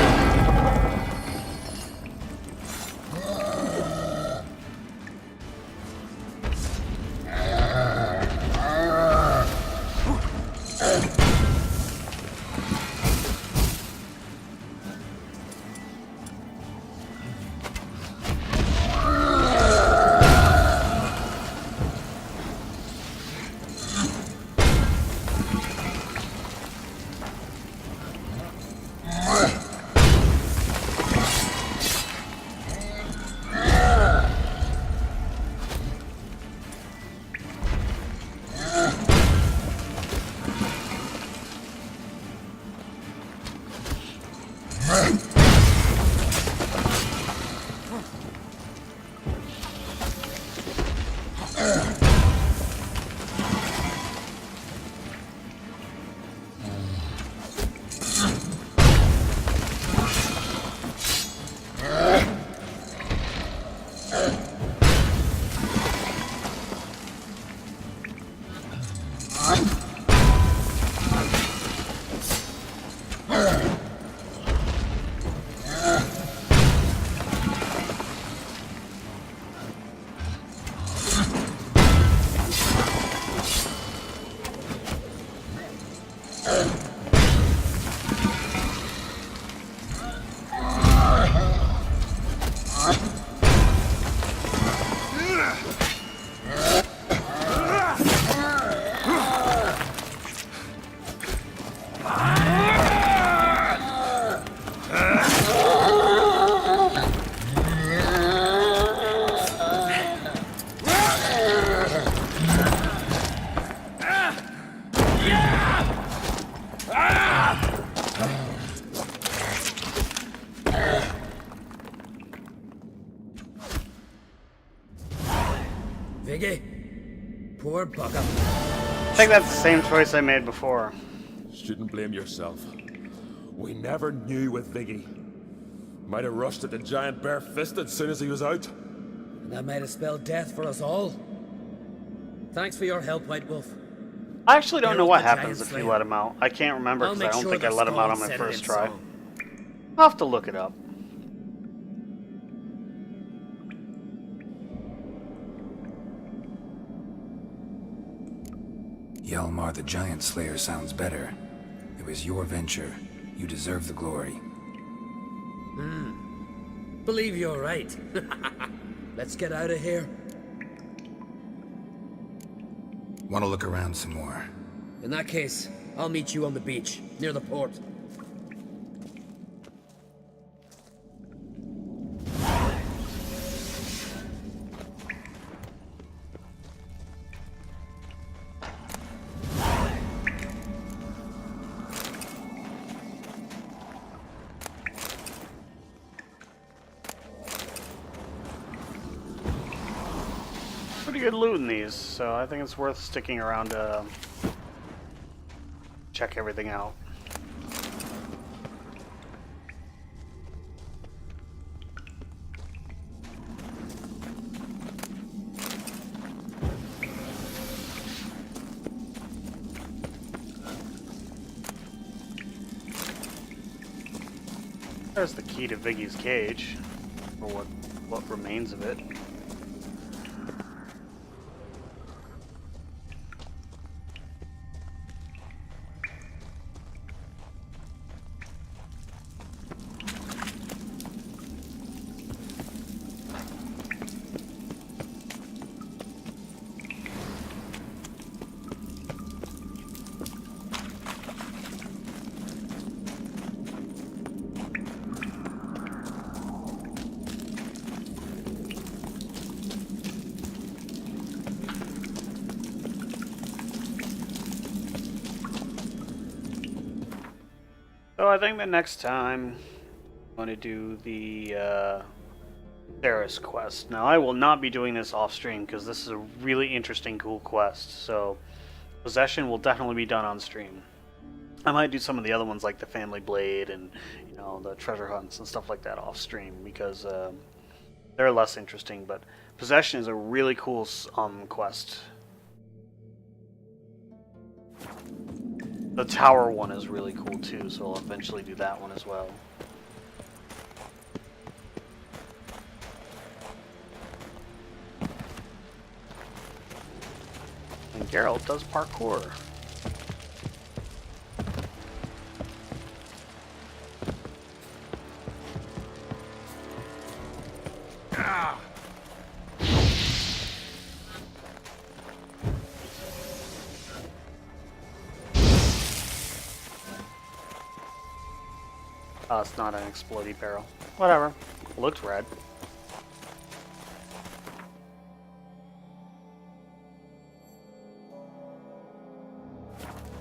Viggy, poor bugger. I think that's the same choice I made before. Shouldn't blame yourself. We never knew with Viggy. Might have rushed at the giant bare-fisted as soon as he was out. And that might have spelled death for us all. Thanks for your help, White Wolf. I actually don't know what Harold the happens Giant if you Slayer. let him out. I can't remember I'll because I make don't sure think I the let him out on skull my said it first in try. song. I'll have to look it up. Hjalmar the Giant Slayer sounds better. It was your venture. You deserve the glory. Believe you're right. Let's get out of here. Want to look around some more? In that case, I'll meet you on the beach, near the port. Pretty good loot in these, so I think it's worth sticking around to check everything out. There's the key to Viggy's cage, or what remains of it. So I think the next time I'm going to do the Theris quest. Now I will not be doing this off stream because this is a really interesting, cool quest. So Possession will definitely be done on stream. I might do some of the other ones like the Family Blade and the treasure hunts and stuff like that off stream because they're less interesting. But Possession is a really cool quest. The tower one is really cool too, so I'll eventually do that one as well. And Geralt does parkour. Oh, it's not an explodey barrel. Whatever. Looks red.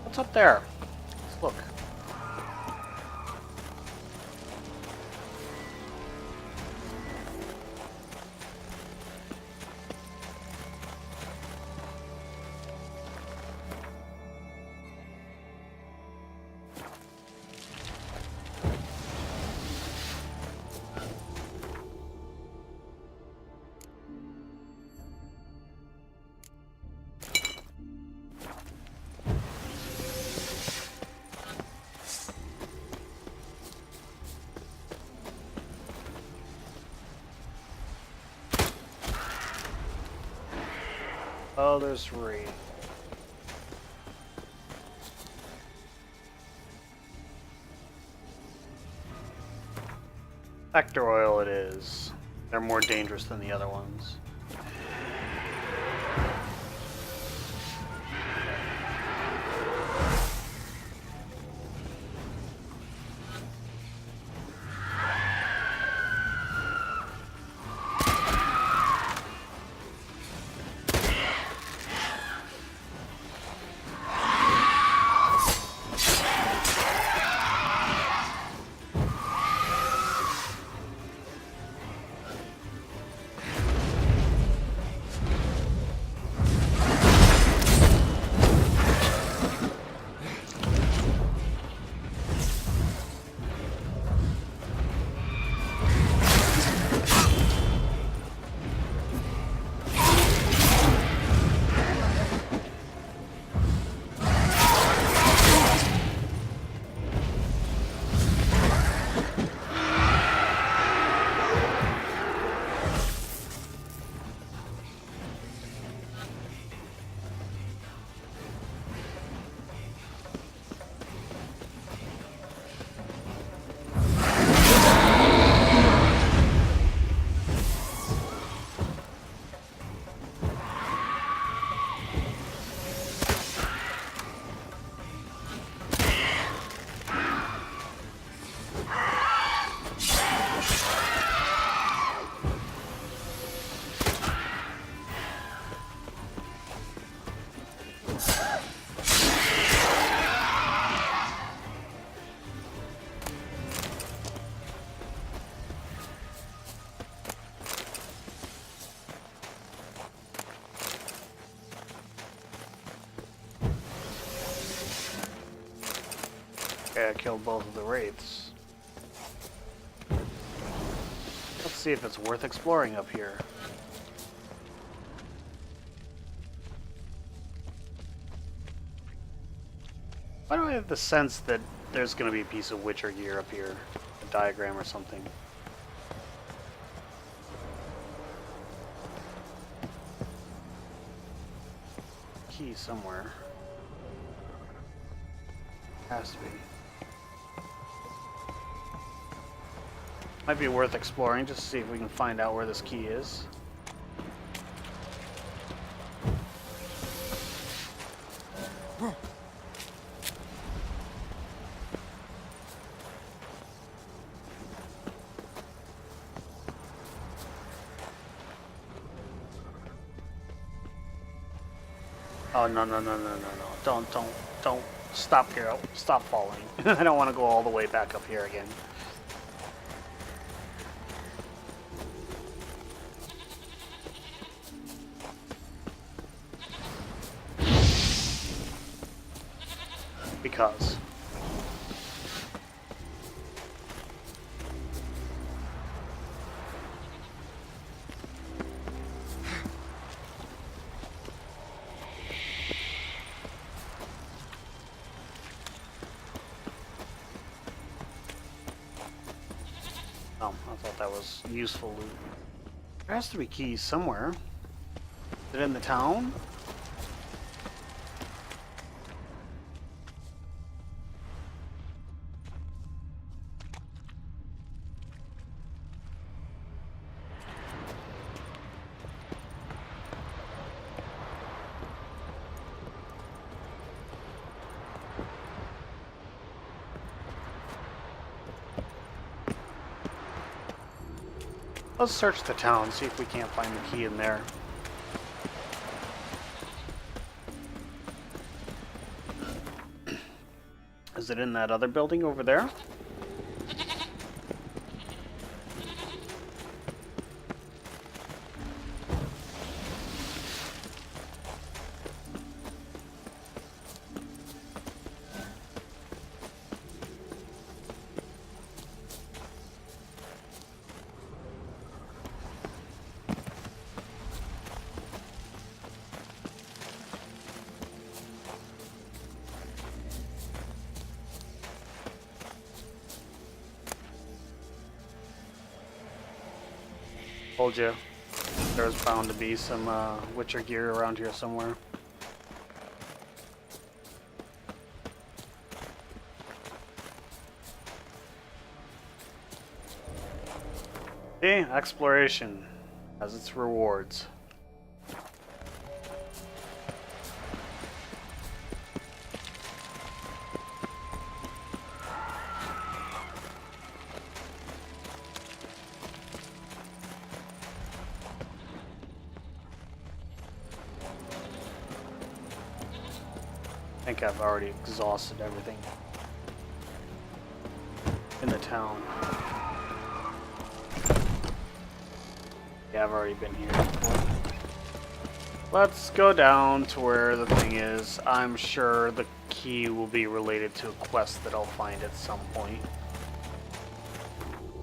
What's up there? Let's look. Oh, there's Ree. Vector oil it is. They're more dangerous than the other ones. Okay, I killed both of the wraiths. Let's see if it's worth exploring up here. Why do I have the sense that there's going to be a piece of Witcher gear up here? A diagram or something. Key somewhere. Has to be. Might be worth exploring just to see if we can find out where this key is. Oh, no, no, no, no, no, no. Don't. Stop here. Stop falling. I don't want to go all the way back up here again. Because. that was useful loot. There has to be keys somewhere. Is it in the town? Let's search the town, see if we can't find the key in there. Is it in that other building over there? Told you, there's bound to be some Witcher gear around here somewhere. Okay, exploration has its rewards. I think I've already exhausted everything in the town. Yeah, I've already been here before. Let's go down to where the thing is. I'm sure the key will be related to a quest that I'll find at some point.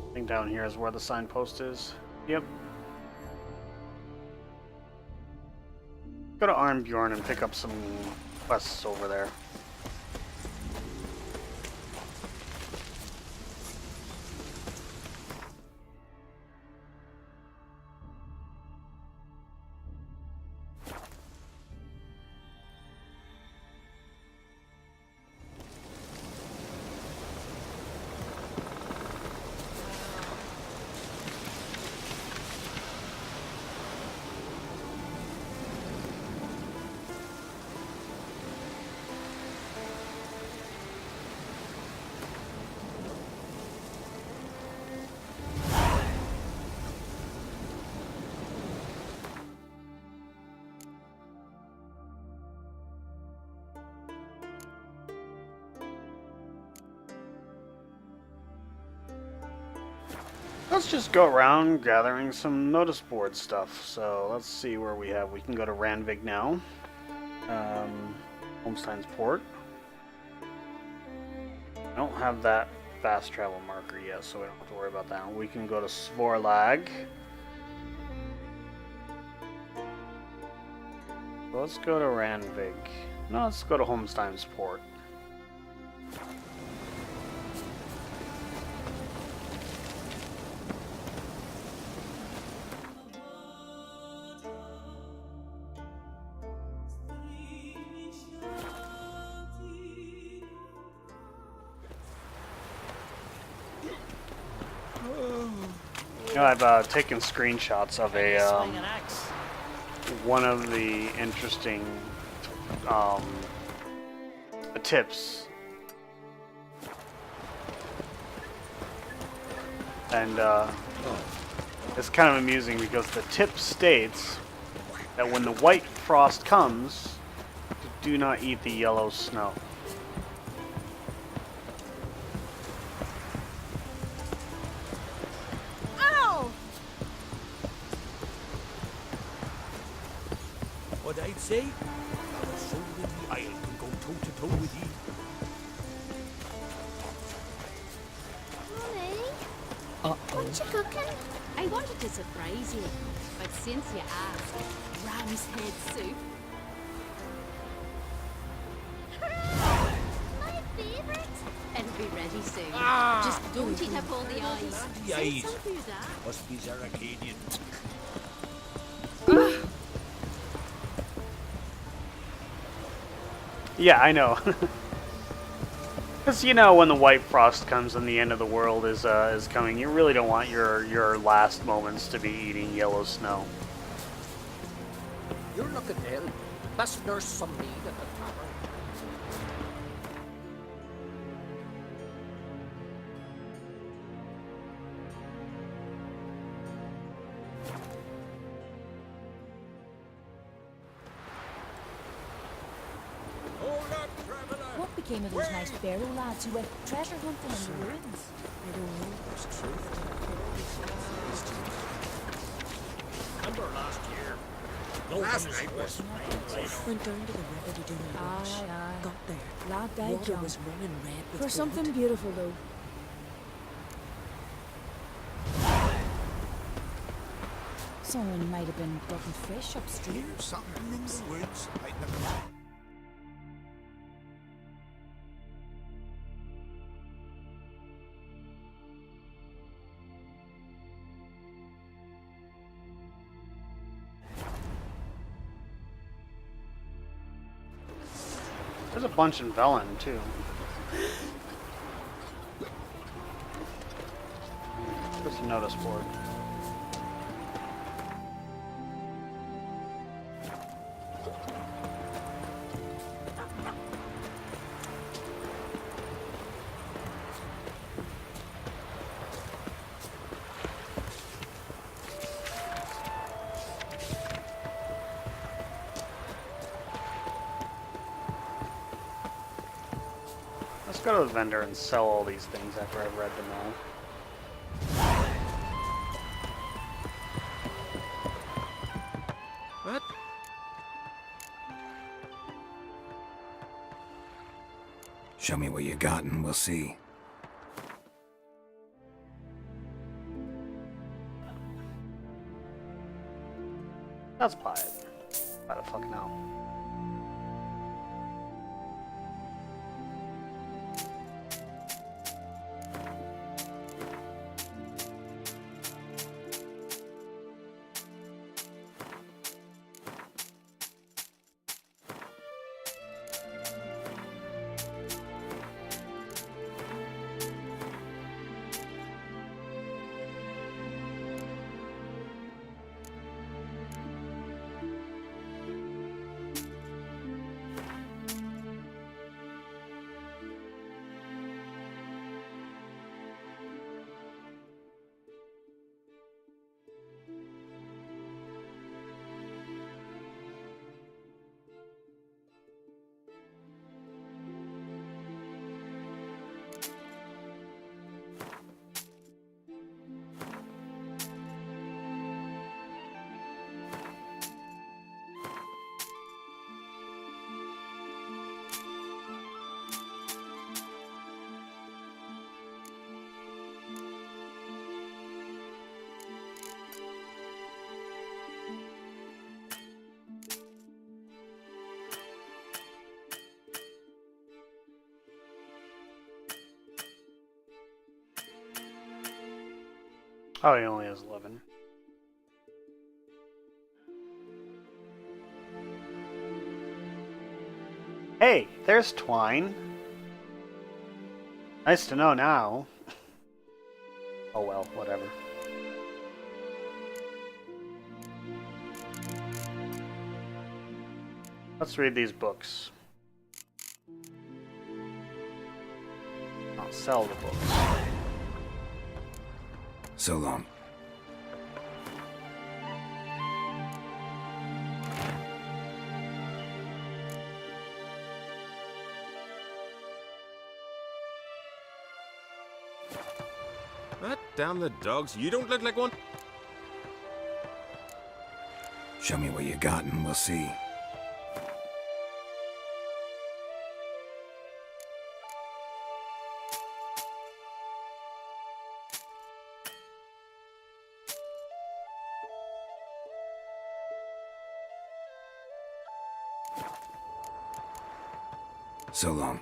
I think down here is where the signpost is. Yep. Go to Arnbjorn and pick up some quests over there. Let's just go around gathering some notice board stuff. So let's see where we have. We can go to Randvig now. Holmstein's Port. I don't have that fast travel marker yet, so we don't have to worry about that. We can go to Svorlag. Let's go to Randvig. No, let's go to Holmstein's Port. You know, I've taken screenshots of a one of the interesting tips, and it's kind of amusing because the tip states that when the white frost comes, do not eat the yellow snow. What I'd say, our soul in the Isle can go toe-to-toe with you. Mummy? What you cooking? I wanted to surprise you, but since you asked, ram's head soup. My favorite. It'll be ready very soon. Ah! Just don't eat up all the eyes. The Say eyes. something to that. Must be Zaracadian. Yeah, I know. Because, you know, when the white frost comes and the end of the world is coming, you really don't want your last moments to be eating yellow snow. You're looking ill. Best nurse some mead at the tavern. What became of those nice Barrow lads who went treasure hunting in the ruins? I don't know. There's truth to Remember last year? Last night was Went down to the river to do my wash. Aye, aye. Got there. Lad died Water young. was running red with For blood. something beautiful, though. Someone might have been gotten fish upstream. Here's something in the woods. Right in the back. There's a bunch in Velen, too. There's a notice board. Let's go to the vendor and sell all these things after I've read them all. What? Show me what you got and we'll see. Let's buy it. Why the fuck no? Oh, he only has 11. Hey, there's twine. Nice to know now. Oh well, whatever. Let's read these books. I'll sell the books. So long. What? Damn the dogs. You don't look like one. Show me what you got and we'll see. So long.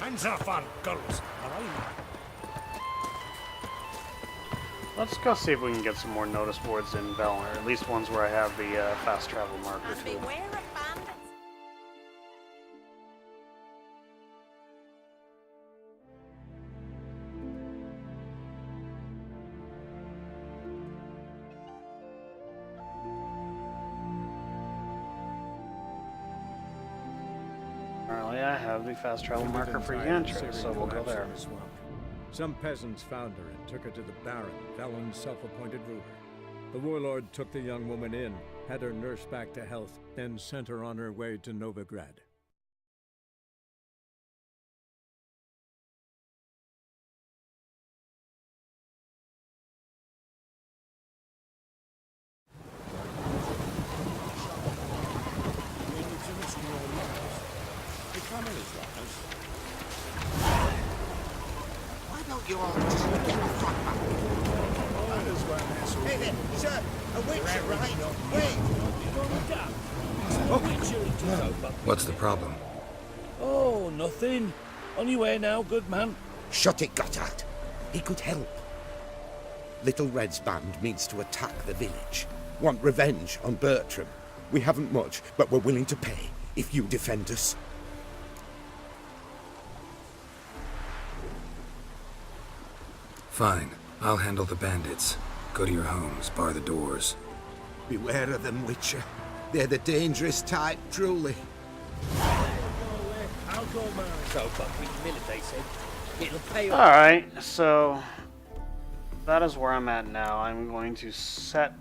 Hands off our girls, alright? Let's go see if we can get some more notice boards in Belner, at least ones where I have the fast travel marker too. Apparently I have the fast travel marker for Yantra, so we'll go there. Some peasants found her and took her to the Baron, Valen's self-appointed ruler. The warlord took the young woman in, had her nursed back to health, then sent her on her way to Novigrad. Why don't you all just get the fuck back? Hey there, sir, a witcher, right? Wait! What's the problem? Oh, nothing. On your way now, good man. Shut it, Gotthard. He could help. Little Red's band means to attack the village. Want revenge on Bertram. We haven't much, but we're willing to pay if you defend us. Fine. I'll handle the bandits. Go to your homes, bar the doors. Beware of them, Witcher. They're the dangerous type, truly. I'll go, man. So, but we militate said it'll pay off. Alright, so that is where I'm at now. I'm going to set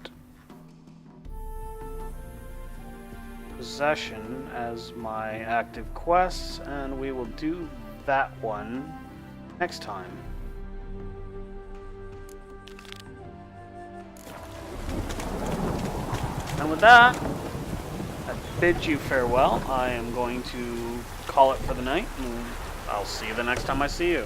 possession as my active quests, and we will do that one next time. And with that, I bid you farewell. I am going to call it for the night, and I'll see you the next time I see you.